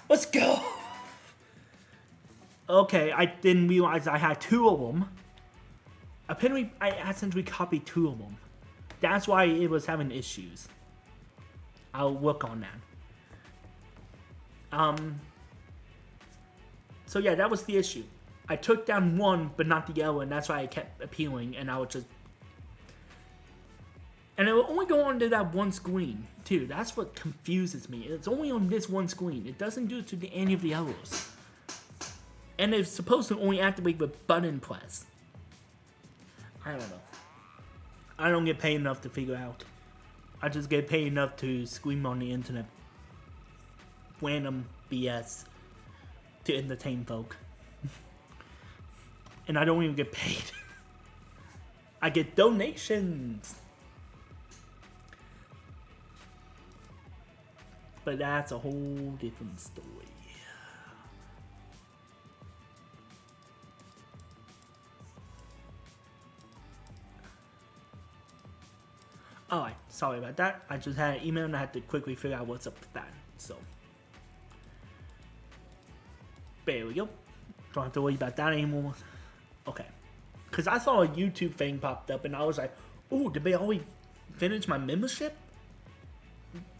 Let's go! Okay, I didn't realize I had 2 of them. Apparently, I accidentally copied 2 of them. That's why it was having issues. I'll work on that. So yeah, that was the issue. I took down one, but not the other, and that's why I kept appealing, and I would just... And it will only go onto that one screen, too. That's what confuses me. It's only on this one screen. It doesn't do it to any of the others. And it's supposed to only activate with button press. I don't know. I don't get paid enough to figure out. I just get paid enough to scream on the internet. Random BS. To entertain folk. And I don't even get paid. I get donations. But that's a whole different story. Alright, sorry about that. I just had an email and I had to quickly figure out what's up with that. So, there we go. Don't have to worry about that anymore. Okay. Because I saw a YouTube thing popped up and I was like, oh, did they already finish my membership?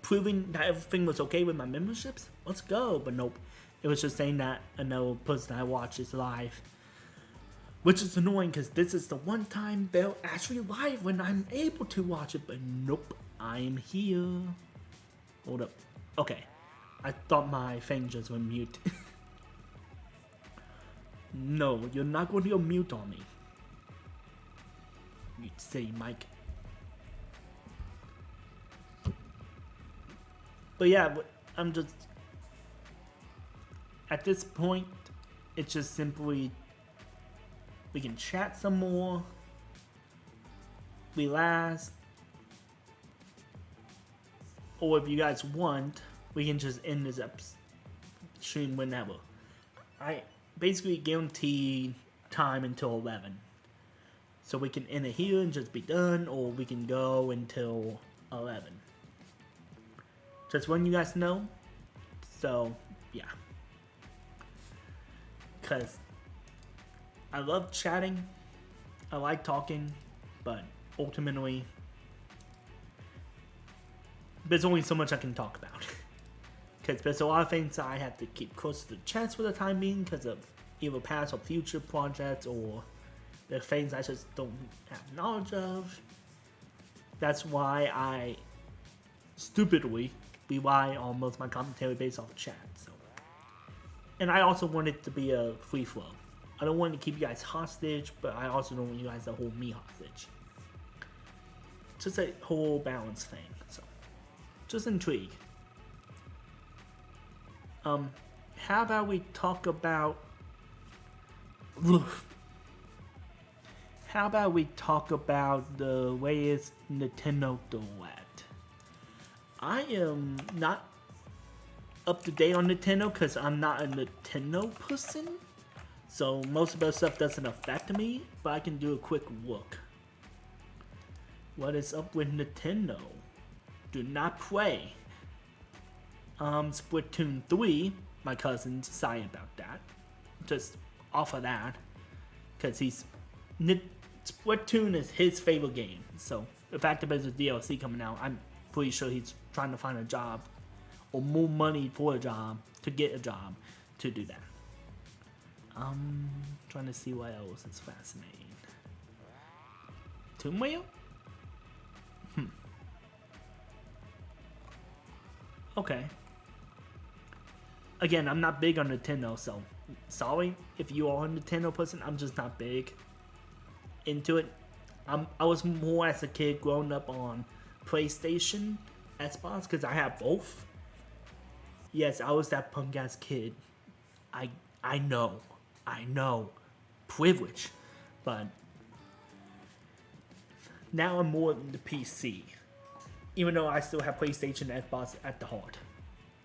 Proving that everything was okay with my memberships? Let's go. But nope. It was just saying that another person I watch is live. Which is annoying because this is the one time they're actually live when I'm able to watch it. But nope. I'm here. Hold up. Okay. I thought my thing just went mute. No, you're not going to go mute on me. You silly Mike. But yeah, I'm just at this point. It's just simply we can chat some more, relax, or if you guys want, we can just end this stream whenever. I basically guarantee time until 11. So we can end it here and just be done, or we can go until 11. Just letting you guys know. So, yeah. Because I love chatting, I like talking, but ultimately, there's only so much I can talk about. Because there's a lot of things I have to keep close to the chest for the time being because of either past or future projects, or the things I just don't have knowledge of. That's why I stupidly rely on most of my commentary based off chat. So. And I also want it to be a free flow. I don't want to keep you guys hostage, but I also don't want you guys to hold me hostage. Just a whole balance thing. So, just intrigue. How about we talk about? How about we talk about the latest Nintendo Direct? I am not up to date on Nintendo because I'm not a Nintendo person, so most of that stuff doesn't affect me, but I can do a quick look. What is up with Nintendo? Do not play. Splatoon 3, my cousin's sorry about that. Just off of that, because Splatoon is his favorite game, so the fact that there's a DLC coming out, I'm pretty sure he's trying to find a job or more money for a job to get a job to do that. Trying to see what else is fascinating. Tomb Raider? Okay. Again, I'm not big on Nintendo, so sorry if you are a Nintendo person. I'm just not big into it. I was more as a kid growing up on PlayStation, Xbox, because I have both. Yes, I was that punk ass kid. I know, privilege, but now I'm more in the PC. Even though I still have PlayStation and Xbox at the heart.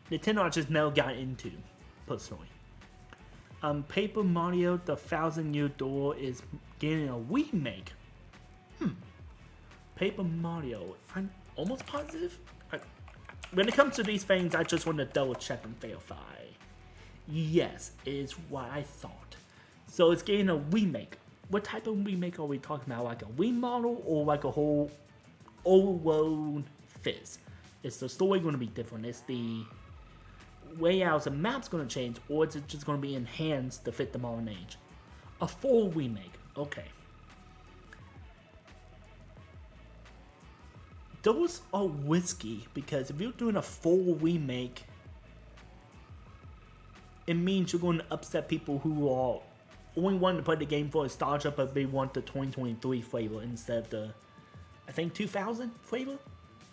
Nintendo I just never got into, personally. Paper Mario The Thousand Year Door is getting a remake. Paper Mario, I'm almost positive. When it comes to these things, I just want to double check and verify. Yes, is what I thought. So it's getting a remake. What type of remake are we talking about? Like a remodel or like a whole old world fizz? Is the story going to be different? Is the layouts and maps going to change, or is it just going to be enhanced to fit the modern age? A full remake. Okay. Those are risky because if you're doing a full remake, it means you're going to upset people who are only wanting to play the game for nostalgia, but they want the 2023 flavor instead of the, I think, 2000 flavor?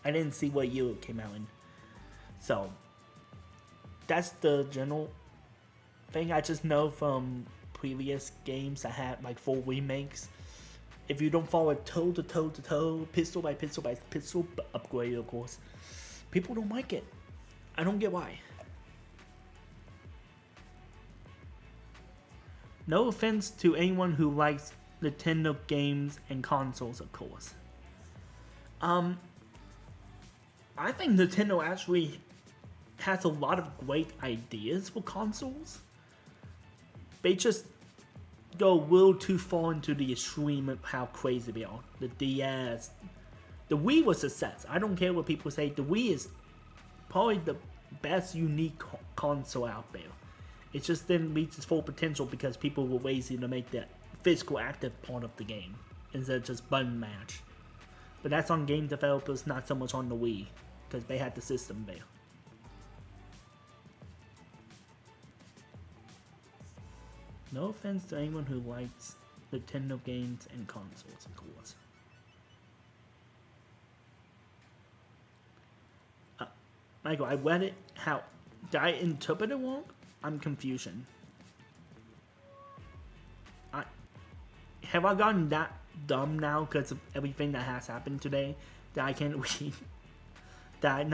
I didn't see what year it came out in. So, that's the general thing. I just know from previous games that had like full remakes, if you don't follow toe to toe to toe, pistol by pistol by pistol, upgrade of course, people don't like it. I don't get why. No offense to anyone who likes Nintendo games and consoles, of course. I think Nintendo actually has a lot of great ideas for consoles. They just go a little too far into the extreme of how crazy they are. The DS, the Wii was a success. I don't care what people say. The Wii is probably the best unique console out there. It just didn't reach its full potential because people were lazy to make that physical active part of the game instead of just button match. But that's on game developers, not so much on the Wii, because they had the system there. No offense to anyone who likes Nintendo games and consoles, of course. Michael, I read it. How did I interpret it wrong? I'm confusion. Have I gotten that dumb now because of everything that has happened today that I can't read? That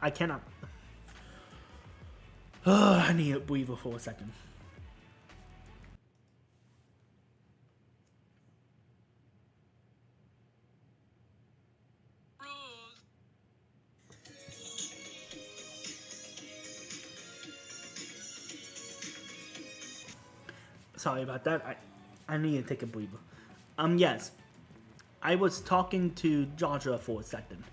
I cannot. I need a breather for a second. Rules. Sorry about that. I need to take a breather. Yes. I was talking to Georgia for a second.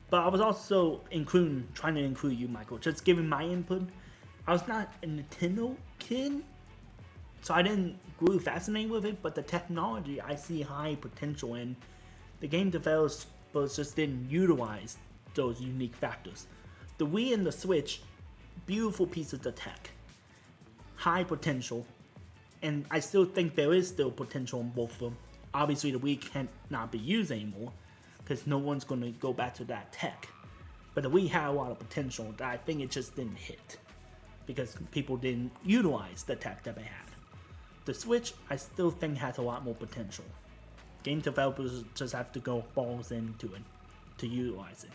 But I was also trying to include you, Michael. Just giving my input. I was not a Nintendo kid, so I didn't grow fascinated with it, but the technology I see high potential in. The game developers just didn't utilize those unique factors. The Wii and the Switch, beautiful pieces of tech. High potential. And I still think there is still potential in both of them. Obviously, the Wii can't not be used anymore, because no one's going to go back to that tech. But the Wii had a lot of potential that I think it just didn't hit, because people didn't utilize the tech that they had. The Switch, I still think has a lot more potential. Game developers just have to go balls into it to utilize it.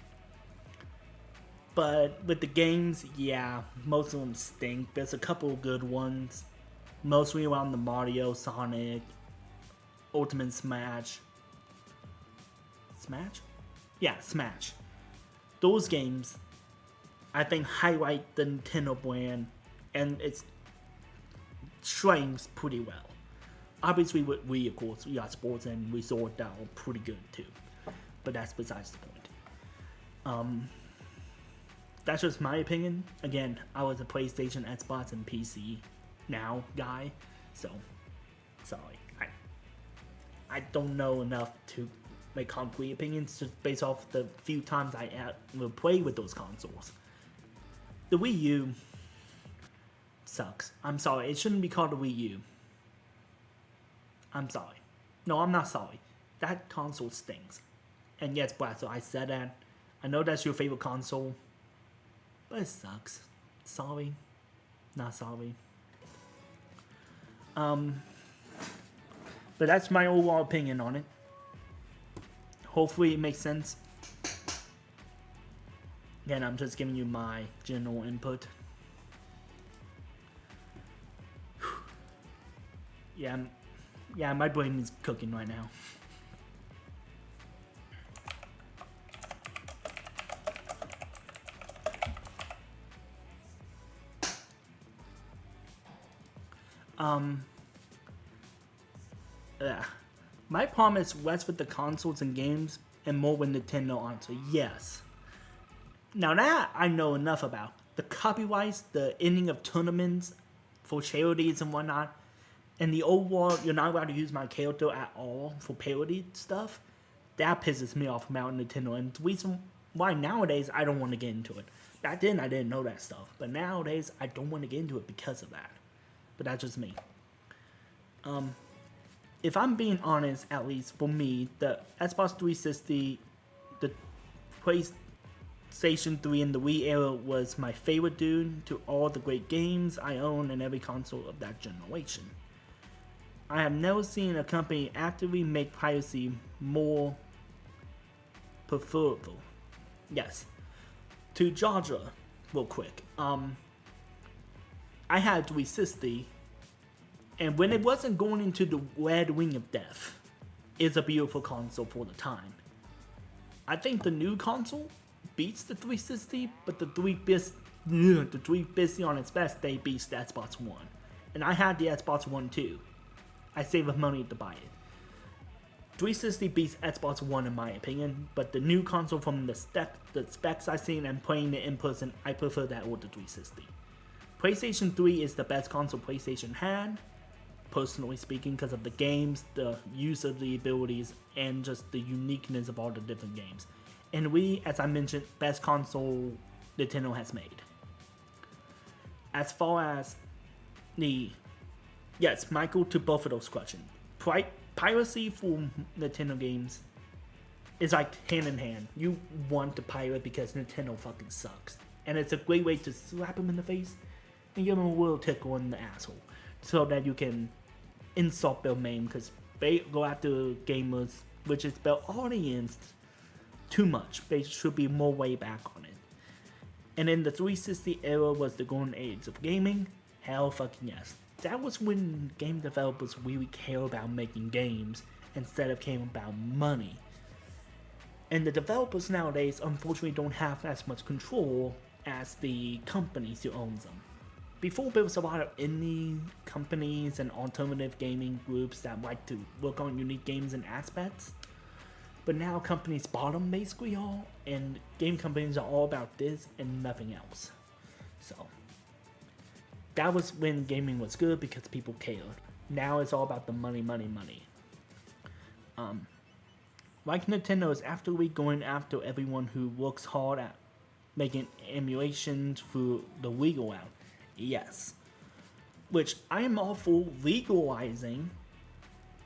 But with the games, yeah, most of them stink. There's a couple of good ones, mostly around the Mario, Sonic, Ultimate Smash. Smash? Yeah, Smash. Those games, I think, highlight the Nintendo brand, and it's strengths pretty well. Obviously, with Wii, of course, we got sports and we saw that were pretty good too. But that's besides the point. That's just my opinion. Again, I was a PlayStation, Xbox, and PC now guy, so sorry. I don't know enough to make concrete opinions just based off the few times I will play with those consoles. The Wii U sucks. I'm sorry. It shouldn't be called the Wii U. I'm sorry. No, I'm not sorry. That console stinks. And yes, Brad, so I said that. I know that's your favorite console, but it sucks. Sorry. Not sorry. But that's my overall opinion on it. Hopefully it makes sense. Again, I'm just giving you my general input. Yeah, my brain is cooking right now. My problem is less with the consoles and games and more with Nintendo answer. Yes. Now that I know enough about. The copyrights, the ending of tournaments for charities and whatnot, and the overall, you're not allowed to use my character at all for parody stuff. That pisses me off about Nintendo, and the reason why nowadays I don't want to get into it. Back then I didn't know that stuff, but nowadays I don't want to get into it because of that. But that's just me. If I'm being honest, at least for me, the Xbox 360, the PlayStation 3, and the Wii era was my favorite due to all the great games I own in every console of that generation. I have never seen a company actively make piracy more preferable. Yes. To Georgia, real quick. I had 360. And when it wasn't going into the red ring of death, it's a beautiful console for the time. I think the new console beats the 360, but the 360 on its best day beats the Xbox One. And I had the Xbox One too. I saved money to buy it. 360 beats Xbox One in my opinion, but the new console from the specs I've seen and playing it in person, I prefer that over the 360. PlayStation 3 is the best console PlayStation had, personally speaking, because of the games, the use of the abilities, and just the uniqueness of all the different games. And Wii, as I mentioned, best console Nintendo has made. As far as yes, Michael, to both of those questions. Piracy for Nintendo games it's like hand in hand. You want to pirate because Nintendo fucking sucks. And it's a great way to slap him in the face and give him a little tickle in the asshole. So that you can insult their name, because they go after gamers, which is their audience, too much. They should be more way back on it. And in the 360 era was the golden age of gaming. Hell fucking yes. That was when game developers really care about making games instead of caring about money. And the developers nowadays unfortunately don't have as much control as the companies who own them. Before, there was a lot of indie companies and alternative gaming groups that like to work on unique games and aspects. But now companies bottom basically all, and game companies are all about this and nothing else. So that was when gaming was good because people cared. Now it's all about the money, money, money. Like Nintendo is actively going after everyone who works hard at making emulations through the legal route. Yes. Which I am all for legalizing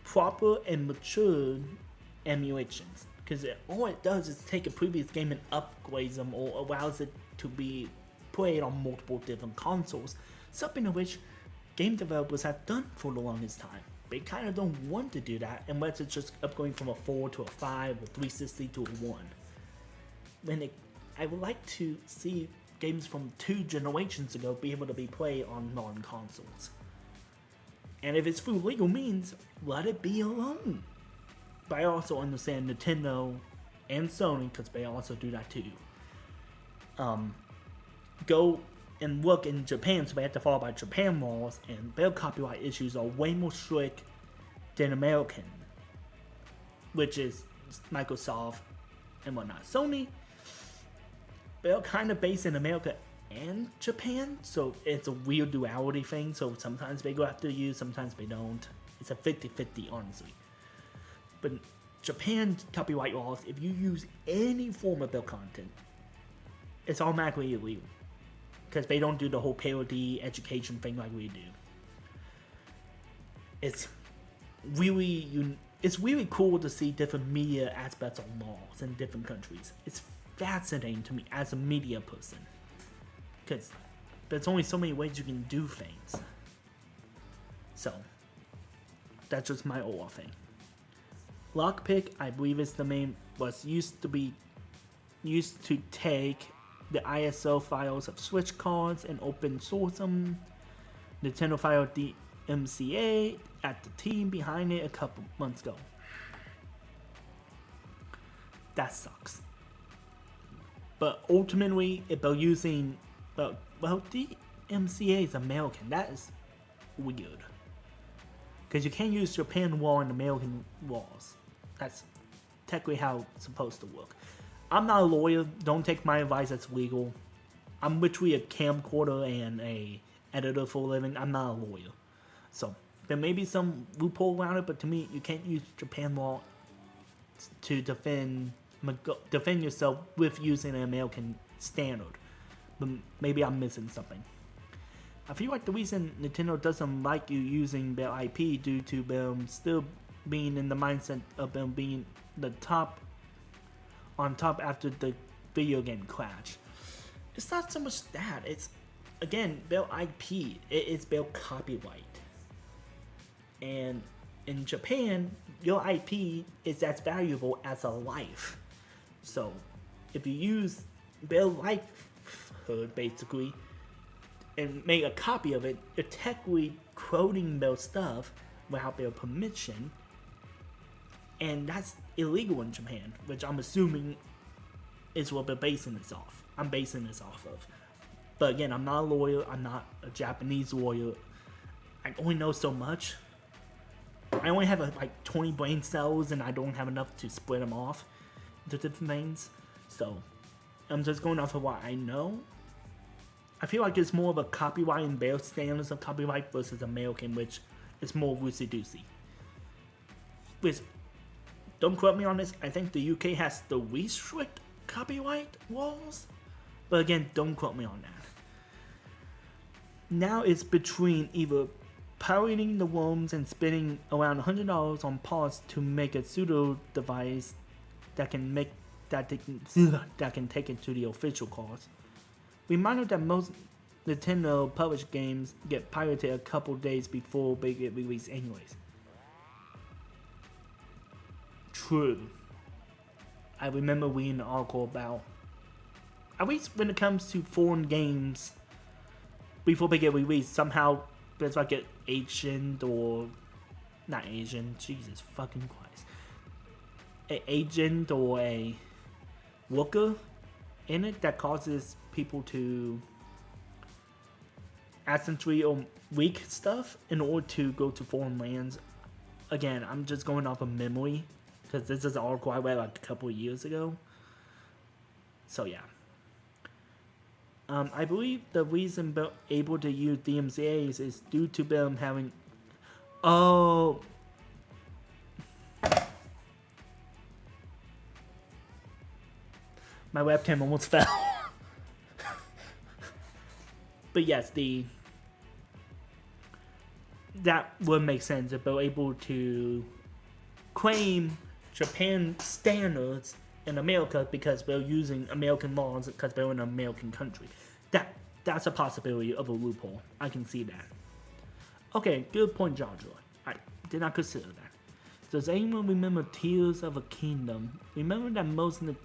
proper and mature emulations. Because all it does is take a previous game and upgrades them, or allows it to be played on multiple different consoles. Something of which game developers have done for the longest time. They kind of don't want to do that unless it's just upgrading from a 4 to a 5 or 360 to a 1. I would like to see games from 2 generations ago be able to be played on modern consoles. And if it's through legal means, let it be alone. But I also understand Nintendo and Sony, because they also do that too, go and work in Japan, so they have to follow by Japan laws, and their copyright issues are way more strict than American, which is Microsoft and whatnot. Sony, they're kind of based in America and Japan, so it's a weird duality thing, so sometimes they go after you, sometimes they don't. It's a 50-50, honestly. But Japan's copyright laws, if you use any form of their content, it's automatically illegal. Because they don't do the whole parody education thing like we do. It's really cool to see different media aspects of laws in different countries. It's fascinating to me as a media person. Because there's only so many ways you can do things. So, that's just my overall thing. Lockpick, I believe is the name, was used to take the ISO files of Switch cards and open source them. Nintendo filed the MCA at the team behind it a couple months ago. That sucks. But ultimately, if they're using, the MCA is American. That is weird. Because you can't use Japan law and American laws. That's technically how it's supposed to work. I'm not a lawyer. Don't take my advice as legal. I'm literally a camcorder and a editor for a living. I'm not a lawyer. So there may be some loophole around it, but to me, you can't use Japan law to defend yourself with using an American standard. But maybe I'm missing something. I feel like the reason Nintendo doesn't like you using their IP due to them still being in the mindset of them being on top after the video game crash. It's not so much that, it's, again, their IP, it's their copyright. And in Japan, your IP is as valuable as a life. So, if you use their livelihood, basically, and make a copy of it, you're technically quoting their stuff without their permission. And that's illegal in Japan, which I'm assuming is what they're basing this off. I'm basing this off of. But again, I'm not a lawyer. I'm not a Japanese lawyer. I only know so much. I only have like 20 brain cells, and I don't have enough to split them off into different things. So I'm just going off of what I know. I feel like it's more of a copyright and their standards of copyright versus American, which is more loosey-goosey. Which, don't quote me on this, I think the UK has the least strict copyright laws. But again, don't quote me on that. Now it's between either pirating the worms and spending around $100 on parts to make a pseudo device that can make that can take it to the official cause. Reminder that most Nintendo published games get pirated a couple days before they get released anyways. True. I remember reading an article about, at least when it comes to foreign games, before they get released, somehow there's like an agent or, not agent, Jesus fucking Christ. An agent or a worker in it that causes people to accidentally or leak stuff in order to go to foreign lands. Again, I'm just going off of memory because this is an article I read like a couple of years ago. So yeah. I believe the reason they're able to use DMCAs is due to them having... Oh... My webcam almost fell. But yes, that would make sense if they're able to claim Japan standards in America because they're using American laws because they're in an American country. That's a possibility of a loophole. I can see that. Okay, good point, Joshua. I did not consider that. Does anyone remember Tears of a Kingdom? Remember that most of the...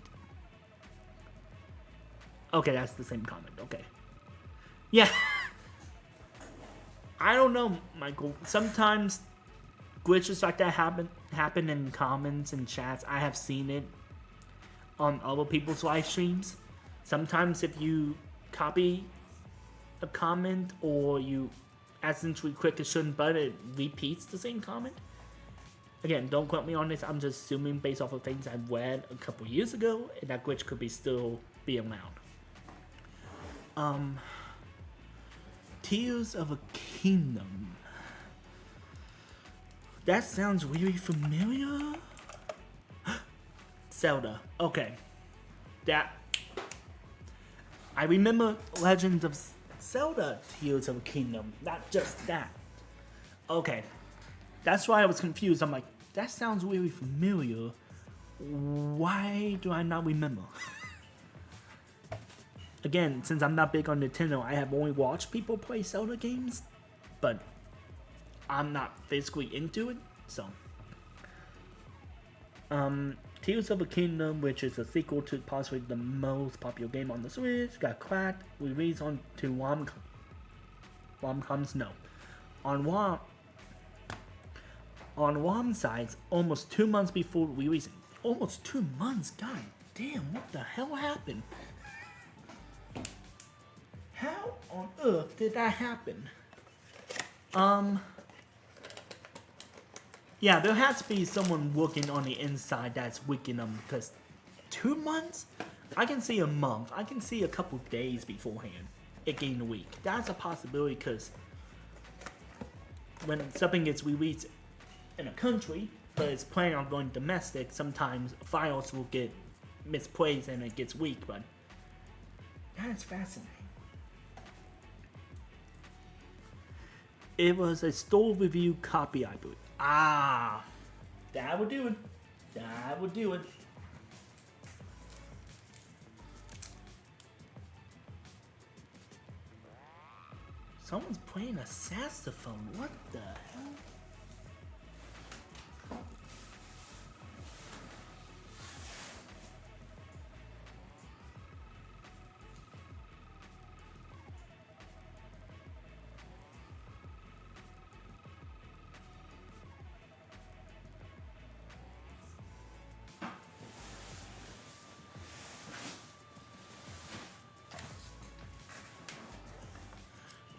Okay, that's the same comment. Okay. Yeah. I don't know, Michael. Sometimes glitches like that happen in comments and chats. I have seen it on other people's live streams. Sometimes if you copy a comment or you accidentally click a certain button, it repeats the same comment. Again, don't quote me on this. I'm just assuming based off of things I've read a couple years ago, and that glitch could be still be around. Tears of a Kingdom. That sounds really familiar. Zelda. Okay. That. I remember Legends of Zelda Tears of a Kingdom. Not just that. Okay. That's why I was confused. I'm like, that sounds really familiar. Why do I not remember? Again, since I'm not big on Nintendo, I have only watched people play Zelda games, but I'm not physically into it, so. Tears of a Kingdom, which is a sequel to possibly the most popular game on the Switch, got cracked, released on to Womcoms, no. On WOM sites, almost 2 months before releasing. Almost 2 months? God damn, what the hell happened? How on earth did that happen? Yeah, there has to be someone working on the inside that's wicking them, because 2 months? I can see a month. I can see a couple days beforehand. It getting a week. That's a possibility, because when something gets released in a country, but it's planning on going domestic, sometimes files will get misplaced and it gets weak, but that's fascinating. It was a store review copy, I believe. Ah, that would do it. That would do it. Someone's playing a saxophone. What the hell?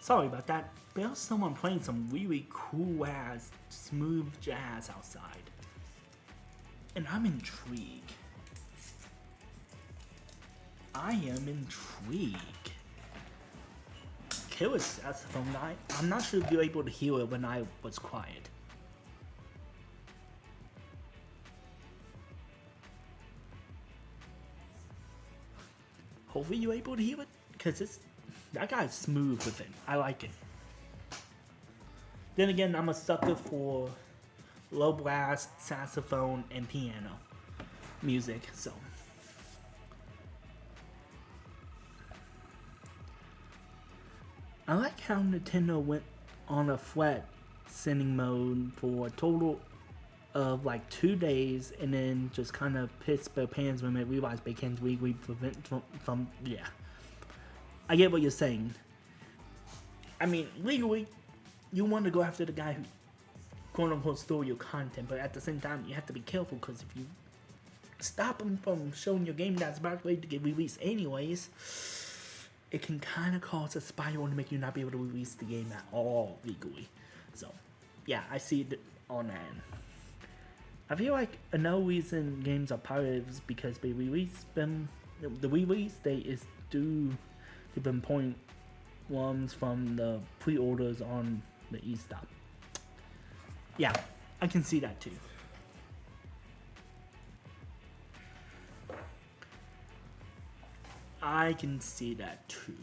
Sorry about that. There's someone playing some really cool ass, smooth jazz outside. And I'm intrigued. I am intrigued. Killer saxophone guy. I'm not sure if you're able to hear it when I was quiet. Hopefully you're able to hear it, because that guy's smooth with it. I like it. Then again, I'm a sucker for low blast, saxophone, and piano. music. So I like how Nintendo went on a flat sending mode for a total of like 2 days, and then just kind of pissed their pants when they realized they can't legally prevent from yeah. I get what you're saying. I mean, legally, you want to go after the guy who quote unquote stole your content, but at the same time, you have to be careful, because if you stop him from showing your game that's about ready to get released anyways, it can kind of cause a spiral to make you not be able to release the game at all legally. So, yeah, I see it on that end. I feel like another reason games are pirated is because they release them. The release date is due to pinpoint ones from the pre-orders on the eStop. Yeah, I can see that too. I can see that too.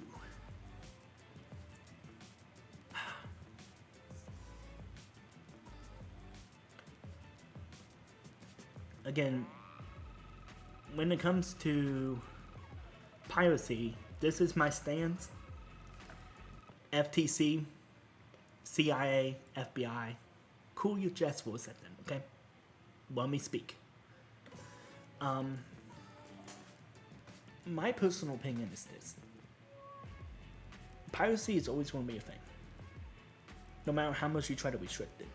Again, when it comes to piracy, this is my stance. FTC, CIA, FBI, cool your jets for a second, okay? Let me speak. My personal opinion is this. Piracy is always going to be a thing, no matter how much you try to restrict it.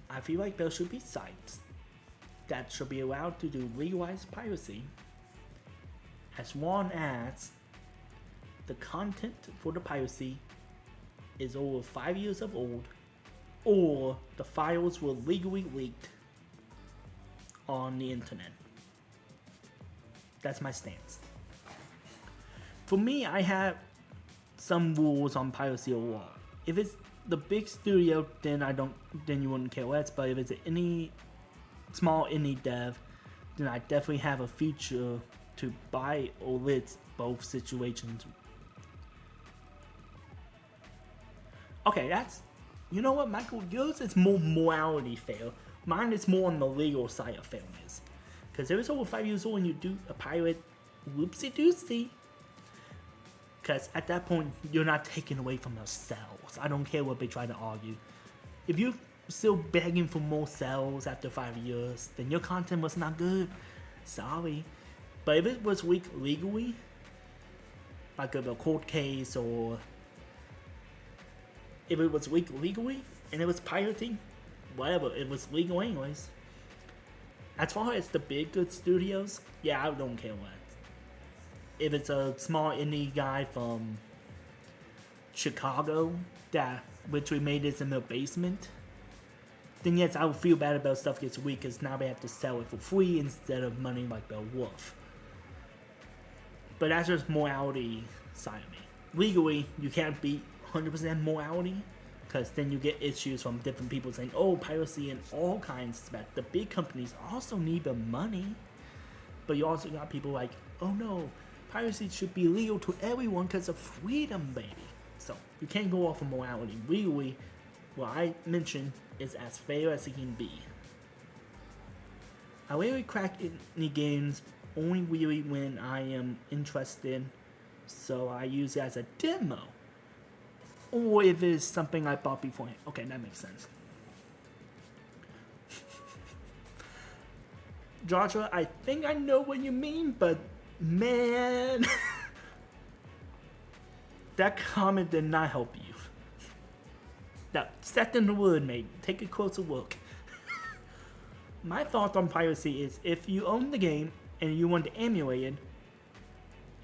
I feel like there should be sites that should be allowed to do legalized piracy, as long as the content for the piracy is over 5 years of old, or the files were legally leaked on the internet. That's my stance. For me, I have some rules on piracy overall. If it's the big studio, then you wouldn't care less. But if it's any small indie dev, then I definitely have a feature to buy or list both situations. Okay, you know what, Michael? Yours is more morality fail. Mine is more on the legal side of fairness. Because if it's over 5 years old and you do a pirate, whoopsie doopsie. Because at that point, you're not taking away from the sales. I don't care what they try to argue. If you're still begging for more sales after 5 years, then your content was not good. Sorry. But if it was weak legally, like a court case, or if it was weak legally and it was pirating, whatever, it was legal anyways. As far as the big good studios, yeah, I don't care what. If it's a small indie guy from Chicago that literally made this in their basement, then yes, I would feel bad about stuff gets weak, because now they have to sell it for free instead of money like they're worth. But that's just morality side of me. Legally, you can't beat 100% morality, because then you get issues from different people saying, oh, piracy and all kinds of that. The big companies also need the money, but you also got people like, oh no, piracy should be legal to everyone because of freedom, baby. So you can't go off of morality. Legally, what I mentioned is as fair as it can be. I really crack any games only really when I am interested, so I use it as a demo. Or if it's something I bought before. Okay, that makes sense. Joshua, I think I know what you mean, but man, that comment did not help you. Now, second the word, mate. Take a closer look. My thought on piracy is, if you own the game and you want to emulate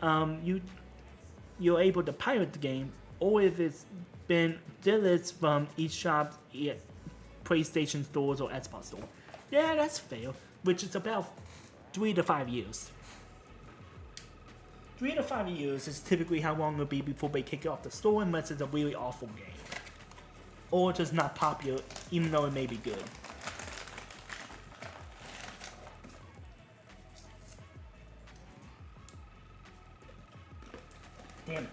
it, you're able to pirate the game, or if it's been deleted from each shop, PlayStation stores or Xbox store. Yeah, that's fair, which is about 3 to 5 years. 3 to 5 years is typically how long it'll be before they kick it off the store, unless it's a really awful game. Or just not popular, even though it may be good. Damn it.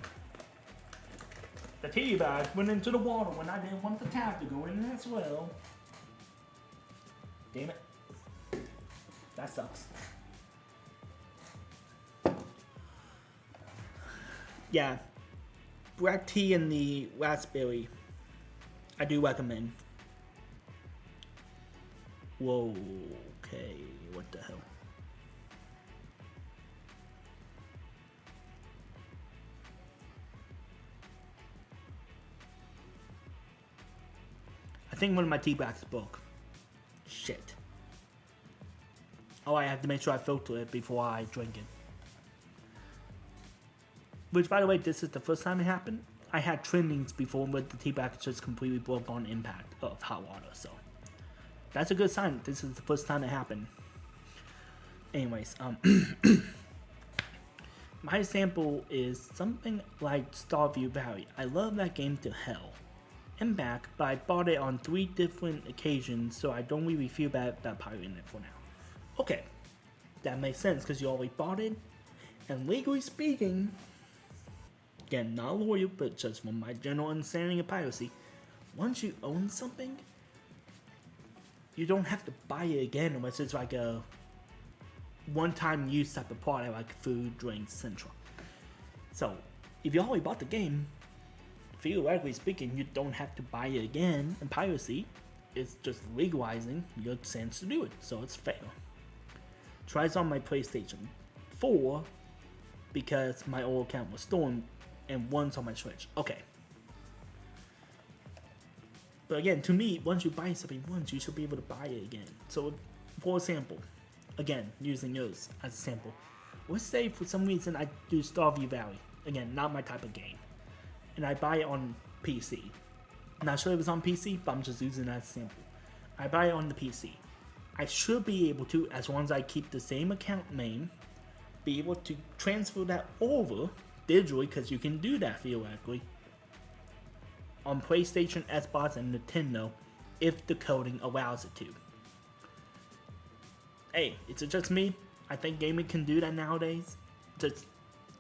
The tea bag went into the water when I didn't want the tap to go in as well. Damn it. That sucks. Yeah, black tea and the raspberry, I do recommend. Whoa, okay, what the hell? I think one of my tea bags broke. Shit. Oh, I have to make sure I filter it before I drink it. Which, by the way, this is the first time it happened. I had trimmings before, but the tea bag just completely broke on impact of hot water, so that's a good sign. This is the first time it happened. Anyways, my sample is something like Starview Valley. I love that game to hell and back, but I bought it on 3 different occasions, so I don't really feel bad about pirating it for now. Okay, that makes sense because you already bought it, and legally speaking, again, not a lawyer, but just from my general understanding of piracy, once you own something, you don't have to buy it again unless it's like a one-time use type of product like food, drinks, etc. So, if you already bought the game, theoretically speaking, you don't have to buy it again. And piracy is just legalizing your chance to do it, so it's fair. Tries on my PlayStation 4 because my old account was stolen, and one's on my Switch. Okay. But again, to me, once you buy something once, you should be able to buy it again. So, for example, again, using yours as a sample, let's say for some reason I do Starview Valley. Again, not my type of game. And I buy it on PC. Not sure if it's on PC, but I'm just using it as a sample. I buy it on the PC. I should be able to, as long as I keep the same account name, be able to transfer that over digitally, because you can do that theoretically, on PlayStation, Xbox, and Nintendo, if the coding allows it to. Hey, it's just me. I think gaming can do that nowadays. Just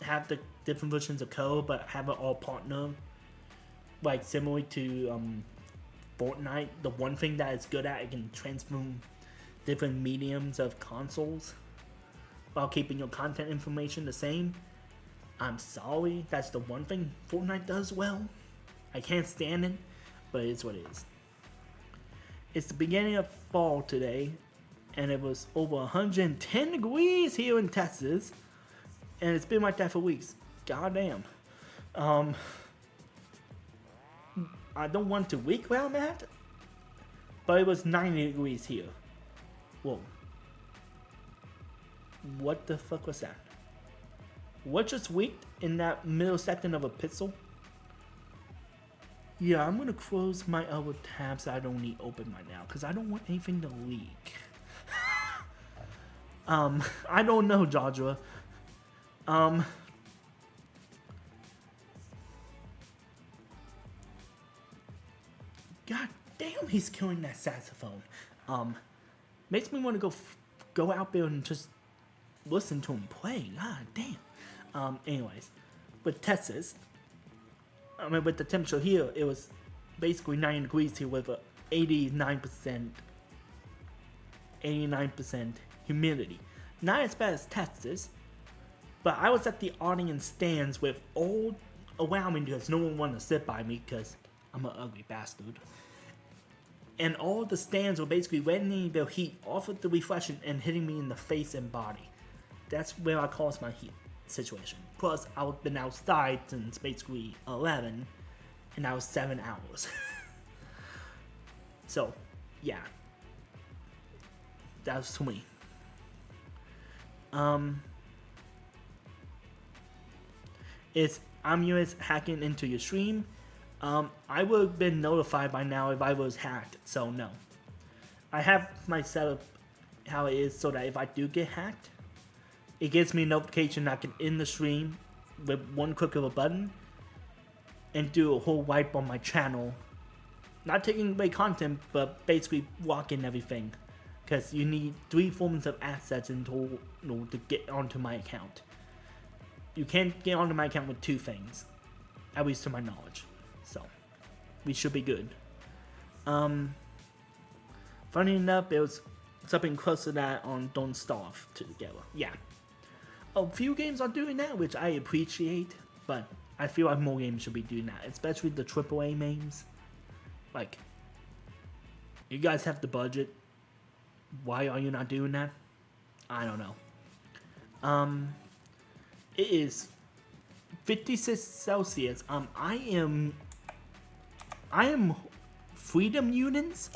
have the different versions of code, but have it all partner, like similar to Fortnite. The one thing that it's good at, it can transform different mediums of consoles while keeping your content information the same. I'm sorry, that's the one thing Fortnite does well. I can't stand it, but it is what it is. It's the beginning of fall today, and it was over 110 degrees here in Texas, and it's been like that for weeks. Goddamn. I don't want to weak where I'm at, but it was 90 degrees here. Whoa. What the fuck was that? What just leaked in that middle second of a pixel? Yeah, I'm gonna close my other tabs that I don't need open right now, because I don't want anything to leak. I don't know, Joshua. God damn, he's killing that saxophone. Makes me want to go out there and just listen to him play. God damn. Anyways, with Texas, I mean, with the temperature here, it was basically 90 degrees here with a 89% humidity. Not as bad as Texas, but I was at the audience stands with all around me because no one wanted to sit by me because I'm an ugly bastard. And all the stands were basically radiating their heat off of the reflection and hitting me in the face and body. That's where I caused my heat situation. Plus, I've been outside since basically 11, and that was 7 hours. So, yeah. That was to me. It's Amulet's hacking into your stream. I would have been notified by now if I was hacked, so no. I have my setup how it is so that if I do get hacked, it gives me a notification I can end the stream with one click of a button and do a whole wipe on my channel. Not taking away content, but basically locking everything. Because you need 3 forms of assets in total to get onto my account. You can't get onto my account with 2 things. At least to my knowledge. So, we should be good. Funny enough, it was something close to that on Don't Starve together. Yeah. A few games are doing that, which I appreciate, but I feel like more games should be doing that, especially the AAA games. Like, you guys have the budget. Why are you not doing that? I don't know. It is 56 Celsius. I am Freedom Units.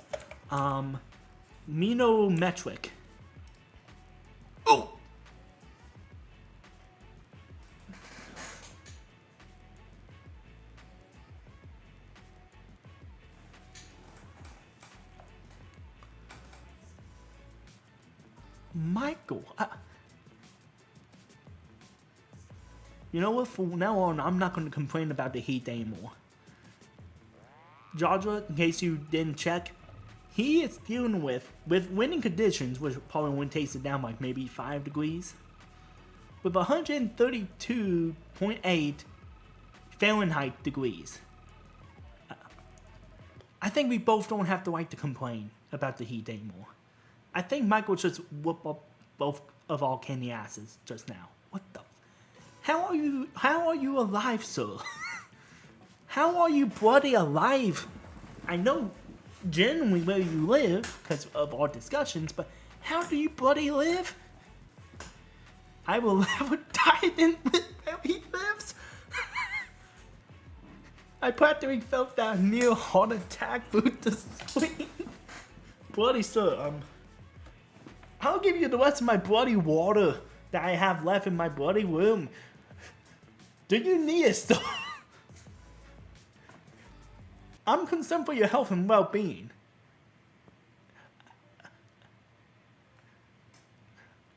Menometric. Oh! Michael, you know what? From now on, I'm not going to complain about the heat anymore. Georgia, in case you didn't check, he is dealing with winning conditions, which probably wouldn't taste it down like maybe 5 degrees, with 132.8 Fahrenheit degrees. I think we both don't have the right to complain about the heat anymore. I think Michael just whooped up both of our candy asses just now. What the? How are you alive, sir? How are you bloody alive? I know generally where you live because of our discussions, but how do you bloody live? I will never die in where he lives. I practically felt that near heart attack through the screen. Bloody sir, I'll give you the rest of my bloody water that I have left in my bloody room. Do you need it still? I'm concerned for your health and well-being.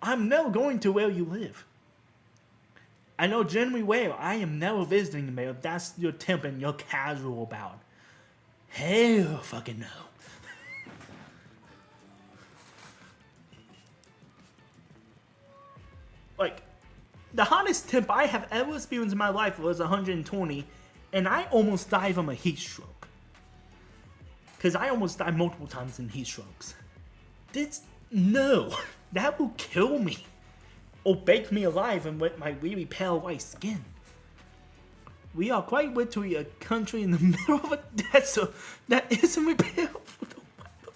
I'm never going to where you live. I know generally where. I am never visiting there. If that's your temp and you're casual about. Hell fucking no. Like, the hottest temp I have ever experienced in my life was 120, and I almost died from a heat stroke. Because I almost died multiple times in heat strokes. No, that will kill me. Or bake me alive and with my really pale white skin. We are quite literally a country in the middle of a desert that isn't repaired for the weather.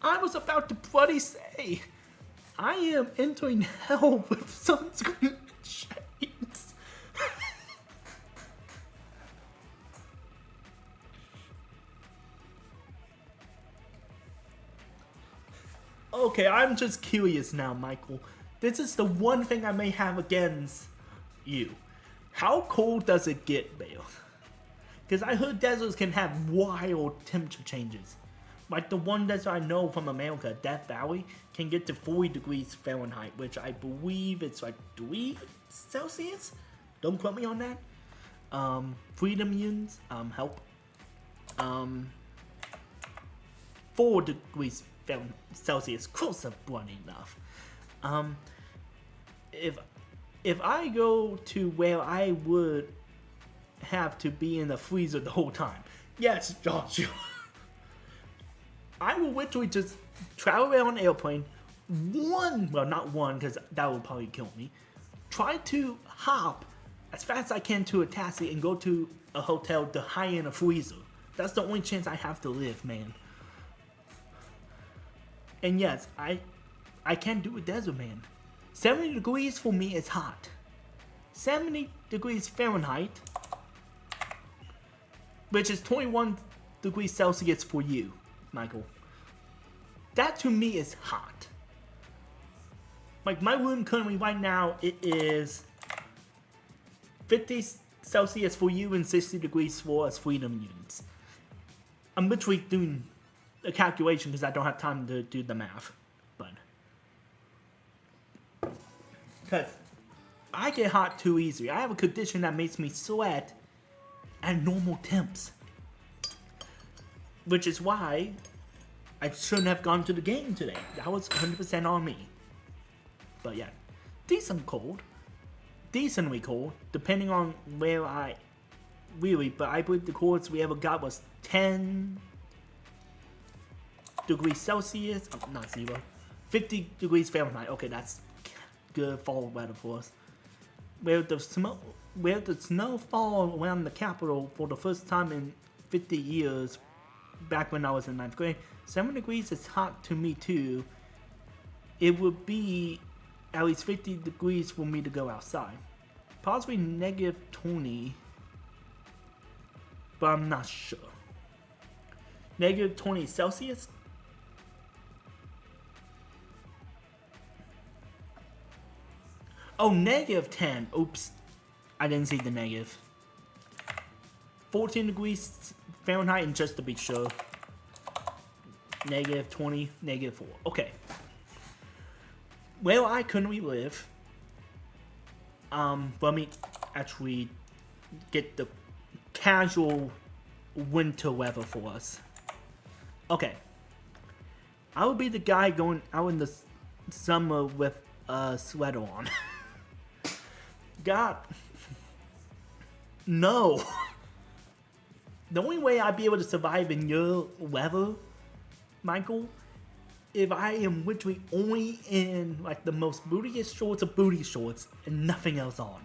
I was about to bloody say, I am entering hell with sunscreen shades. Okay, I'm just curious now, Michael. This is the one thing I may have against you. How cold does it get, Bale? Because I heard deserts can have wild temperature changes. Like the one desert I know from America, Death Valley, can get to 40 degrees Fahrenheit, which I believe it's like 3 Celsius? Don't quote me on that. Freedom Unions, help. 4 degrees Celsius, close to bloody enough. If I go to where I would have to be in the freezer the whole time, yes, Joshua. I will literally just travel around an airplane, not one, because that would probably kill me. Try to hop as fast as I can to a taxi and go to a hotel to hide in a freezer. That's the only chance I have to live, man. And yes, I can't do a desert, man. 70 degrees for me is hot. 70 degrees Fahrenheit, which is 21 degrees Celsius for you, Michael. That to me is hot. Like my room currently right now, it is 50 Celsius for you and 60 degrees for us Freedom Units. I'm literally doing a calculation because I don't have time to do the math. But because I get hot too easily. I have a condition that makes me sweat at normal temps. Which is why I shouldn't have gone to the game today. That was 100% on me. But yeah, decently cold, depending on where I really. But I believe the coldest we ever got was 10 degrees Celsius, not 0, 50 degrees Fahrenheit. Okay, that's good fall weather for us. Where the snow fall around the capital for the first time in 50 years, back when I was in 9th grade. 7 degrees is hot to me too. It would be at least 50 degrees for me to go outside. Possibly negative 20, but I'm not sure. Negative 20 Celsius? Oh, negative 10. Oops. I didn't see the negative. 14 degrees Fahrenheit, and just to be sure. Negative 20, negative 4. Okay. Where I currently live, let me actually get the casual winter weather for us. Okay. I will be the guy going out in the summer with a sweater on. God. No. The only way I'd be able to survive in your weather, Michael, if I am literally only in like the most bootiest shorts of booty shorts and nothing else on.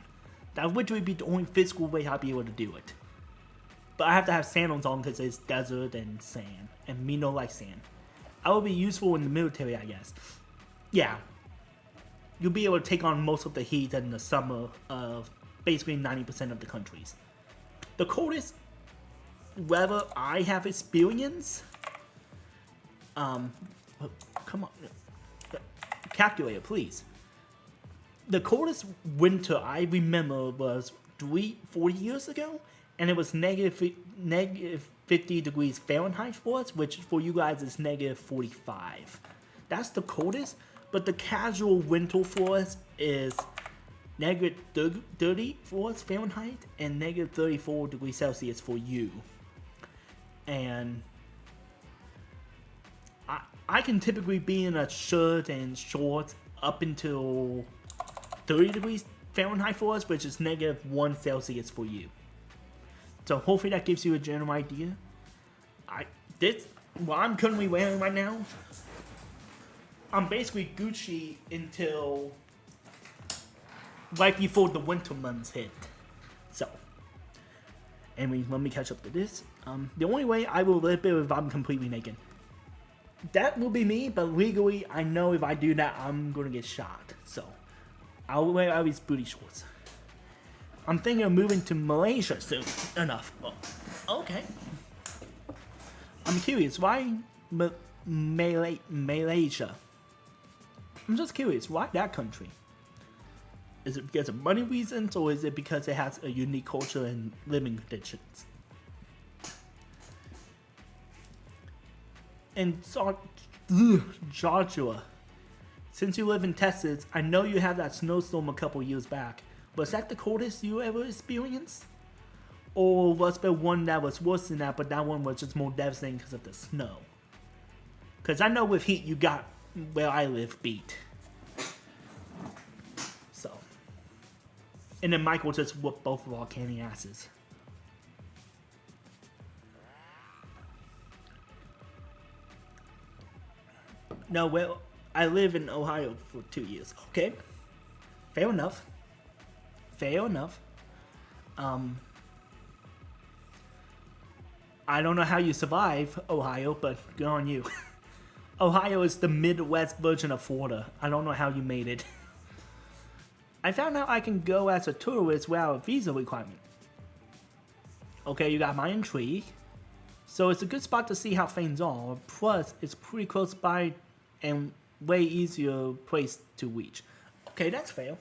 That would literally be the only physical way I'd be able to do it. But I have to have sandals on because it's desert and sand. And me no like sand. I would be useful in the military, I guess. Yeah. You'll be able to take on most of the heat in the summer of basically 90% of the countries. The coldest weather I have experienced, come on, calculator, please. The coldest winter I remember was 4 years ago, and it was negative 50 degrees Fahrenheit for us, which for you guys is negative 45. That's the coldest, but the casual winter for us is negative 30 for us Fahrenheit and negative 34 degrees Celsius for you. And I can typically be in a shirt and shorts up until 30 degrees Fahrenheit for us, which is negative 1 Celsius for you. So hopefully that gives you a general idea. What I'm currently wearing right now, I'm basically Gucci until right before the winter months hit. So, anyway, let me catch up to this. The only way I will live is if I'm completely naked. That will be me, but legally, I know if I do that, I'm gonna get shot. So, I'll wear all these booty shorts. I'm thinking of moving to Malaysia soon. Enough. Well, okay. I'm curious, why Malaysia? I'm just curious, why that country? Is it because of money reasons, or is it because it has a unique culture and living conditions? And Joshua, since you live in Texas, I know you had that snowstorm a couple years back. Was that the coldest you ever experienced? Or was there one that was worse than that, but that one was just more devastating because of the snow? Because I know with heat, you got where I live beat. So. And then Michael just whooped both of our candy asses. No, well, I live in Ohio for 2 years. Okay. Fair enough. Fair enough. I don't know how you survive Ohio, but good on you. Ohio is the Midwest version of Florida. I don't know how you made it. I found out I can go as a tourist without a visa requirement. Okay, you got my intrigue. So it's a good spot to see how things are. Plus, it's pretty close by and way easier place to reach. Okay, that's fair.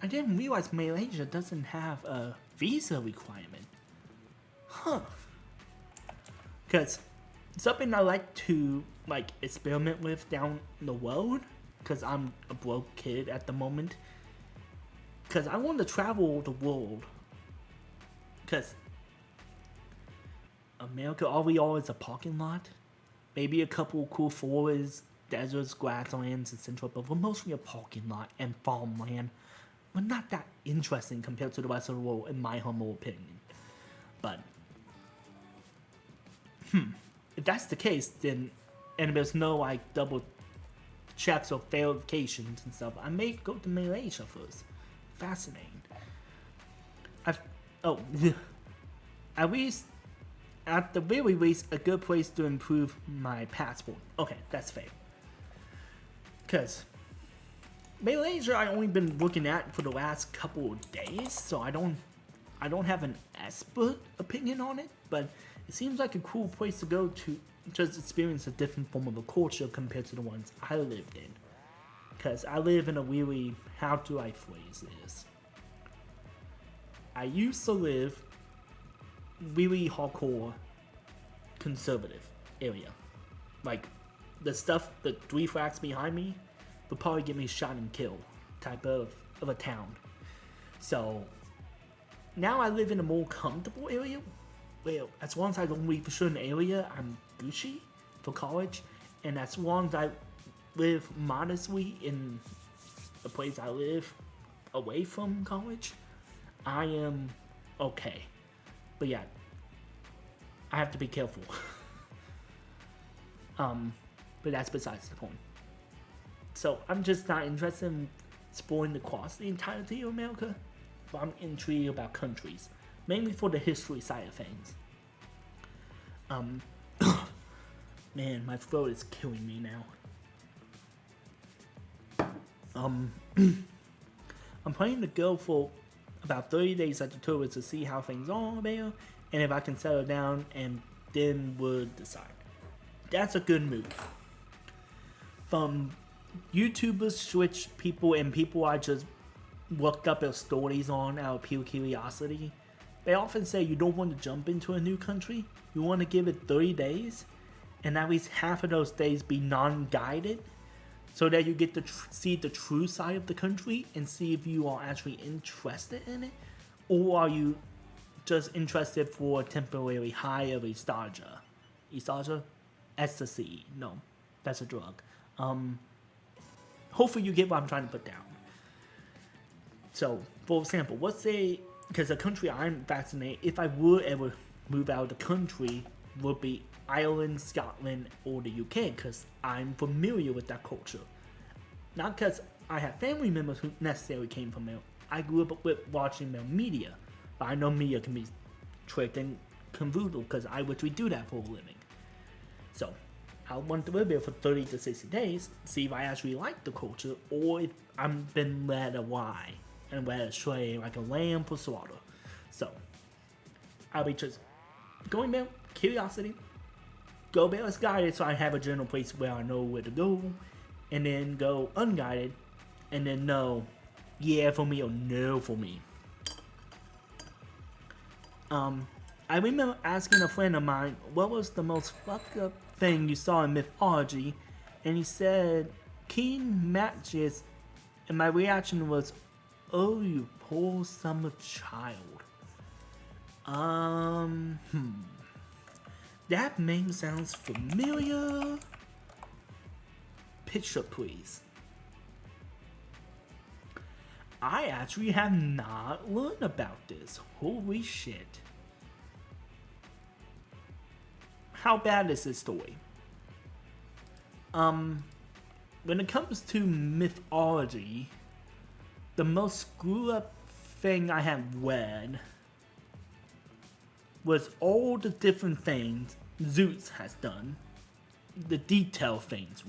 I didn't realize Malaysia doesn't have a visa requirement. Huh. Because it's something I like to experiment with down the road. Because I'm a broke kid at the moment. Because I want to travel the world. Because America, all we are is a parking lot. Maybe a couple cool forests, deserts, grasslands, etc. But we're mostly a parking lot and farmland. We're not that interesting compared to the rest of the world, in my humble opinion. But, if that's the case, then and there's no like double checks or verifications and stuff, I may go to Malaysia first. Fascinating. At least, at the very least, a good place to improve my passport. Okay, that's fair. Cause Malaysia I only been looking at for the last couple of days, so I don't have an expert opinion on it, but it seems like a cool place to go to just experience a different form of a culture compared to the ones I lived in. Cause I live in a really, how do I phrase this? I used to live really hardcore conservative area. Like the stuff, the 3 flags behind me would probably get me shot and killed type of a town. So now I live in a more comfortable area. Well, as long as I don't leave a certain area, I'm Gucci for college. And as long as I live modestly in the place I live away from college, I am okay. But yeah, I have to be careful. But that's besides the point. So I'm just not interested in exploring across the entirety of America, but I'm intrigued about countries, mainly for the history side of things. Man, my throat is killing me now. I'm planning to go for about 30 days at the tourist to see how things are there, and if I can settle down, and then we'll decide. That's a good move. From YouTubers, Twitch people, and people I just looked up their stories on out of pure curiosity, they often say you don't want to jump into a new country. You want to give it 30 days, and at least half of those days be non-guided, so that you get to see the true side of the country and see if you are actually interested in it, or are you just interested for a temporary high of nostalgia. Nostalgia? Ecstasy. No, that's a drug. Hopefully you get what I'm trying to put down. So, for example, let's say, because the country I'm fascinated, if I would ever move out of the country, would be Ireland, Scotland, or the UK, because I'm familiar with that culture. Not because I have family members who necessarily came from there. I grew up with watching their media, but I know media can be tricked and convoluted because I literally do that for a living. So, I want to live there for 30 to 60 days, see if I actually like the culture, or if I've been led awry and led astray like a lamb for slaughter. So, I'll be just going there, curiosity, go there as guided so I have a general place where I know where to go, and then go unguided, and then know, yeah for me or no for me. I remember asking a friend of mine, what was the most fucked up thing you saw in mythology, and he said, king matches, and my reaction was, oh, you poor summer child. That name sounds familiar. Picture, please. I actually have not learned about this. Holy shit. How bad is this story? When it comes to mythology, the most screwed up thing I have read was all the different things Zeus has done. The detailed things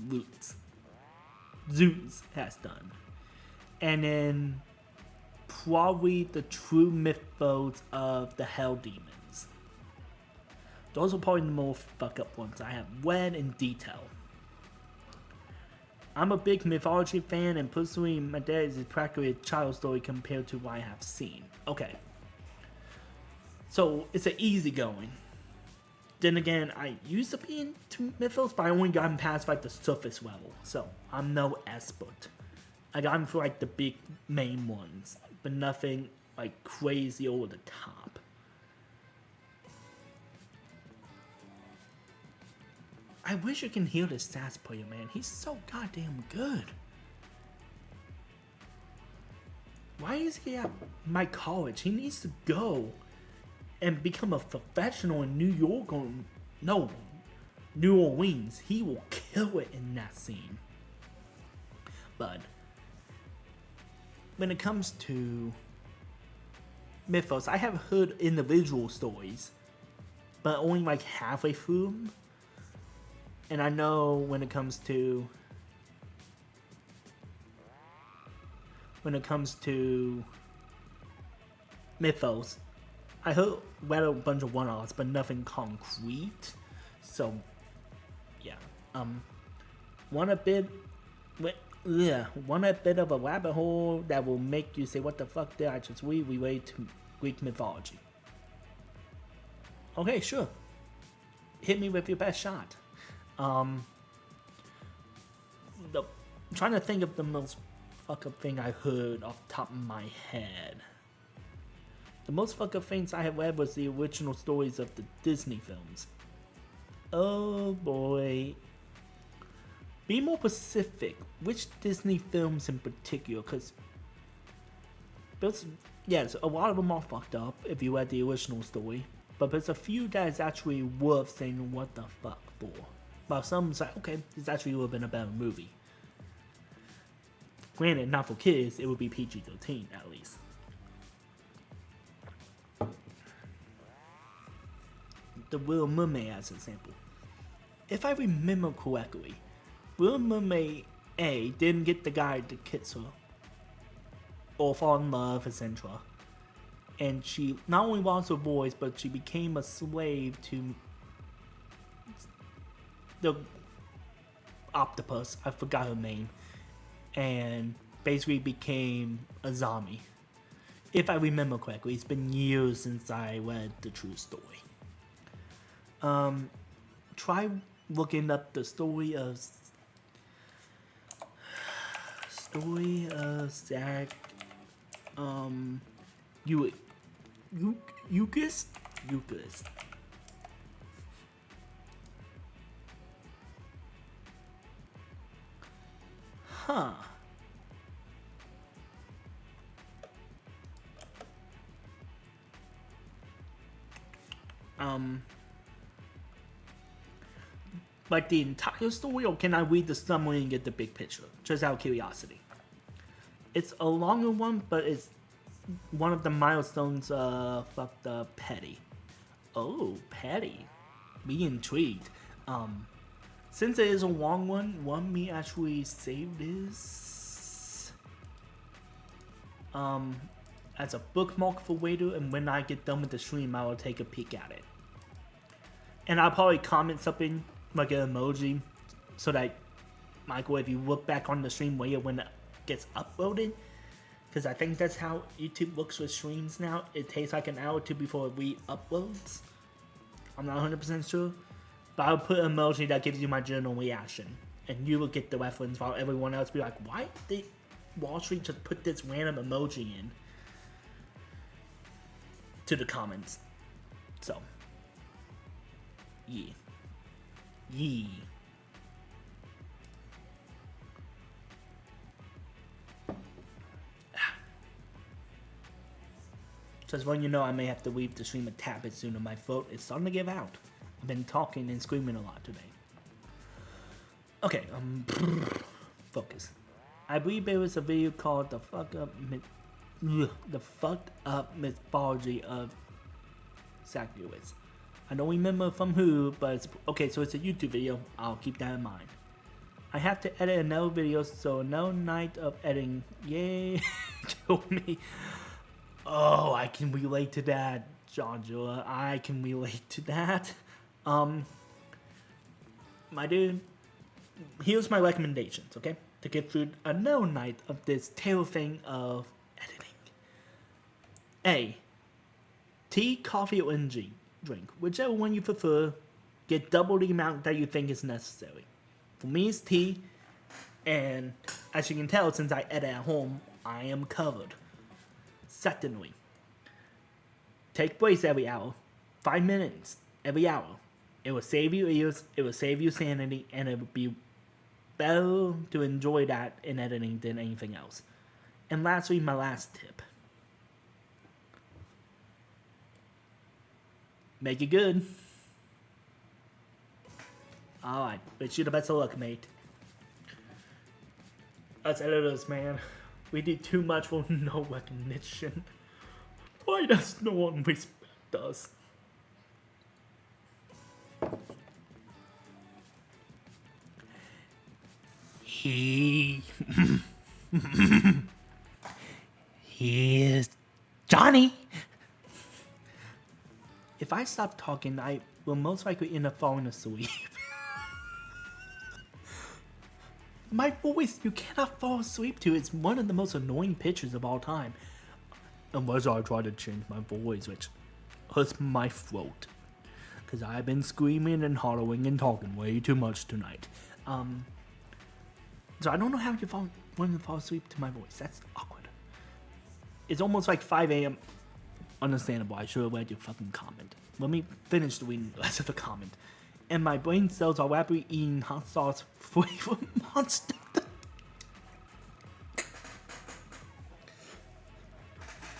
Zeus has done. And then probably the true mythos of the hell demons. Those are probably the more fuck up ones I have read in detail. I'm a big mythology fan, and personally, my dad is practically a child story compared to what I have seen. Okay. So, it's an easy going. Then again, I used to be into mythos, but I only gotten past like the surface level. So, I'm no expert. I got them for like the big main ones, but nothing like crazy over the top. I wish you can hear the stats player, man. He's so goddamn good. Why is he at my college? He needs to go and become a professional in New York or no, New Orleans, he will kill it in that scene. But when it comes to Mythos, I have heard individual stories, but only like halfway through them. And I know when it comes to Mythos, I read a bunch of one-offs, but nothing concrete. So, yeah. Want a bit of a rabbit hole that will make you say, "What the fuck did I just read?" Relate to Greek mythology. Okay, sure. Hit me with your best shot. Trying to think of the most fucked up thing I heard off the top of my head. The most fucked up things I have read was the original stories of the Disney films. Oh boy. Be more specific. Which Disney films in particular? Because, yes, a lot of them are fucked up if you read the original story. But there's a few that is actually worth saying what the fuck for. While some say, okay, this actually would have been a better movie. Granted, not for kids, it would be PG-13 at least. The Little Mermaid as an example. If I remember correctly, Little Mermaid A didn't get the guy to kiss her or fall in love, etc. And she not only lost her voice, but she became a slave to the octopus. I forgot her name. And basically became a zombie. If I remember correctly, it's been years since I read the true story. Try looking up the story of Zach. Eucus. Huh. Like the entire story, or can I read the summary and get the big picture? Just out of curiosity. It's a longer one, but it's one of the milestones of the Petty. Oh, Petty. Be intrigued. Since it is a long one, want me actually save this as a bookmark for later, and when I get done with the stream, I will take a peek at it. And I'll probably comment something like an emoji, so that, Michael, if you look back on the stream later when it gets uploaded, because I think that's how YouTube looks with streams now. It takes like an hour or two before it re-uploads. I'm not 100% sure. But I'll put an emoji that gives you my general reaction. And you will get the reference while everyone else be like, why did WalStreet just put this random emoji in? To the comments. So. Yeah. Yee. Just when you know I may have to leave the stream a tad bit sooner, my throat is starting to give out. I've been talking and screaming a lot today. Okay, focus. I believe there was a video called the fucked up mythology of Scarlet. I don't remember from who, but it's, okay, so it's a YouTube video. I'll keep that in mind. I have to edit another video, so no night of editing. Yay, kill me. Oh, I can relate to that, Joshua. I can relate to that. My dude, here's my recommendations, okay? To get through another night of this terrible thing of editing. A. Tea, coffee, or energy drink. Whichever one you prefer, get double the amount that you think is necessary. For me, it's tea, and as you can tell, since I edit at home, I am covered. Secondly, take breaks every hour. 5 minutes every hour. It will save you ears, it will save you sanity, and it will be better to enjoy that in editing than anything else. And lastly, my last tip. Make it good. Alright, wish you the best of luck, mate. Us editors, man, we do too much for no recognition. Why does no one respect us? Here's Johnny. If I stop talking, I will most likely end up falling asleep. My voice, you cannot fall asleep to. It's one of the most annoying pitches of all time. Unless I try to change my voice, which hurts my throat. Because I've been screaming and hollering and talking way too much tonight. So I don't know how you want to fall asleep to my voice. That's awkward. It's almost like 5 a.m. Understandable. I should have read your fucking comment. Let me finish reading the rest of the comment. And my brain cells are rapidly eating hot sauce flavored monster.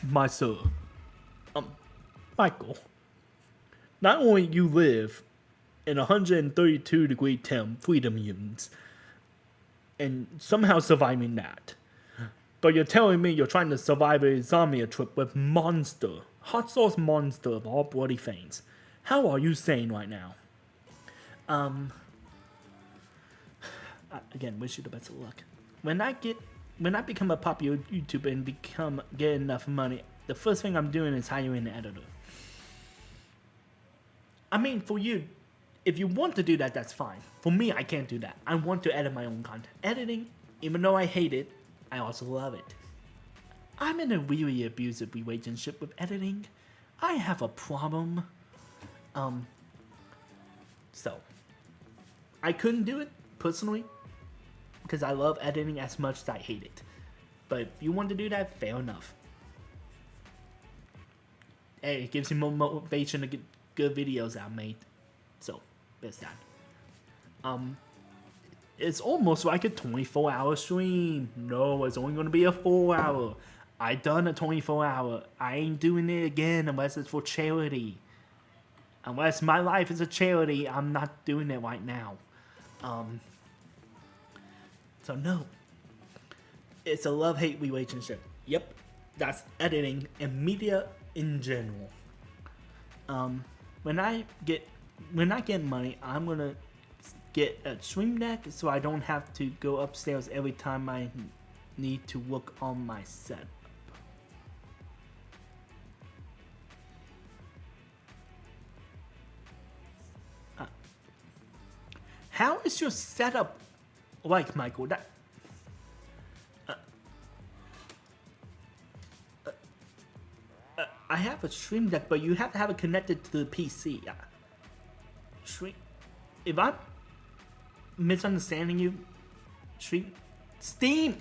My sir. Michael. Not only you live in 132 degree temp freedom mutants and somehow surviving that, but you're telling me you're trying to survive a zombie trip with monster, hot sauce monster of all bloody things. How are you sane right now? Again, wish you the best of luck. When I become a popular YouTuber and get enough money, the first thing I'm doing is hiring an editor. I mean, for you, if you want to do that, that's fine. For me, I can't do that. I want to edit my own content. Editing, even though I hate it, I also love it. I'm in a really abusive relationship with editing. I have a problem. So, I couldn't do it, personally, because I love editing as much as I hate it. But if you want to do that, fair enough. Hey, it gives you more motivation to get good videos out made. So, there's that. It's almost like a 24-hour stream. No, it's only going to be a 4-hour. I done a 24-hour. I ain't doing it again unless it's for charity. Unless my life is a charity, I'm not doing it right now. So no. It's a love-hate relationship. Yep. That's editing and media in general. When I get money, I'm gonna get a stream deck so I don't have to go upstairs every time I need to work on my setup. How is your setup like, Michael? I have a stream deck, but you have to have it connected to the PC. If I'm misunderstanding you, Steam.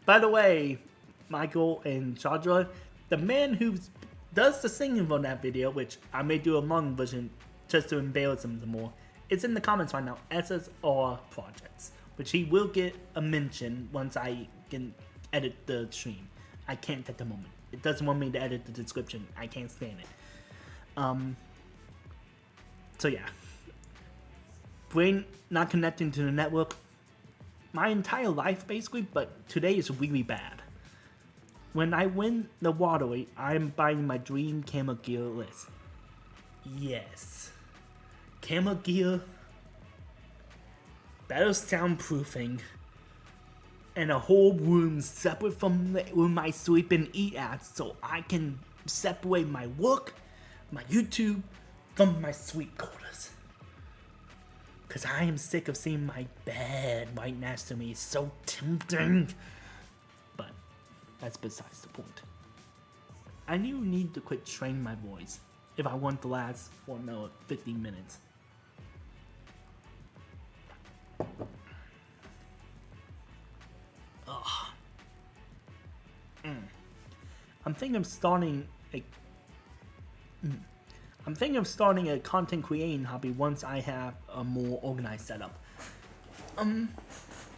By the way, Michael and Chandra, the man who does the singing on that video, which I may do a long version just to embarrass him some more, it's in the comments right now, SSR Projects, which he will get a mention once I can edit the stream. I can't at the moment. It doesn't want me to edit the description. I can't stand it. So yeah. Brain not connecting to the network. My entire life, basically, but today is really bad. When I win the lottery, I'm buying my dream camera gear list. Yes. Camera gear, better soundproofing, and a whole room separate from the room I sleep and eat at so I can separate my work, my YouTube, from my sweet quarters. Because I am sick of seeing my bed right next to me. It's so tempting. But that's besides the point. I do need to quit training my voice if I want to last for another 15 minutes. Ugh. I'm thinking of starting a. I'm thinking of starting a content creating hobby once I have a more organized setup.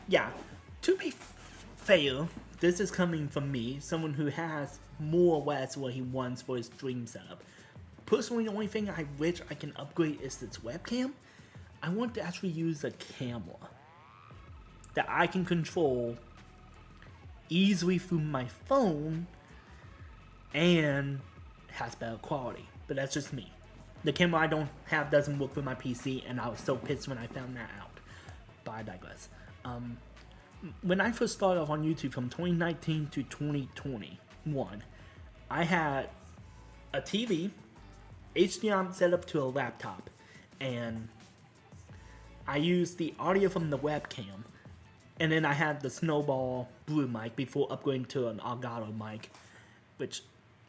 Yeah. To be fair, this is coming from me, someone who has more or less what he wants for his dream setup. Personally, the only thing I wish I can upgrade is this webcam. I want to actually use a camera that I can control easily through my phone and has better quality. But that's just me. The camera I don't have doesn't work with my PC, and I was so pissed when I found that out. But I digress. When I first started off on YouTube from 2019 to 2021, I had a TV, HDMI set up to a laptop, and I used the audio from the webcam, and then I had the Snowball Blue mic before upgrading to an Elgato mic, which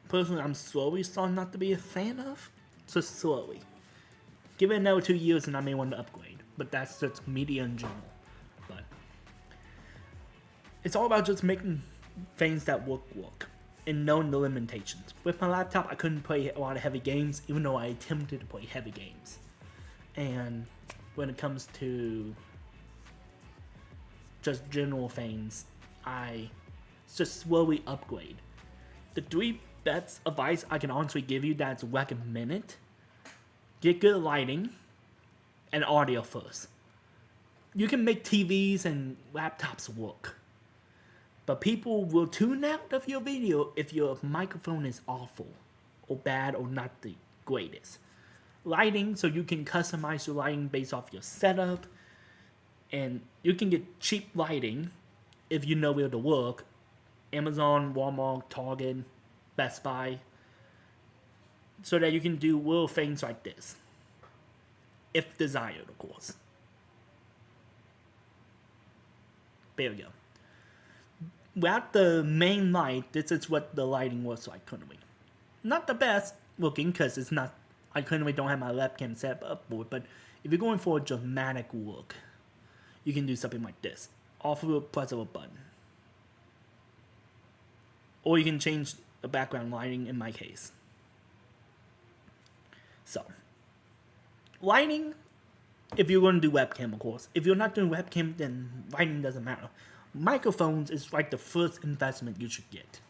personally I'm slowly starting not to be a fan of. Just slowly. Give it another 2 years and I may want to upgrade, but that's just media in general. But it's all about just making things that work, and knowing the limitations. With my laptop, I couldn't play a lot of heavy games, even though I attempted to play heavy games. And when it comes to just general things, I just slowly upgrade. The 3 best advice I can honestly give you that's recommended: get good lighting and audio first. You can make TVs and laptops work, but people will tune out of your video if your microphone is awful or bad or not the greatest. Lighting, so you can customize your lighting based off your setup, and you can get cheap lighting if you know where to work. Amazon, Walmart, Target, Best Buy, so that you can do little things like this, if desired, of course. There we go. Without the main light, this is what the lighting looks like currently. Not the best looking, because it's not. I currently don't have my webcam set up for it, but if you're going for a dramatic look, you can do something like this, all through a press of a button. Or you can change the background lighting in my case. So, lighting, if you're going to do webcam, of course. If you're not doing webcam, then lighting doesn't matter. Microphones is like the first investment you should get.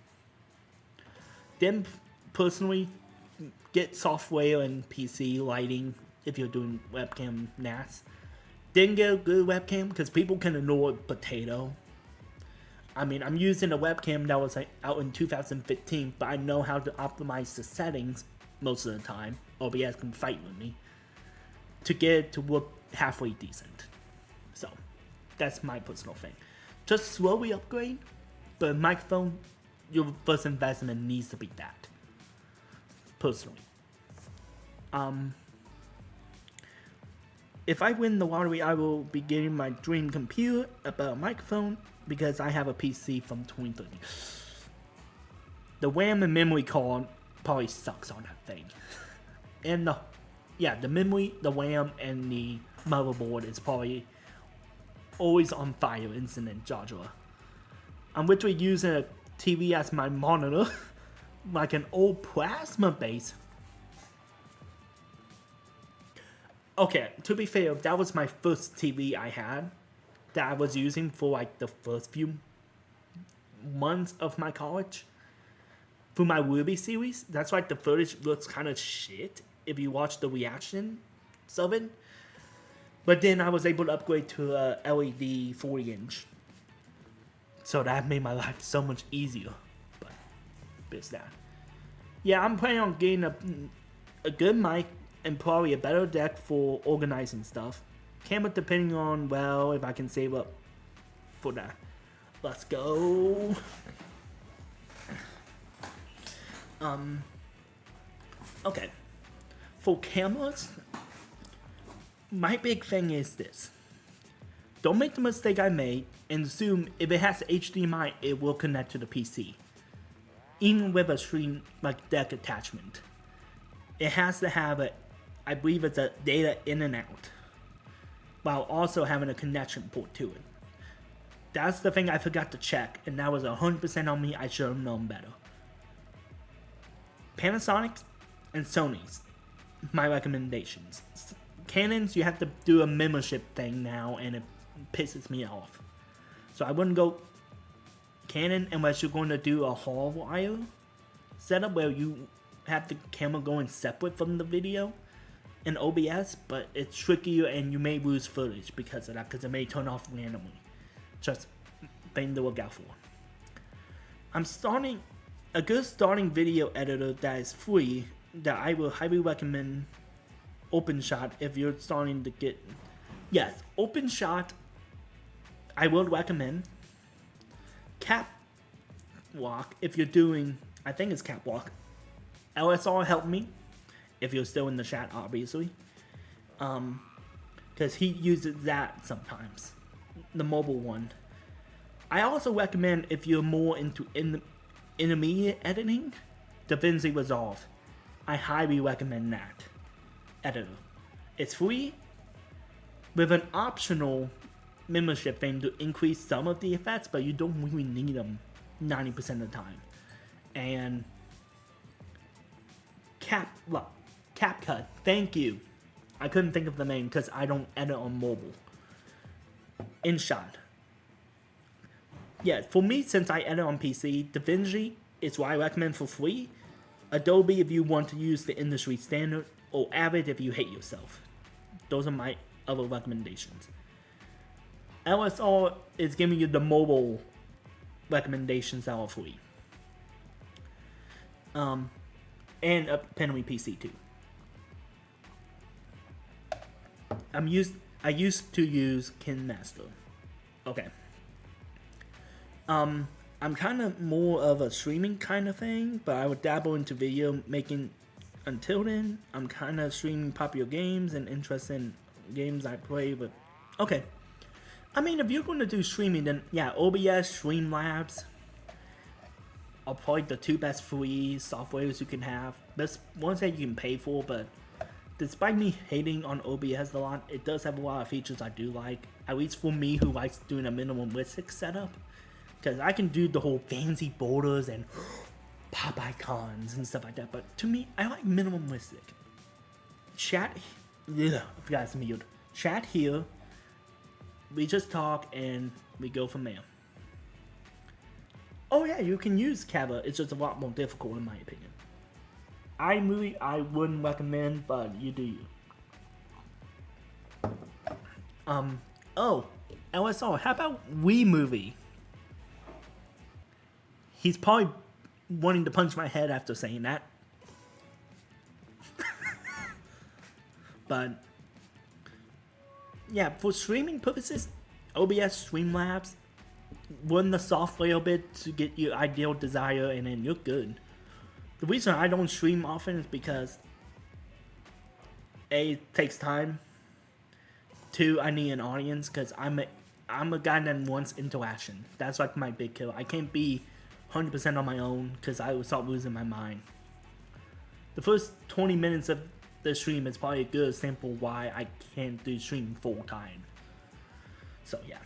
Then, personally, get software and PC lighting if you're doing webcam NAS. Then get a good webcam, because people can ignore potato. I mean, I'm using a webcam that was out in 2015, but I know how to optimize the settings most of the time. OBS can fight with me to get it to work halfway decent. So, that's my personal thing. Just slowly upgrade, but microphone, your first investment needs to be that. Personally. If I win the lottery, I will be getting my dream computer, a better microphone, because I have a PC from 2030. The RAM and memory card probably sucks on that thing. And the memory, the RAM, and the motherboard is probably always on fire, incident Joshua. I'm literally using a TV as my monitor, like an old plasma base. Okay, to be fair, that was my first TV I had that I was using for like the first few months of my college. For my Ruby series, that's why the footage looks kind of shit if you watch the reactions of it. But then I was able to upgrade to a LED 40-inch. So that made my life so much easier. But it's that. Yeah, I'm planning on getting a good mic and probably a better deck for organizing stuff. Camera depending on, well, if I can save up for that. Let's go. Okay. For cameras, my big thing is this. Don't make the mistake I made and assume if it has HDMI, it will connect to the PC. Even with a stream like deck attachment. It has to have I believe it's a data in and out, while also having a connection port to it. That's the thing I forgot to check, and that was 100% on me. I should have known better. Panasonic's and Sony's, my recommendations. Canon's, you have to do a membership thing now, and it pisses me off. So I wouldn't go Canon unless you're going to do a hall wire setup where you have the camera going separate from the video in OBS, but it's trickier and you may lose footage because of that, because it may turn off randomly. Just thing to look out for. I'm starting a good starting video editor that is free that I will highly recommend. OpenShot if you're starting to get, yes, OpenShot I would recommend. Capwalk if you're doing, I think it's Capwalk. LSR helped me if you're still in the chat, obviously, because he uses that sometimes, the mobile one. I also recommend if you're more into intermediate editing, DaVinci Resolve. I highly recommend that editor. It's free with an optional membership thing to increase some of the effects, but you don't really need them 90% of the time. And CapCut, thank you. I couldn't think of the name because I don't edit on mobile. InShot. Yeah, for me, since I edit on PC, DaVinci is what I recommend for free. Adobe if you want to use the industry standard, or Avid if you hate yourself. Those are my other recommendations. LSR is giving you the mobile recommendations that are free. And apparently PC too. I used to use KineMaster. Okay. I'm kind of more of a streaming kind of thing, but I would dabble into video making. Until then, I'm kind of streaming popular games and interested in games I play with. Okay. I mean, if you're going to do streaming, then yeah, OBS, Streamlabs are probably the two best free softwares you can have. There's ones that you can pay for, but despite me hating on OBS a lot, it does have a lot of features I do like. At least for me, who likes doing a minimalistic setup. Because I can do the whole fancy borders and pop icons and stuff like that, but to me, I like minimalistic. Chat, I forgot it's mute. Chat here, we just talk and we go from there. Oh yeah, you can use Canva, it's just a lot more difficult in my opinion. iMovie, I wouldn't recommend, but you do you. Oh, LSR, how about WeMovie? He's probably wanting to punch my head after saying that. But yeah, for streaming purposes, OBS, Streamlabs, run the software a bit to get your ideal desire, and then you're good. The reason I don't stream often is because A, it takes time. 2, I need an audience because I'm a guy that wants interaction. That's like my big kill. I can't be 100% on my own because I would start losing my mind. The first 20 minutes of the stream is probably a good example why I can't do streaming full time. So yeah.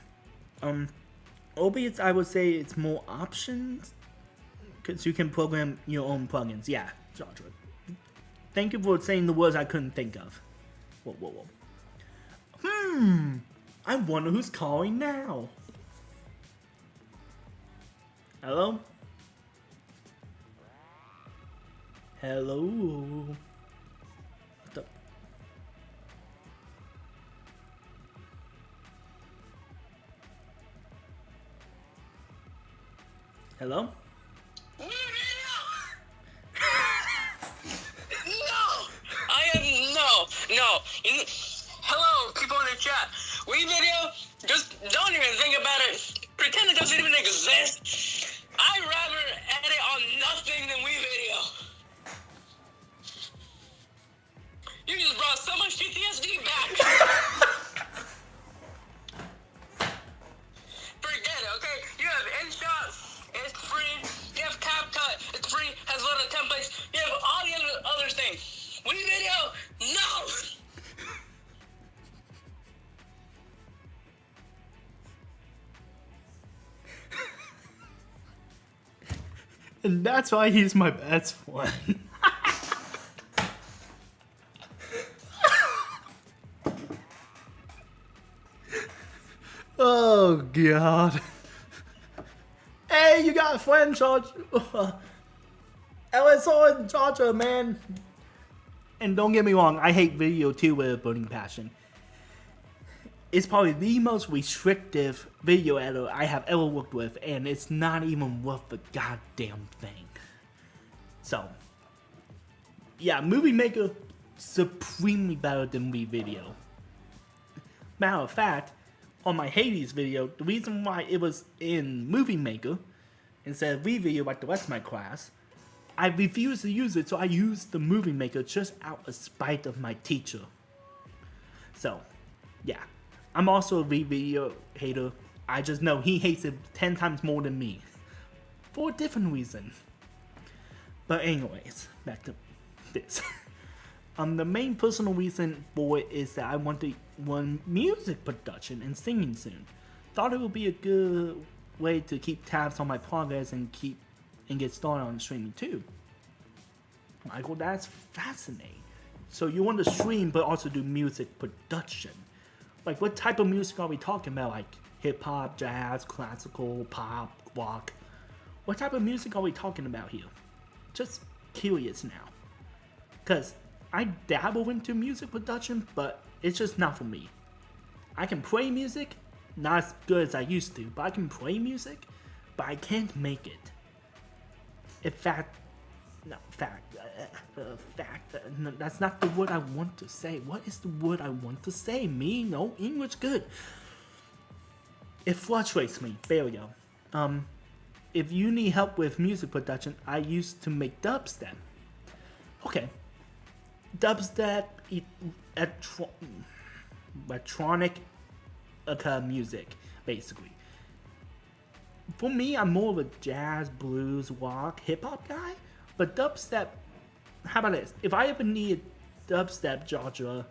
OBS, I would say it's more options because you can program your own plugins. Yeah, Georgia. Thank you for saying the words I couldn't think of. Whoa. I wonder who's calling now. Hello? Hello? What the? Hello? No! I am no. Hello, people in the chat. WeVideo, just don't even think about it. Pretend it doesn't even exist. I'd rather edit on nothing than WeVideo. You just brought so much PTSD back. Forget it, okay? You have InShot, it's free. You have CapCut, it's free, has a lot of templates. You have all the other things. WeVideo, no! And that's why he's my best friend. Oh, God. Hey, you got a friend, George. LSO and Georgia, man. And don't get me wrong, I hate video too with a burning passion. It's probably the most restrictive video editor I have ever worked with, and it's not even worth the goddamn thing. So, yeah, Movie Maker, supremely better than WeVideo. Matter of fact, on my Hades video, the reason why it was in Movie Maker instead of WeVideo like the rest of my class, I refused to use it, so I used the Movie Maker just out of spite of my teacher. So, yeah. I'm also a WeVideo hater. I just know he hates it 10 times more than me. For a different reason. But anyways, back to this. The main personal reason for it is that I want to learn music production and singing soon. Thought it would be a good way to keep tabs on my progress and get started on streaming too. Michael, that's fascinating. So you want to stream but also do music production. Like, what type of music are we talking about? Like hip-hop, jazz, classical, pop, rock? What type of music are we talking about here? Just curious now. Because I dabble into music production, but it's just not for me. I can play music, not as good as I used to, but I can play music, but I can't make it. No, that's not the word I want to say. What is the word I want to say? Me? No, English good. It frustrates me. There we go. If you need help with music production, I used to make dubstep. Okay. Dubstep, electronic music, basically. For me, I'm more of a jazz, blues, rock, hip-hop guy. But dubstep, how about this? If I ever need dubstep, Georgia,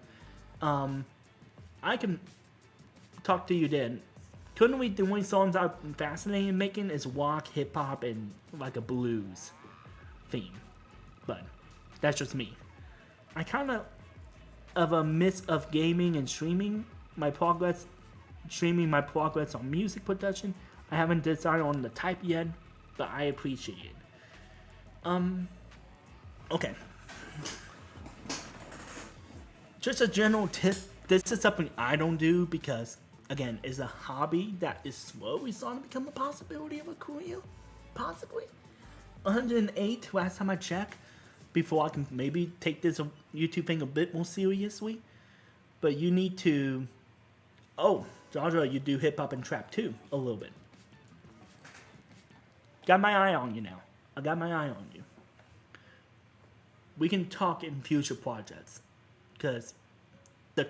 I can talk to you then. Currently, the only songs I'm fascinated in making is rock, hip-hop, and like a blues theme. But that's just me. I kind of a mix of gaming and streaming my progress on music production. I haven't decided on the type yet, but I appreciate it. Okay. Just a general tip. This is something I don't do because, again, it's a hobby that is slowly starting to become a possibility of a career. Possibly. 108 last time I checked. Before I can maybe take this YouTube thing a bit more seriously. But you need to... Oh, Georgia, you do hip-hop and trap too, a little bit. Got my eye on you now. I got my eye on you. We can talk in future projects. Because the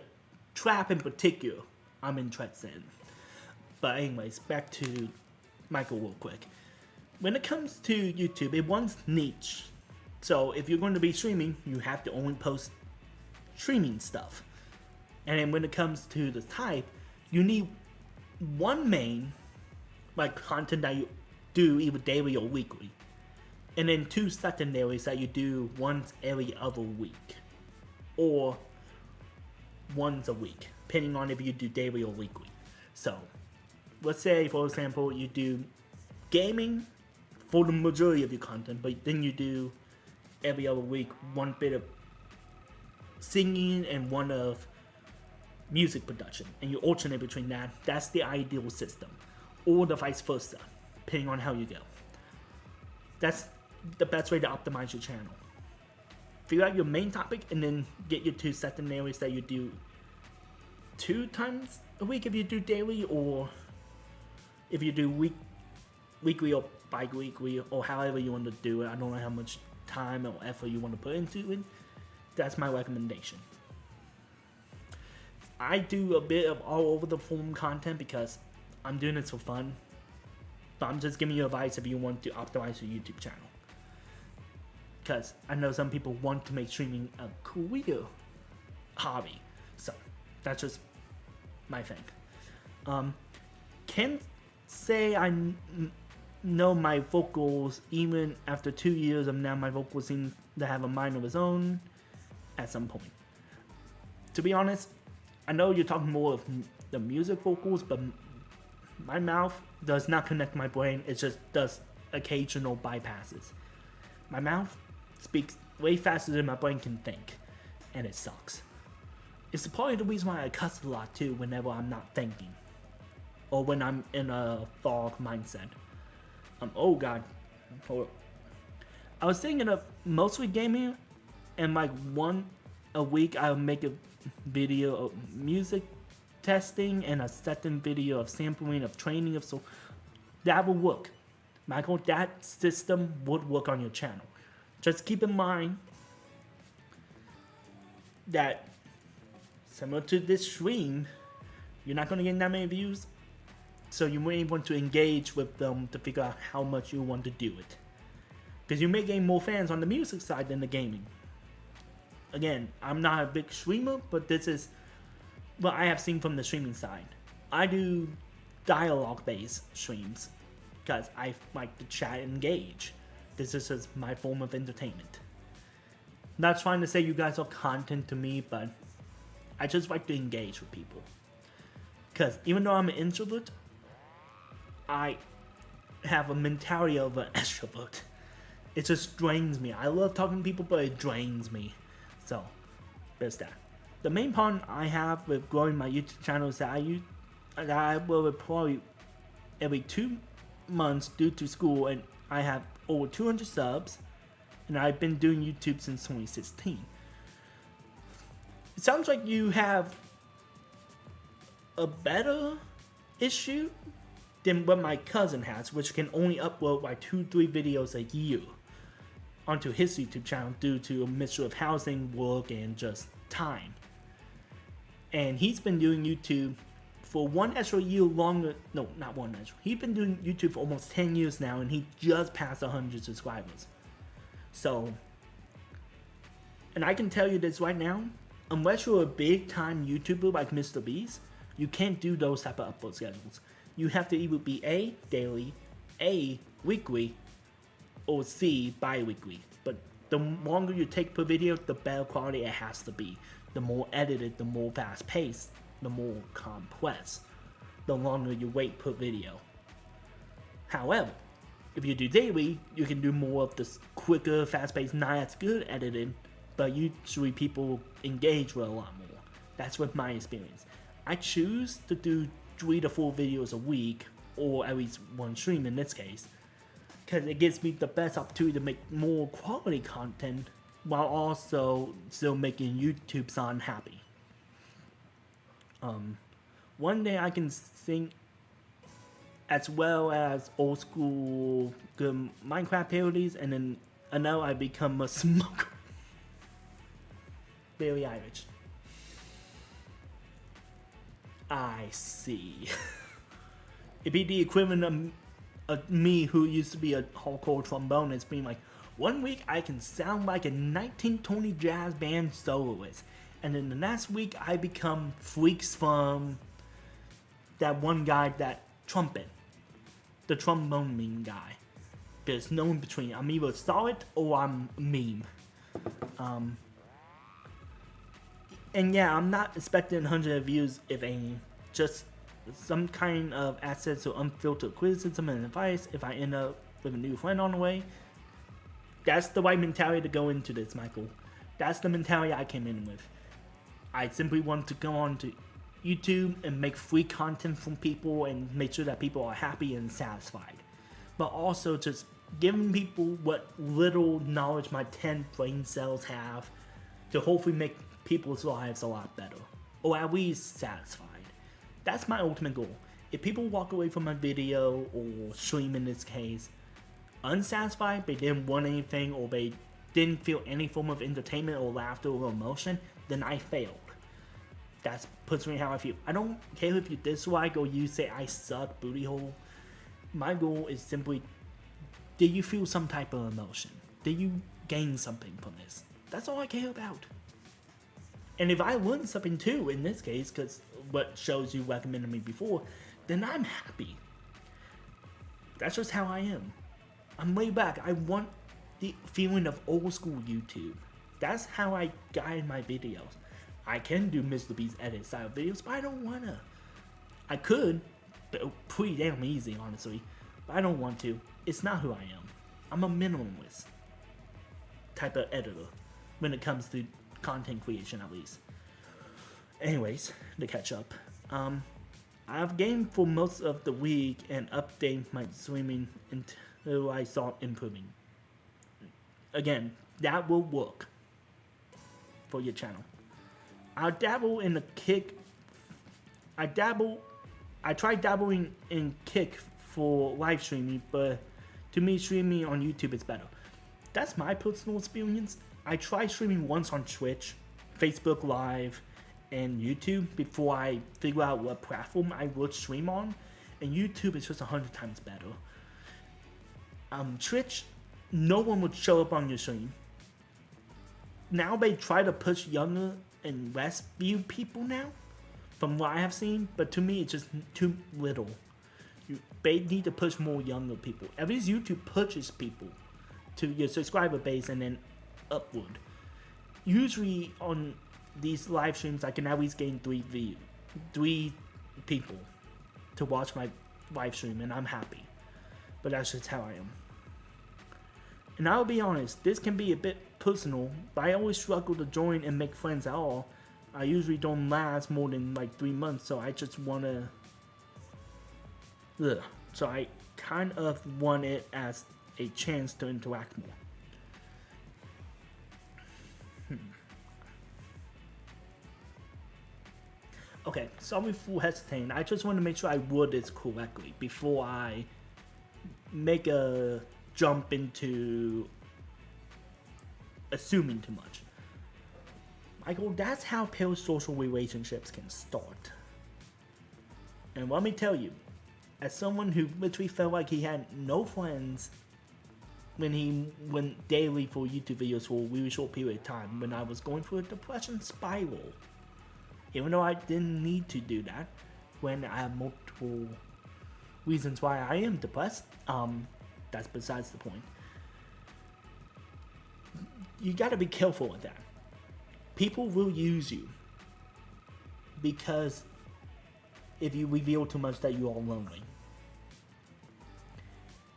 trap in particular, I'm interested in. But anyways, back to Michael real quick. When it comes to YouTube, it wants niche. So if you're going to be streaming, you have to only post streaming stuff. And then when it comes to the type, you need one main, like content that you do either daily or weekly. And then two secondaries that you do once every other week. Or once a week, depending on if you do daily or weekly. So, let's say, for example, you do gaming for the majority of your content, but then you do every other week one bit of singing and one of music production, and you alternate between that. That's the ideal system, or the vice versa, depending on how you go. That's the best way to optimize your channel. Figure out your main topic and then get your two secondaries that you do 2 times a week if you do daily, or if you do weekly or bi-weekly, or however you want to do it. I don't know how much time or effort you want to put into it. That's my recommendation. I do a bit of all over the form content because I'm doing this for fun. But I'm just giving you advice if you want to optimize your YouTube channel. Because I know some people want to make streaming a career hobby. So, that's just my thing. Can't say I know my vocals, even after 2 years of now, my vocals seem to have a mind of its own at some point. To be honest, I know you're talking more of the music vocals, but my mouth does not connect my brain. It just does occasional bypasses. My mouth speaks way faster than my brain can think, and it sucks. It's probably the reason why I cuss a lot too whenever I'm not thinking, or when I'm in a fog mindset. Oh god, I was thinking of mostly gaming, and like one a week I'll make a video of music testing and a second video of sampling of training of, so that will work. Michael, that system would work on your channel. Just keep in mind that similar to this stream, you're not going to get that many views, so you may want to engage with them to figure out how much you want to do it. Because you may gain more fans on the music side than the gaming. Again, I'm not a big streamer, but this is what I have seen from the streaming side. I do dialogue-based streams because I like to chat and engage. This is just my form of entertainment. Not trying to say you guys are content to me, but I just like to engage with people. Because even though I'm an introvert, I have a mentality of an extrovert. It just drains me. I love talking to people, but it drains me. So, there's that. The main problem I have with growing my YouTube channel is that I will probably every 2 months due to school, and I have over 200 subs, and I've been doing YouTube since 2016. It sounds like you have a better issue than what my cousin has, which can only upload like 2-3 videos a year onto his YouTube channel due to a mixture of housing, work, and just time. And he's been doing YouTube for one extra year longer. No, not one extra. He's been doing YouTube for almost 10 years now, and he just passed 100 subscribers. So, and I can tell you this right now, unless you're a big time YouTuber like Mr. Beast, you can't do those type of upload schedules. You have to either be A, daily, A, weekly, or C, bi-weekly. But the longer you take per video, the better quality it has to be. The more edited, the more fast-paced, the more complex, the longer you wait per video. However, if you do daily, you can do more of this quicker, fast-paced, not as good edited, but usually people engage with a lot more. That's with my experience. I choose to do 3 to 4 videos a week, or at least one stream in this case, because it gives me the best opportunity to make more quality content while also still making YouTube sound happy. One day I can sing as well as old school good Minecraft parodies, and then I know I become a smoker. Very Irish. I see. It'd be the equivalent of me who used to be a hardcore trombonist being like, one week I can sound like a 1920 jazz band soloist, and then the next week I become freaks from that one guy, that trumpet, the trombone meme guy. There's no in between. I'm either solid or I'm meme. And yeah, I'm not expecting 100 views, if any. Just some kind of access to unfiltered criticism and advice if I end up with a new friend on the way. That's the right mentality to go into this, Michael. That's the mentality I came in with. I simply want to go on to YouTube and make free content from people and make sure that people are happy and satisfied. But also just giving people what little knowledge my 10 brain cells have to hopefully make people's lives a lot better. Or at least satisfied. That's my ultimate goal. If people walk away from my video, or stream in this case, unsatisfied, they didn't want anything, or they didn't feel any form of entertainment or laughter or emotion, then I failed. That's personally how I feel. I don't care if you dislike or you say I suck, booty hole. My goal is simply, did you feel some type of emotion? Did you gain something from this? That's all I care about. And if I learned something too, in this case, because what shows you recommended me before, then I'm happy. That's just how I am. I'm way back. I want the feeling of old school YouTube. That's how I guide my videos. I can do Mr. Beast edit style videos, but I don't wanna. I could, but pretty damn easy, honestly. But I don't want to. It's not who I am. I'm a minimalist type of editor when it comes to content creation, at least. Anyways, to catch up, I've gamed for most of the week and updated my streaming until I saw improving. Again, that will work for your channel. I dabble in the Kick. I tried dabbling in Kick for live streaming, but to me, streaming on YouTube is better. That's my personal experience. I tried streaming once on Twitch, Facebook Live, and YouTube before I figure out what platform I would stream on, and YouTube is just 100 times better. Twitch, no one would show up on your stream. Now they try to push younger and less viewed people now, from what I have seen, but to me it's just too little. They need to push more younger people. At least YouTube pushes people to your subscriber base and then upward. Usually on these live streams I can at least gain 3 people to watch my live stream, and I'm happy. But that's just how I am. And I'll be honest, this can be a bit personal, but I always struggle to join and make friends at all. I usually don't last more than like 3 months, so I just wanna... So I kind of want it as a chance to interact more. Okay, sorry for hesitating. I just want to make sure I word this correctly before I make a jump into assuming too much. Michael, that's how parasocial relationships can start. And let me tell you, as someone who literally felt like he had no friends when he went daily for YouTube videos for a really short period of time, when I was going through a depression spiral, even though I didn't need to do that, when I have multiple reasons why I am depressed, that's besides the point. You gotta be careful with that. People will use you because if you reveal too much that you are lonely.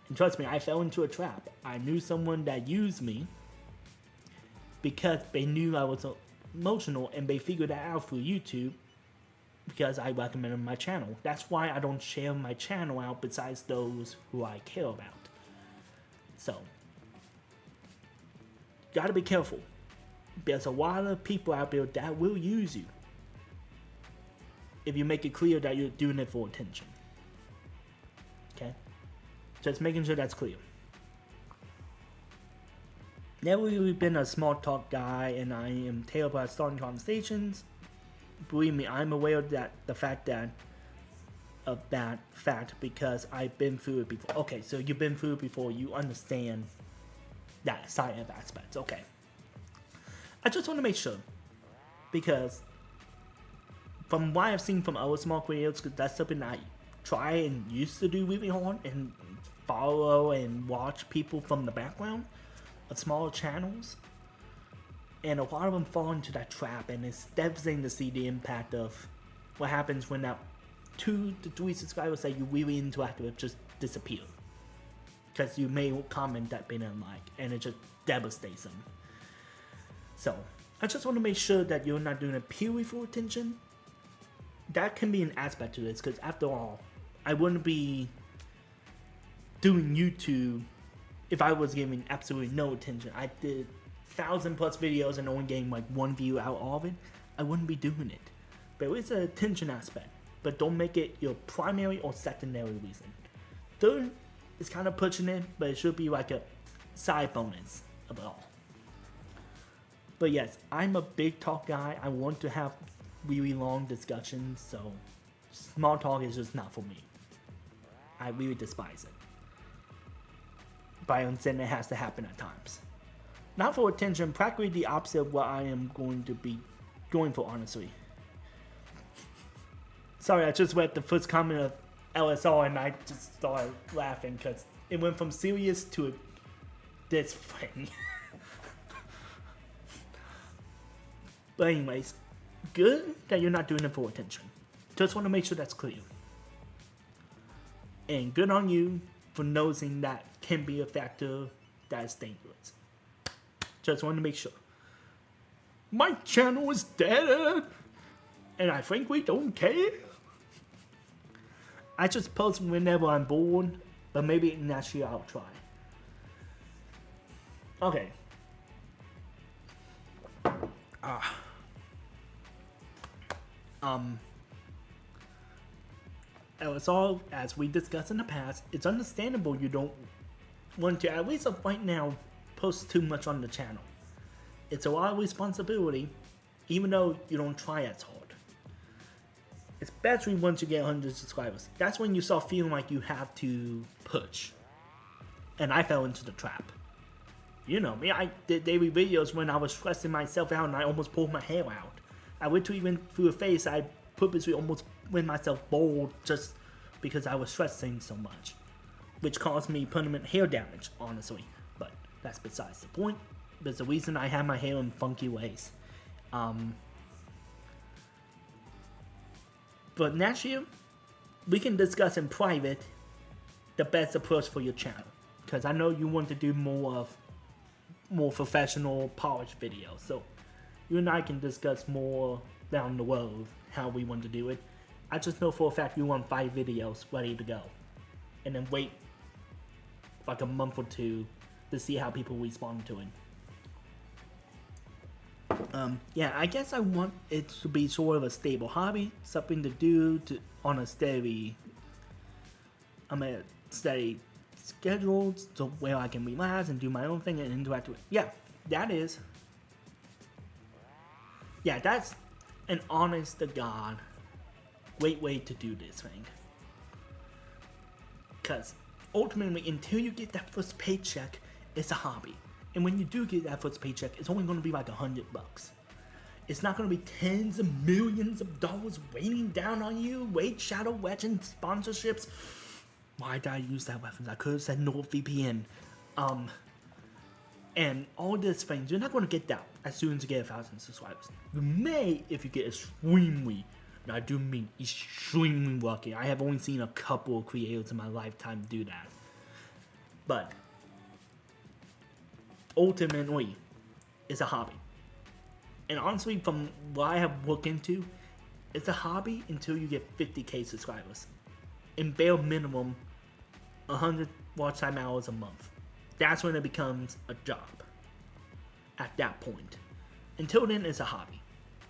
And trust me, I fell into a trap. I knew someone that used me because they knew I was emotional, and they figured that out through YouTube because I recommended my channel. That's why I don't share my channel out besides those who I care about. So, gotta be careful. There's a lot of people out there that will use you if you make it clear that you're doing it for attention. Okay? Just making sure that's clear. Never really been a small talk guy, and I am terrible at starting conversations. Believe me, I'm aware of that fact because I've been through it before. Okay, so you've been through it before, you understand that side of aspects. Okay. I just want to make sure, because from what I've seen from other small creators, because that's something I try and used to do really hard, and follow and watch people from the background of smaller channels, and a lot of them fall into that trap, and it's devastating to see the impact of what happens when that 2 to 3 subscribers that you really interact with just disappear because you may comment that they didn't like, and it just devastates them. So I just want to make sure that you're not doing it purely for attention. That can be an aspect to this, because after all, I wouldn't be doing YouTube if I was giving absolutely no attention. I did 1,000+ videos and only getting like 1 view out of it. I wouldn't be doing it. But it's an attention aspect. But don't make it your primary or secondary reason. Third is kind of pushing it, but it should be like a side bonus of it all. But yes, I'm a big talk guy. I want to have really long discussions, so small talk is just not for me. I really despise it. But I understand it has to happen at times. Not for attention, practically the opposite of what I am going to be going for, honestly. Sorry, I just read the first comment of LSR, and I just started laughing because it went from serious to this thing. But anyways, good that you're not doing it for attention. Just want to make sure that's clear. And good on you for noticing that can be a factor that is dangerous. Just want to make sure. My channel is dead, and I think we don't care. I just post whenever I'm bored, but maybe next year I'll try. Okay. LSR, as we discussed in the past, it's understandable you don't want to, at least right now, post too much on the channel. It's a lot of responsibility, even though you don't try as hard. Especially once you get 100 subscribers. That's when you start feeling like you have to push. And I fell into the trap. You know me, I did daily videos when I was stressing myself out and I almost pulled my hair out. I literally went through a phase I purposely almost went myself bald just because I was stressing so much. Which caused me permanent hair damage, honestly. But that's besides the point. There's a reason I have my hair in funky ways. But next year, we can discuss in private the best approach for your channel. Because I know you want to do more professional, polished videos. So you and I can discuss more down the road how we want to do it. I just know for a fact you want 5 videos ready to go. And then wait like a month or two to see how people respond to it. Yeah, I guess I want it to be sort of a stable hobby, something to do on a steady schedule, so where I can relax and do my own thing and interact with. Yeah, that's an honest to God great way to do this thing. Because ultimately, until you get that first paycheck, it's a hobby. And when you do get that first paycheck, it's only going to be like $100. It's not going to be tens of millions of dollars waiting down on you. Raid Shadow Legend sponsorships. Why did I use that reference? I could have said NordVPN. And all these things, you're not going to get that as soon as you get 1,000 subscribers. You may if you get extremely, and I do mean extremely lucky. I have only seen a couple of creators in my lifetime do that. But ultimately, it's a hobby. And honestly, from what I have looked into, it's a hobby until you get 50k subscribers. In bare minimum, 100 watch time hours a month. That's when it becomes a job. At that point. Until then, it's a hobby.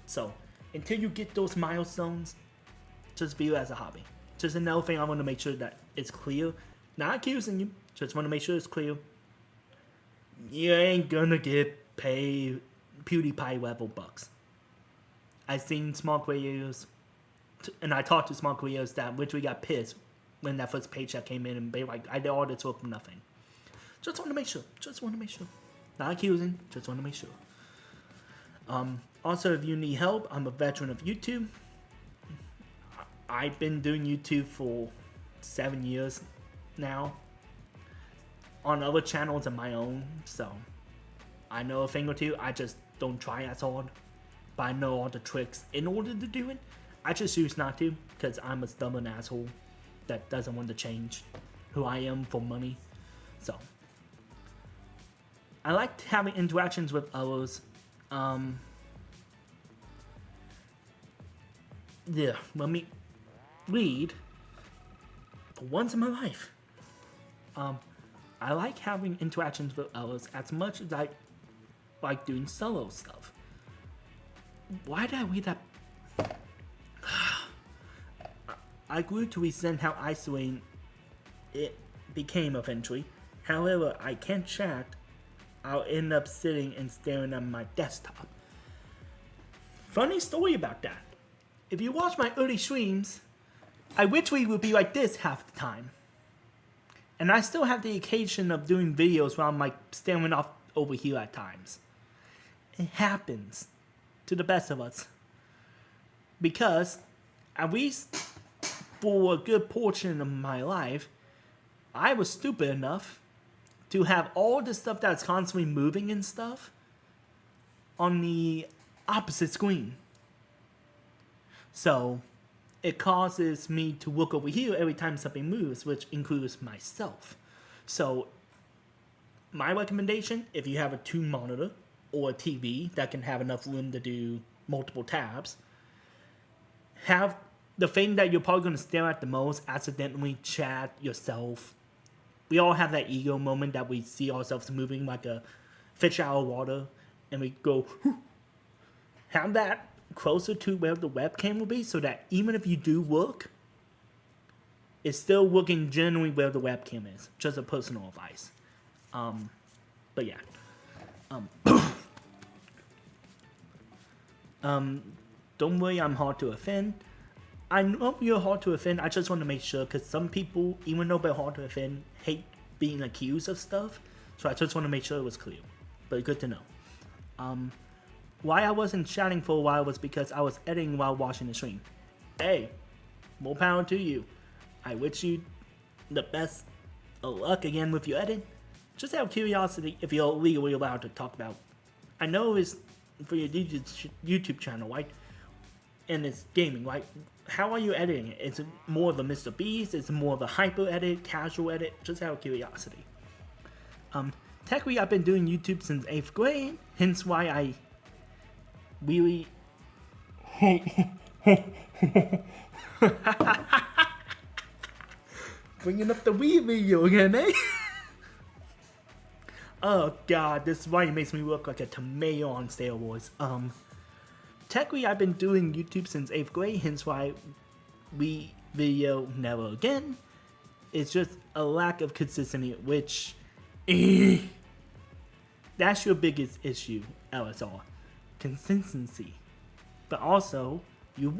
So, until you get those milestones, just view it as a hobby. Just another thing I want to make sure that it's clear. Not accusing you, just want to make sure it's clear. You ain't gonna get paid PewDiePie level bucks. I've seen small creators, and I talked to small creators that literally got pissed when that first paycheck came in and they were like, I did all this work for nothing. Just want to make sure. Not accusing, just want to make sure. Also, if you need help, I'm a veteran of YouTube. I've been doing YouTube for 7 years now. On other channels and my own, so I know a thing or two. I just don't try as hard, but I know all the tricks in order to do it. I just choose not to because I'm a stubborn asshole that doesn't want to change who I am for money. So I like having interactions with others. Yeah, let me read for once in my life. I like having interactions with others as much as I like doing solo stuff. Why did I read that? I grew to resent how isolating it became eventually. However, I can't chat. I'll end up sitting and staring at my desktop. Funny story about that. If you watch my early streams, I literally would be like this half the time. And I still have the occasion of doing videos where I'm like staring off over here at times. It happens to the best of us. Because at least for a good portion of my life, I was stupid enough to have all the stuff that's constantly moving and stuff on the opposite screen. So it causes me to look over here every time something moves, which includes myself. So my recommendation, if you have a 2-monitor or a TV that can have enough room to do multiple tabs, have the thing that you're probably going to stare at the most accidentally chat yourself. We all have that ego moment that we see ourselves moving like a fish out of water, and we go, whew. Have that closer to where the webcam will be, so that even if you do look, it's still looking generally where the webcam is. Just a personal advice. But yeah. Don't worry, I'm hard to offend. I know you're hard to offend. I just want to make sure, because some people, even though they're hard to offend, hate being accused of stuff. So I just want to make sure it was clear. But good to know. Why I wasn't chatting for a while was because I was editing while watching the stream. Hey, more power to you. I wish you the best of luck again with your edit. Just out of curiosity, if you're legally allowed to talk about. I know it's for your YouTube channel, right? And it's gaming, right? How are you editing it? Is it more of a Mr. Beast? Is it more of a hyper edit, casual edit? Just out of curiosity. Technically, I've been doing YouTube since 8th grade, hence why I really bringing up the Wii video again, eh? Oh god, this is why it makes me look like a tomato on steroids. Technically, I've been doing YouTube since 8th grade, hence why we video never again. It's just a lack of consistency, which that's your biggest issue, LSR. Consistency. But also, you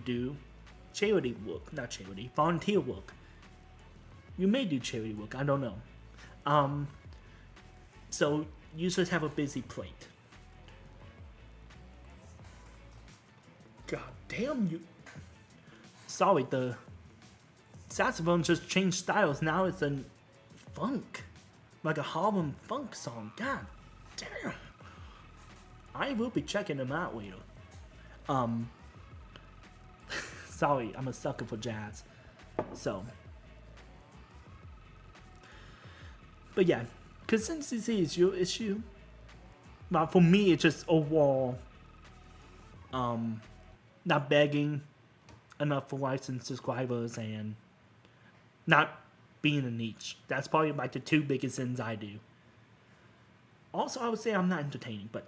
do charity work, not charity, volunteer work. You may do charity work, I don't know. So you just have a busy plate. God damn you. Sorry, the saxophone just changed styles. Now it's a funk. Like a Harlem funk song. God damn. I will be checking them out later. Sorry, I'm a sucker for jazz. So. But yeah, consistency is your issue. But for me, it's just overall, not begging enough for likes and subscribers and not being a niche. That's probably like the 2 biggest sins I do. Also, I would say I'm not entertaining, but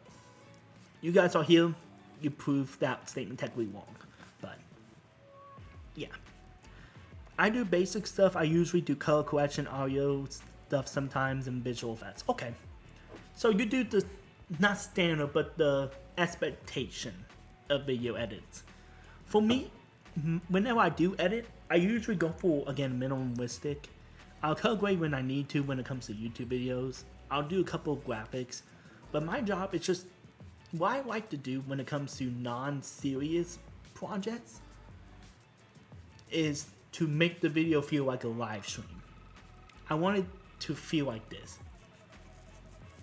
you guys are here. You prove that statement technically wrong. But yeah, I do basic stuff. I usually do color correction, audio stuff sometimes, and visual effects. Okay, so you do the not standard, but the expectation of video edits. For me, whenever I do edit, I usually go for, again, minimalistic. I'll color grade when I need to when it comes to YouTube videos. I'll do a couple of graphics, but my job is just what I like to do when it comes to non-serious projects is to make the video feel like a live stream. I want it to feel like this.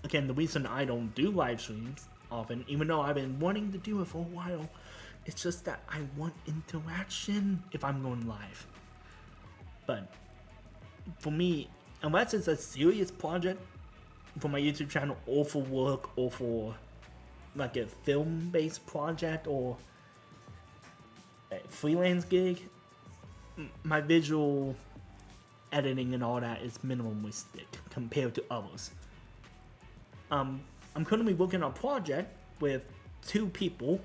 Again, the reason I don't do live streams often, even though I've been wanting to do it for a while, it's just that I want interaction if I'm going live. But for me, unless it's a serious project for my YouTube channel, or for work, or for like a film-based project, or a freelance gig, my visual editing and all that is minimalistic compared to others. I'm currently working on a project with 2 people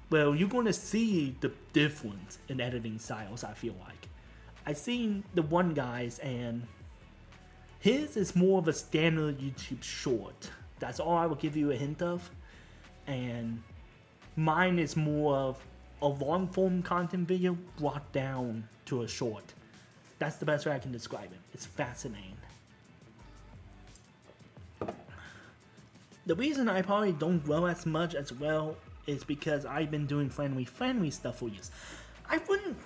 where you're going to see the difference in editing styles, I feel like. I've seen the one guy's, and his is more of a standard YouTube short. That's all I will give you a hint of. And mine is more of a long form content video brought down to a short. That's the best way I can describe it. It's fascinating. The reason I probably don't grow as much as well is because I've been doing friendly stuff for years. I wouldn't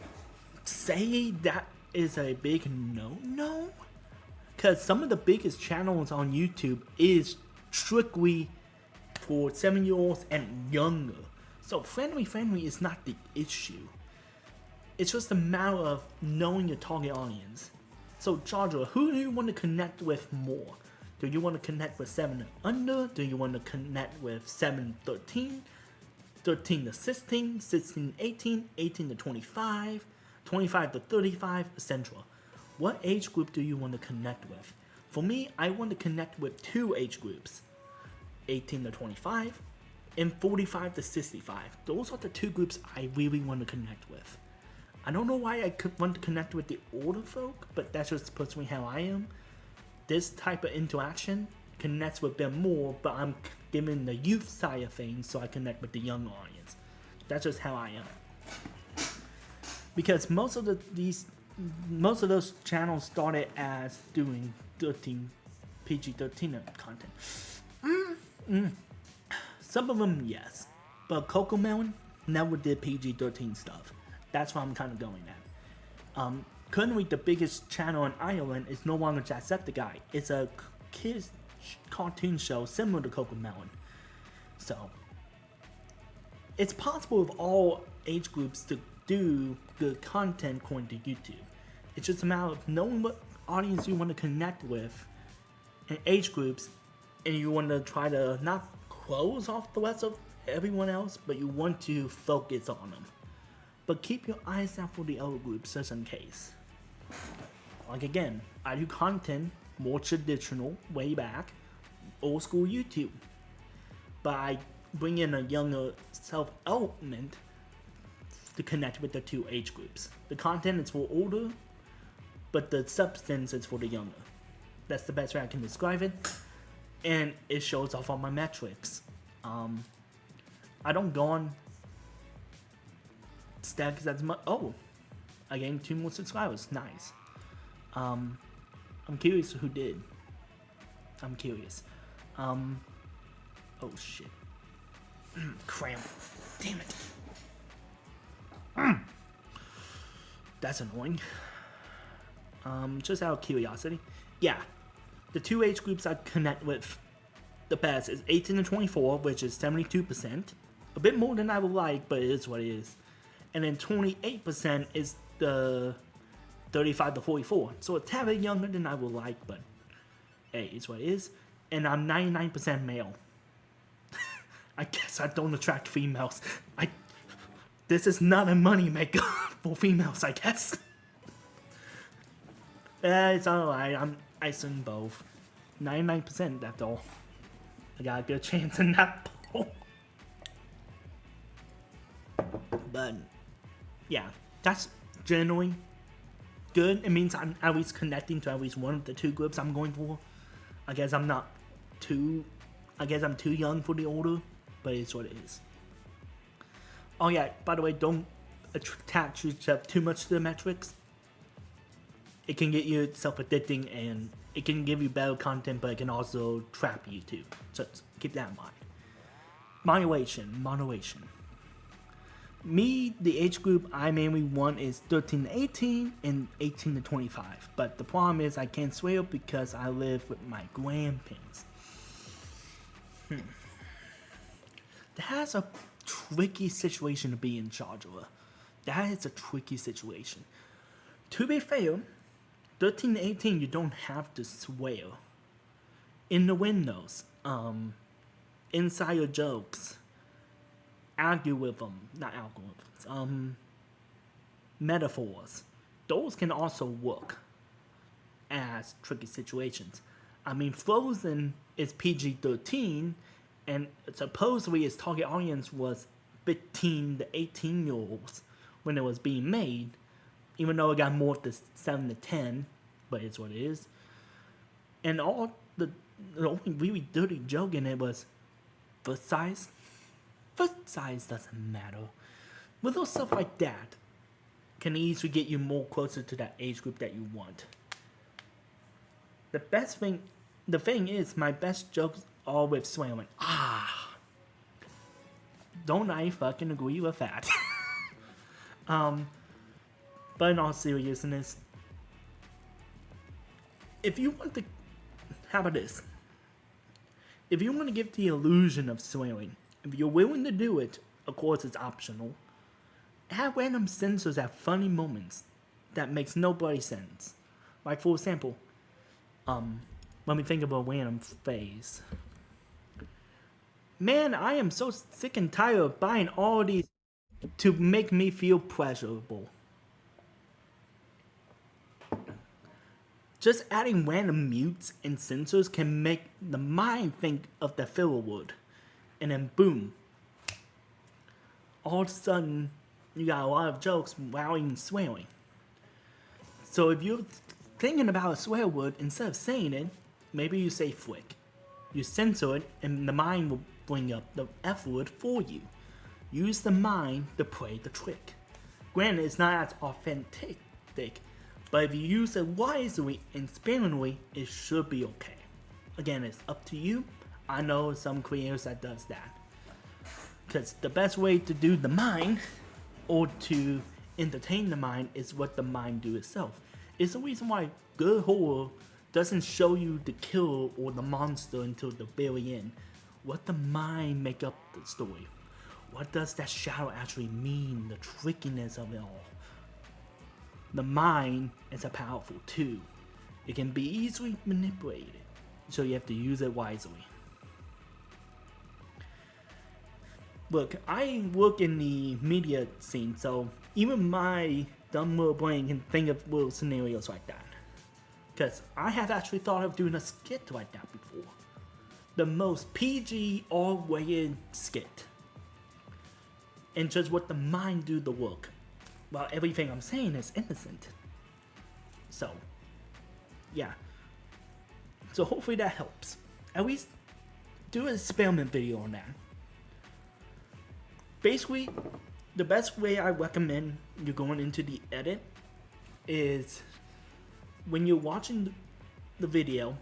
say say that is a big no. Because some of the biggest channels on YouTube is strictly for 7-year-olds and younger. So friendly is not the issue. It's just a matter of knowing your target audience. So Joshua, who do you want to connect with more? Do you want to connect with 7 and under? Do you want to connect with 7 to 13, 13 to 16, 16 to 18, 18 to 25, 25 to 35, etc.? What age group do you want to connect with? For me, I want to connect with 2 age groups, 18 to 25 and 45 to 65. Those are the 2 groups I really want to connect with. I don't know why I could want to connect with the older folk, but that's just personally how I am. This type of interaction connects with them more, but I'm giving the youth side of things so I connect with the young audience. That's just how I am. Because most of those channels started as doing PG-13 content. Some of them, yes, but Coco Melon never did PG-13 stuff. That's what I'm kind of going at. Currently, the biggest channel in Ireland is no longer Jacksepticeye. It's a kids cartoon show similar to Coco Melon. So, it's possible of all age groups to do good content according to YouTube. It's just a matter of knowing what audience you want to connect with in age groups, and you want to try to not close off the rest of everyone else, but you want to focus on them. But keep your eyes out for the other groups just in case. Like again, I do content more traditional, way back, old school YouTube. But I bring in a younger self-element to connect with the 2 age groups. The content is for older, but the substance is for the younger. That's the best way I can describe it. And it shows off on my metrics. I don't go on stacks as much. Oh, I gained 2 more subscribers. Nice. I'm curious who did. I'm curious. Oh shit. Cramp. Damn it. That's annoying. Just out of curiosity. Yeah. The 2 age groups I connect with the best is 18 to 24, which is 72%. A bit more than I would like, but it is what it is. And then 28% is the 35 to 44. So a tad bit younger than I would like, but hey, it's what it is. And I'm 99% male. I guess I don't attract females. This is not a money maker for females, I guess. It's alright, I'm icing both. 99%, that's all. I got a good chance in that poll. But yeah, that's generally good. It means I'm at least connecting to at least one of the 2 groups I'm going for. I guess I'm too young for the older, but it's what it is. Oh yeah, by the way, don't attach yourself too much to the metrics. It can get you self-addicting and it can give you better content, but it can also trap you too. So keep that in mind. Moderation. Me, the age group I mainly want is 13 to 18 and 18 to 25. But the problem is I can't swear because I live with my grandparents. That's a tricky situation to be in charge of. That is a tricky situation. To be fair, 13 to 18 you don't have to swear. In the windows, insider jokes, metaphors. Those can also work as tricky situations. I mean, Frozen is PG-13, and supposedly its target audience was 15 to 18-year-olds when it was being made, even though it got more to 7 to 10, but it's what it is. And the only really dirty joke in it was foot size. Foot size doesn't matter. Little stuff like that can easily get you more closer to that age group that you want. The thing is, my best jokes are with swearing. Don't I fucking agree with that? But in all seriousness, if you want to, how about this? If you want to give the illusion of swearing, if you're willing to do it, of course it's optional. Have random censors at funny moments that makes nobody sense. Like for example, let me think of a random phrase. Man, I am so sick and tired of buying all these to make me feel pleasurable. Just adding random mutes and censors can make the mind think of the filler word. And then boom. All of a sudden, you got a lot of jokes without even swearing. So if you're thinking about a swear word, instead of saying it, maybe you say flick. You censor it and the mind will bring up the F word for you. Use the mind to play the trick. Granted, it's not as authentic, but if you use it wisely and sparingly, it should be okay. Again, it's up to you. I know some creators that does that. Because the best way to do the mind, or to entertain the mind, is what the mind do itself. It's the reason why good horror doesn't show you the killer or the monster until the very end. What the mind make up the story. What does that shadow actually mean? The trickiness of it all. The mind is a powerful tool. It can be easily manipulated, so you have to use it wisely. Look, I work in the media scene, so even my dumb little brain can think of little scenarios like that. Because I have actually thought of doing a skit like that before. The most PG, all-rated skit. And just let the mind do the work. While everything I'm saying is innocent. So, yeah. So hopefully that helps. At least do an experiment video on that. Basically, the best way I recommend you going into the edit is when you're watching the video,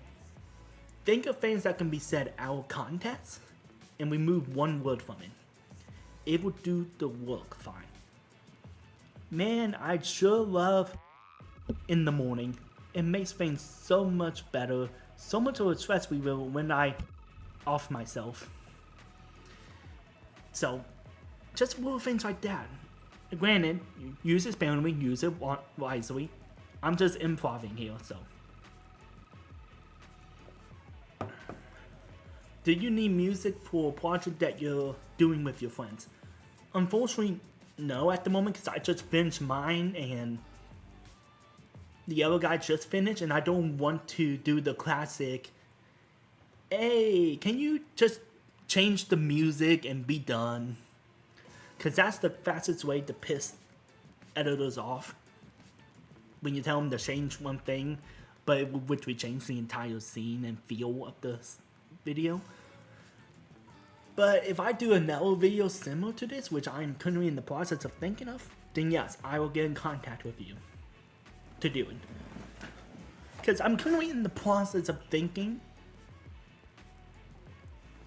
think of things that can be said out of context and remove one word from it. It will do the work fine. Man, I sure love in the morning. It makes things so much better, so much of a stress reliever when I off myself. So, just little things like that. Granted, use it sparingly, use it wisely. I'm just improving here, so. Do you need music for a project that you're doing with your friends? Unfortunately, no at the moment, because I just finished mine and the other guy just finished, and I don't want to do the classic, hey, can you just change the music and be done? Because that's the fastest way to piss editors off. When you tell them to change one thing, but which we change the entire scene and feel of the video. But if I do another video similar to this, which I'm currently in the process of thinking of, then yes, I will get in contact with you to do it. Because I'm currently in the process of thinking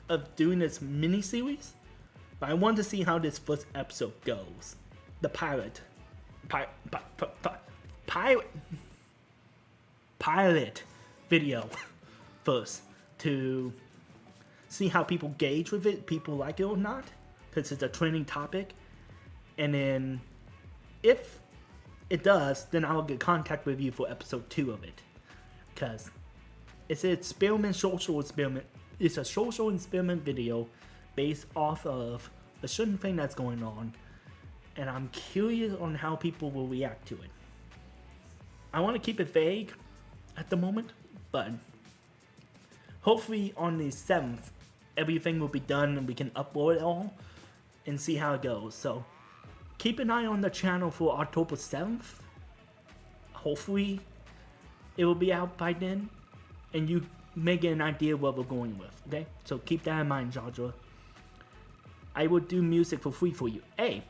of doing this mini-series, but I want to see how this first episode goes. The pilot video first, to see how people gauge with it, people like it or not, because it's a trending topic. And then if it does, then I will get contact with you for episode 2 of it, because it's an experiment, social experiment. It's a social experiment video based off of a certain thing that's going on, and I'm curious on how people will react to it. I want to keep it vague at the moment, but hopefully on the 7th, everything will be done and we can upload it all and see how it goes. So keep an eye on the channel for October 7th. Hopefully it will be out by then, and you may get an idea of what we're going with, okay? So keep that in mind, Georgia. I will do music for free for you. Hey,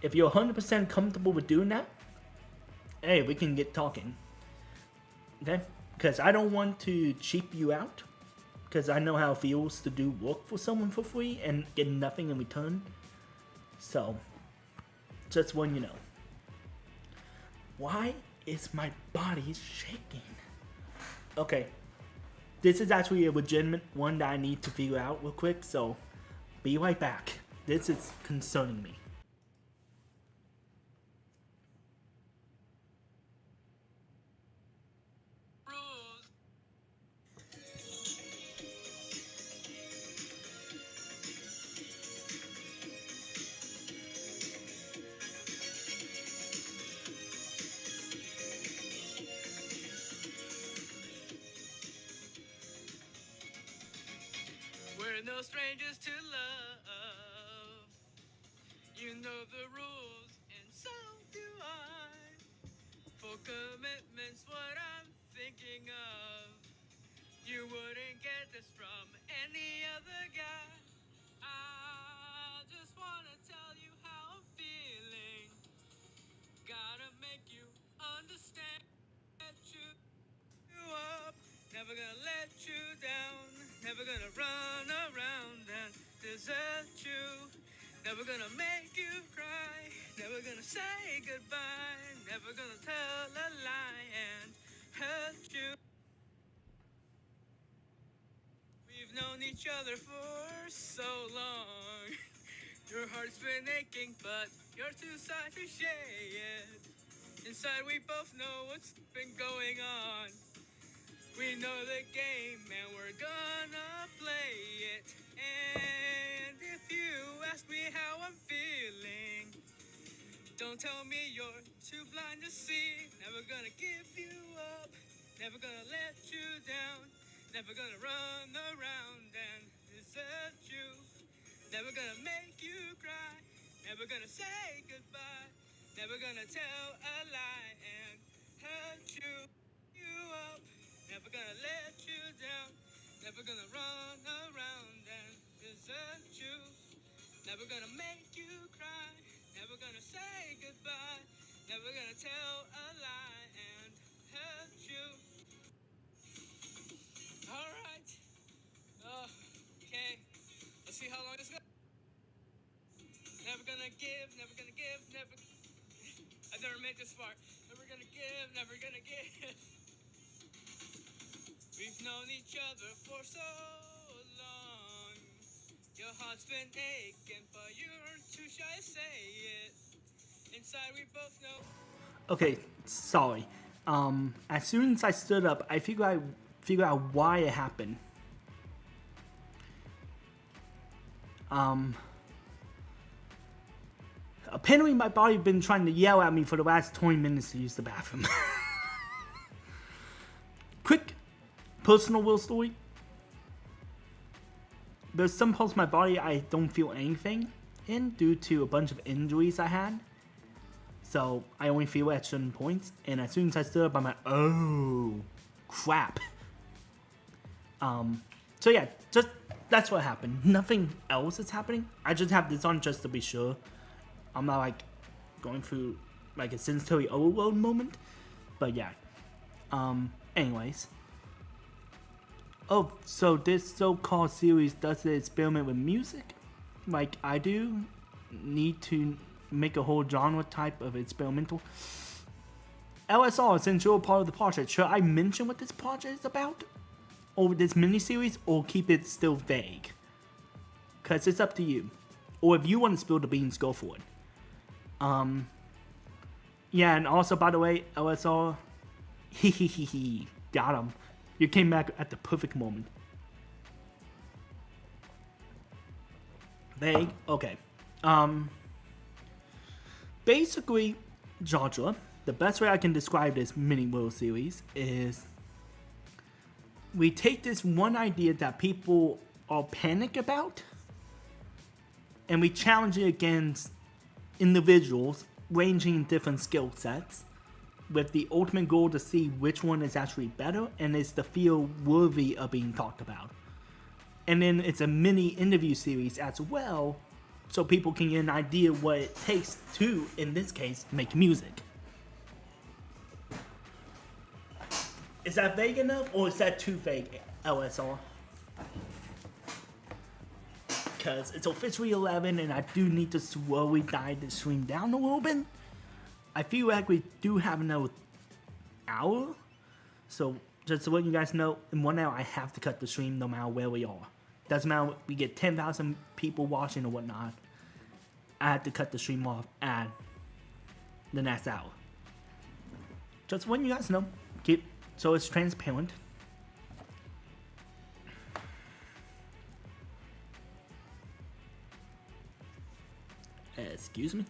if you're 100% comfortable with doing that, hey, we can get talking, okay? Because I don't want to cheap you out, because I know how it feels to do work for someone for free and get nothing in return. So, just want you to know. Why is my body shaking? Okay, this is actually a legitimate one that I need to figure out real quick, so be right back. This is concerning me. Rules. We're no strangers to love. You know the rules, and so do I. For commitment's what I'm thinking of. You wouldn't get this from any other guy. I just wanna tell you how I'm feeling. Gotta make you understand. Let you up, never gonna let you down. Never gonna run around and desert you. Never gonna make you cry. Never gonna say goodbye. Never gonna tell a lie and hurt you. We've known each other for so long. Your heart's been aching, but you're too shy to share it. Inside, we both know what's been going on. We know the game, and we're gonna play it. And if you ask me how I'm feeling, don't tell me you're too blind to see. Never gonna give you up, never gonna let you down. Never gonna run around and desert you. Never gonna make you cry. Never gonna say goodbye. Never gonna tell a lie and hurt you up. Never gonna let you down. Never gonna run around and desert you. Never gonna make you cry. Never gonna say goodbye. Never gonna tell a lie and hurt you. Alright. Okay. Let's see how long this goes. Never gonna give, never gonna give, never. I've never made this far. Never gonna give, never gonna give. We've known each other for so long. Your heart's been aching, but you're too shy to say it. Inside, we both know. Okay, sorry. As soon as I stood up, I figured out why it happened. Apparently my body been trying to yell at me for the last 20 minutes to use the bathroom. Quick personal little story. There's some parts of my body I don't feel anything in due to a bunch of injuries I had. So I only feel at certain points, and as soon as I stood up, I'm like, oh crap. So yeah, just that's what happened. Nothing else is happening. I just have this on just to be sure. I'm not like going through like a sensory overload moment. But yeah. Anyways. Oh, so this so-called series does an experiment with music? Like I do? Need to make a whole genre type of experimental? LSR, since you're part of the project, should I mention what this project is about? Or this miniseries, or keep it still vague? Because it's up to you. Or if you want to spill the beans, go for it. Yeah, and also, by the way, LSR, got him. You came back at the perfect moment. Vague? Okay. Basically, genre, the best way I can describe this mini world series is we take this one idea that people are panicked about and we challenge it against individuals ranging in different skill sets with the ultimate goal to see which one is actually better and is the feel worthy of being talked about. And then it's a mini interview series as well, so people can get an idea what it takes to, in this case, make music. Is that vague enough, or is that too vague, LSR? because it's officially 11 and I do need to slowly dive the stream down a little bit. I feel like we do have another hour. So just to let you guys know, in 1 hour I have to cut the stream no matter where we are. Doesn't matter if we get 10,000 people watching or whatnot. I have to cut the stream off at the next hour. Just letting you guys know. So it's transparent. Excuse me.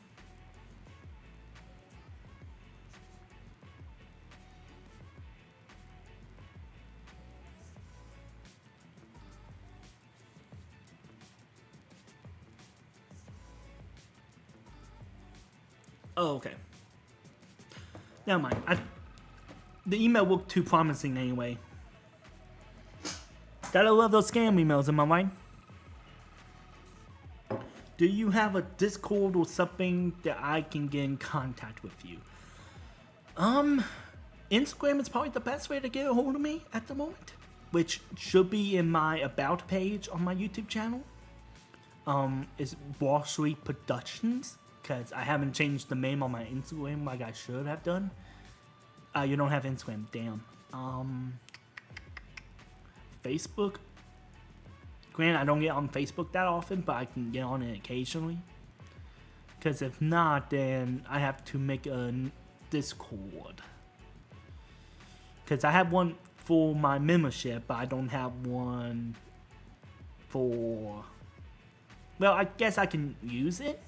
Oh, okay. Never mind. The email looked too promising anyway. Gotta love those scam emails, am I right? Do you have a Discord or something that I can get in contact with you? Instagram is probably the best way to get a hold of me at the moment, which should be in my About page on my YouTube channel. Is WalStreet Productions, because I haven't changed the name on my Instagram like I should have done. You don't have Instagram, damn. Facebook. Granted, I don't get on Facebook that often, but I can get on it occasionally. Because if not, then I have to make a Discord. Because I have one for my membership, but I don't have one for... Well, I guess I can use it.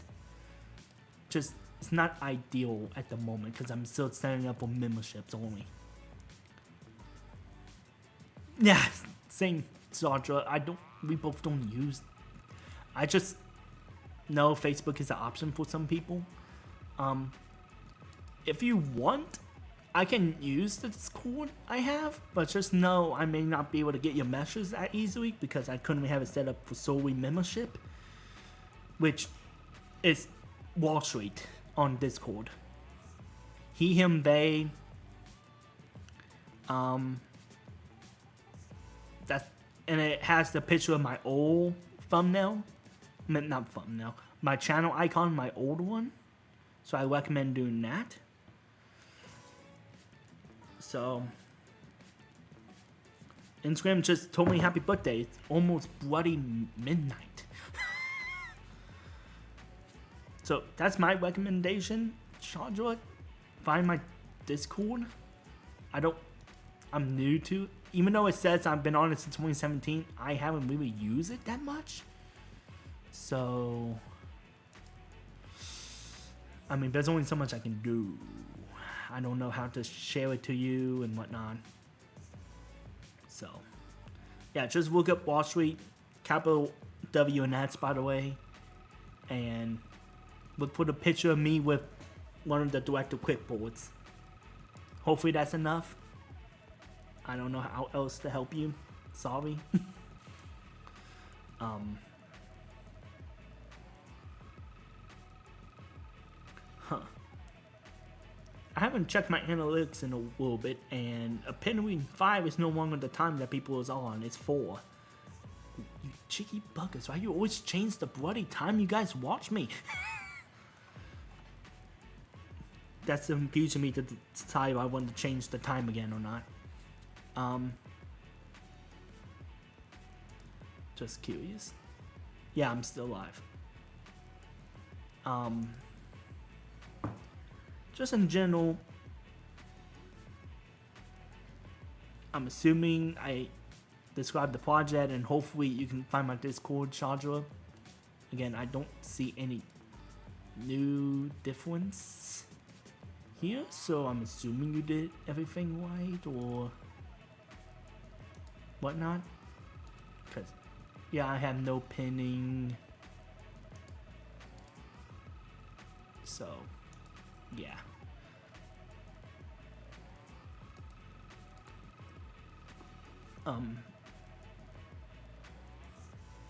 Just, it's not ideal at the moment, because I'm still setting up for memberships only. Yeah, same, Sandra. We both don't use... I just know Facebook is an option for some people. If you want, I can use the Discord I have, but just know I may not be able to get your messages that easily because I couldn't have it set up for solely membership, which is WalStreet on Discord. He, him, they. And it has the picture of my old thumbnail. Not thumbnail. My channel icon, my old one. So I recommend doing that. So, Instagram just told me happy birthday. It's almost bloody midnight. So that's my recommendation. Chandra, find my Discord. I'm new to it. Even though it says I've been on it since 2017, I haven't really used it that much. So, I mean, there's only so much I can do. I don't know how to share it to you and whatnot. So, yeah, just look up WalStreet, capital W and S, by the way. And look for the picture of me with one of the director clipboards. Hopefully that's enough. I don't know how else to help you. Sorry. I haven't checked my analytics in a little bit, and apparently 5 is no longer the time that people is on. It's 4. You cheeky buggers, why you always change the bloody time you guys watch me? That's confusing me to decide if I want to change the time again or not. Just curious. Yeah, I'm still alive. Just in general, I'm assuming I described the project, and hopefully you can find my Discord, Chandra. Again, I don't see any new difference here, so I'm assuming you did everything right or whatnot. Cause yeah, I have no pinning. So yeah.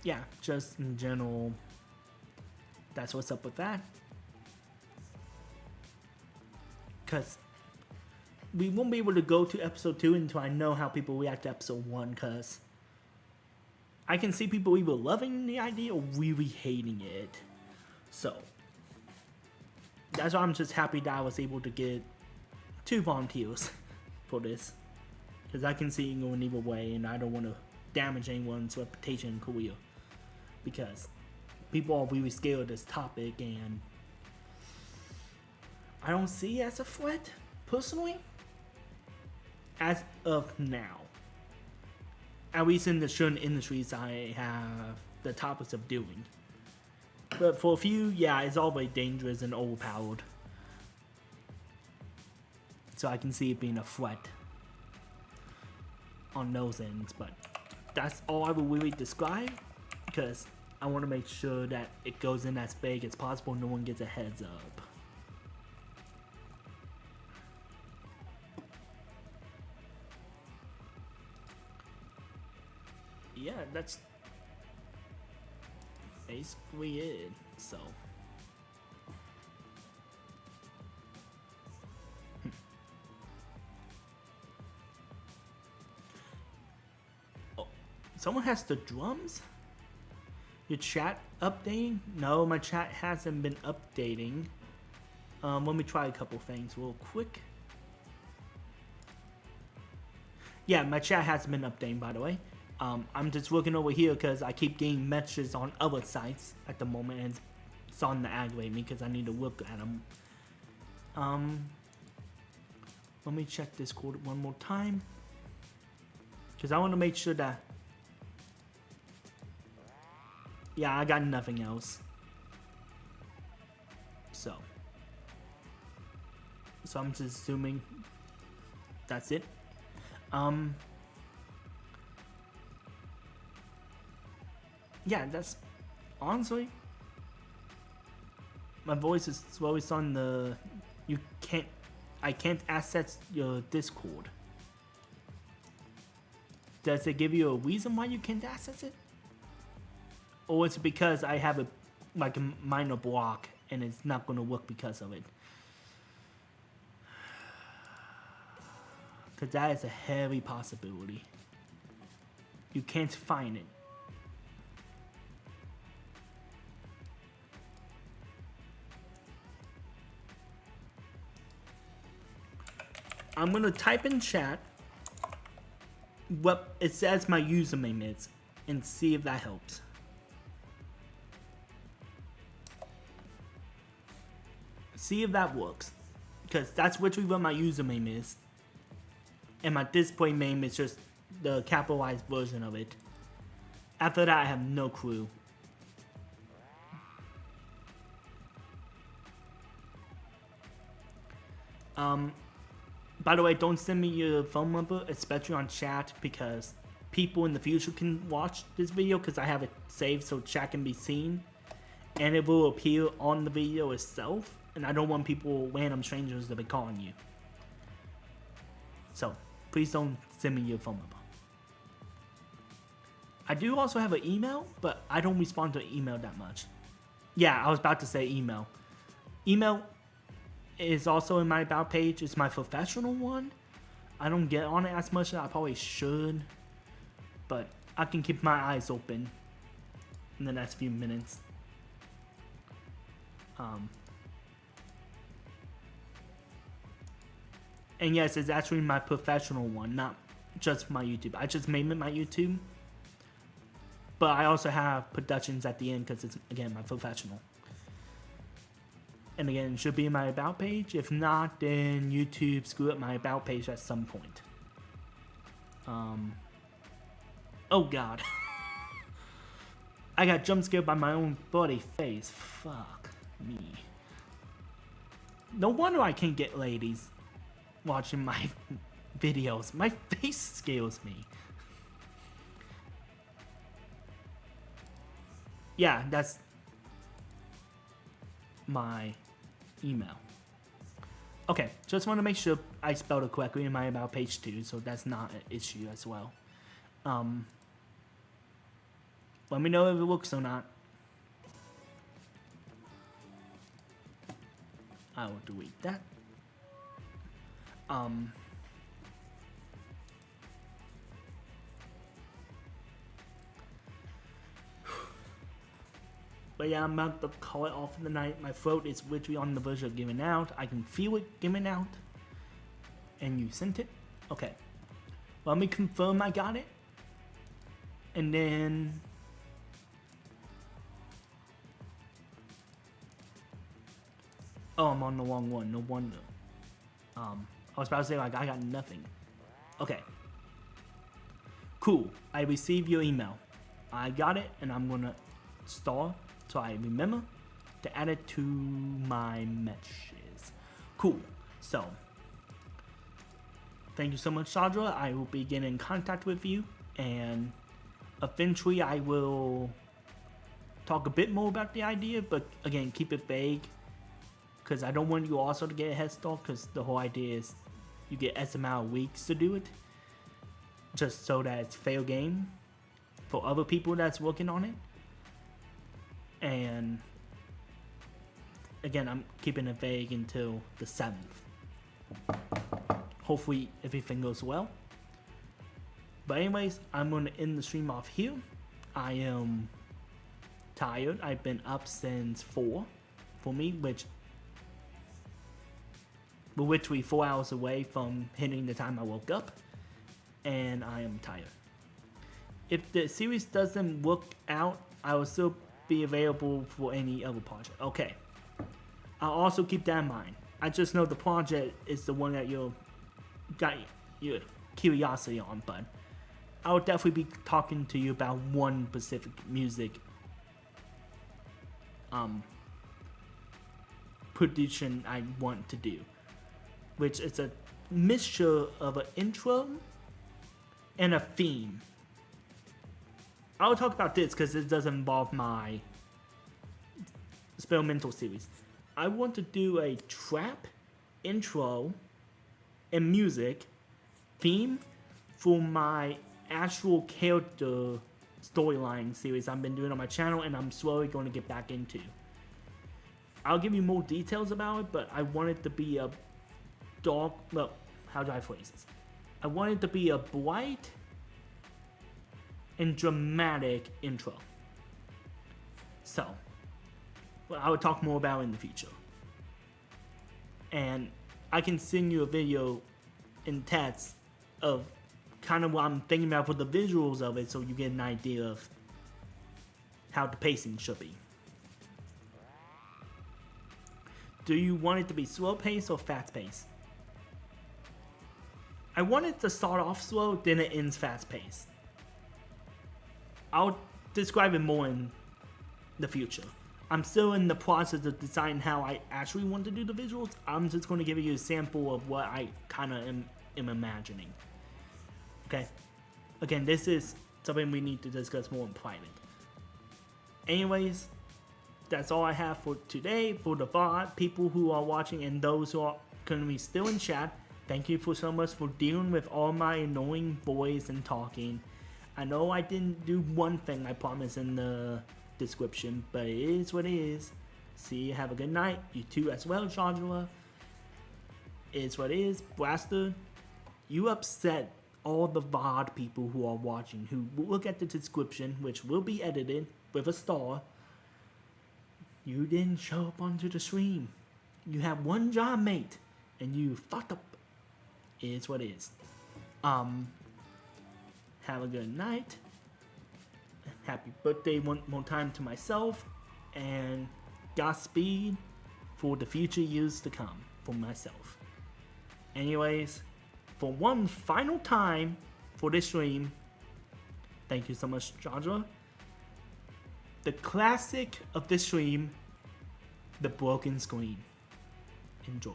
Yeah, just in general, that's what's up with that. Because we won't be able to go to episode 2 until I know how people react to episode 1, because I can see people either loving the idea or really hating it. So that's why I'm just happy that I was able to get 2 volunteers for this. Because I can see it going either way, and I don't want to damage anyone's reputation and career. Because people are really scared of this topic, and I don't see it as a threat, personally, as of now. At least in the certain industries I have the topics of doing. But for a few, yeah, it's always dangerous and overpowered. So I can see it being a threat on those ends, but that's all I will really describe, because I want to make sure that it goes in as big as possible, no one gets a heads up. Yeah, that's basically it, so. Oh, someone has the drums? Your chat updating? No, my chat hasn't been updating. Let me try a couple things real quick. Yeah, my chat hasn't been updating, by the way. I'm just looking over here because I keep getting messages on other sites at the moment, and it's starting to aggravate me because I need to look at them. Let me check Discord one more time, because I want to make sure that. Yeah, I got nothing else. So I'm just assuming that's it. Yeah, that's honestly, my voice is always on the. I can't access your Discord. Does it give you a reason why you can't access it? Or is it because I have a minor block and it's not going to work because of it? Because that is a heavy possibility. You can't find it. I'm going to type in chat what it says my username is and see if that helps. See if that works, because that's literally what my username is, and my display name is just the capitalized version of it. After that, I have no clue. By the way, don't send me your phone number, especially on chat, because people in the future can watch this video, because I have it saved so chat can be seen, and it will appear on the video itself. And I don't want people, random strangers, to be calling you. So, please don't send me your phone number. I do also have an email, but I don't respond to email that much. Yeah, I was about to say email. Email is also in my About page. It's my professional one. I don't get on it as much as I probably should. But I can keep my eyes open in the next few minutes. And yes, it's actually my professional one, not just my YouTube. I just made it my YouTube. But I also have productions at the end because it's, again, my professional. And again, it should be in my About page. If not, then YouTube screw up my About page at some point. Oh God. I got jump scared by my own bloody face. Fuck me. No wonder I can't get ladies watching my videos. My face scares me. Yeah, that's my email. Okay, just want to make sure I spelled it correctly in my About page too, so that's not an issue as well. Let me know if it works or not. I will delete that. But yeah, I'm about to call it off for the night. My throat is literally on the verge of giving out. I can feel it giving out. And you sent it? Okay. Let me confirm I got it. And then... Oh, I'm on the wrong one. No wonder. I was about to say, like, I got nothing. Okay. Cool. I received your email. I got it, and I'm gonna star so I remember to add it to my messages. Cool. So, thank you so much, Sandra. I will be getting in contact with you, and eventually I will talk a bit more about the idea, but again, keep it vague, because I don't want you also to get a head start, because the whole idea is you get S amount of weeks to do it, just so that it's fair game for other people that's working on it. And again, I'm keeping it vague until the 7th. Hopefully everything goes well. But anyways, I'm going to end the stream off here. I am tired. I've been up since 4 for me, which we're literally 4 hours away from hitting the time I woke up. And I am tired. If the series doesn't work out, I will still be available for any other project. Okay. I'll also keep that in mind. I just know the project is the one that you got your curiosity on, but I will definitely be talking to you about one specific music production I want to do, which is a mixture of an intro and a theme. I'll talk about this because it does involve my experimental series. I want to do a trap intro and music theme for my actual character storyline series I've been doing on my channel, and I'm slowly going to get back into. I'll give you more details about it, but I want it to be a dark, well, how do I phrase this? I want it to be a bright and dramatic intro. So, well, I will talk more about it in the future. And I can send you a video in text of kind of what I'm thinking about for the visuals of it, so you get an idea of how the pacing should be. Do you want it to be slow paced or fast paced? I want it to start off slow, then it ends fast paced. I'll describe it more in the future. I'm still in the process of deciding how I actually want to do the visuals. I'm just going to give you a sample of what I kind of am imagining. Okay? Again, this is something we need to discuss more in private. Anyways, that's all I have for today. For the VOD people who are watching and those who are currently still in chat, thank you so much for dealing with all my annoying voice and talking. I know I didn't do one thing I promised in the description, but it is what it is. See you, have a good night. You too as well, Chandra. It's what it is. Blaster, you upset all the VOD people who are watching, who look at the description, which will be edited with a star. You didn't show up onto the stream. You have one job, mate, and you fucked up. It's what it is. Have a good night. Happy birthday one more time to myself. And Godspeed for the future years to come for myself. Anyways, for one final time for this stream, thank you so much, Chandra. The classic of this stream, the broken screen. Enjoy.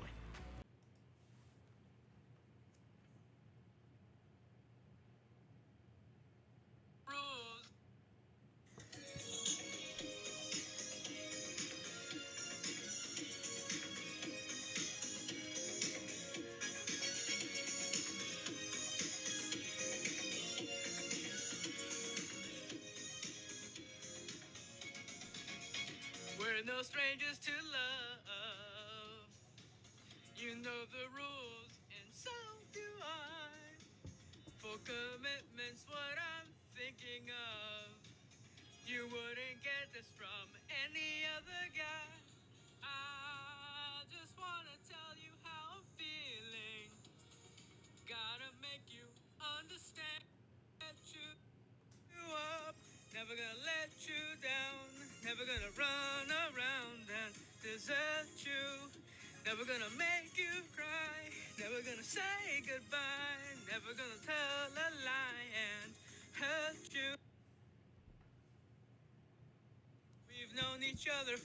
We're no strangers to love. You know the rules, and so do I. For commitment's what I'm thinking of. You wouldn't get this from any other guy. I just wanna tell you how I'm feeling. Gotta make you understand. Let you up, never gonna let you down. Never gonna run around and desert you. Never gonna make you cry. Never gonna say goodbye. Never gonna tell a lie and hurt you. We've known each other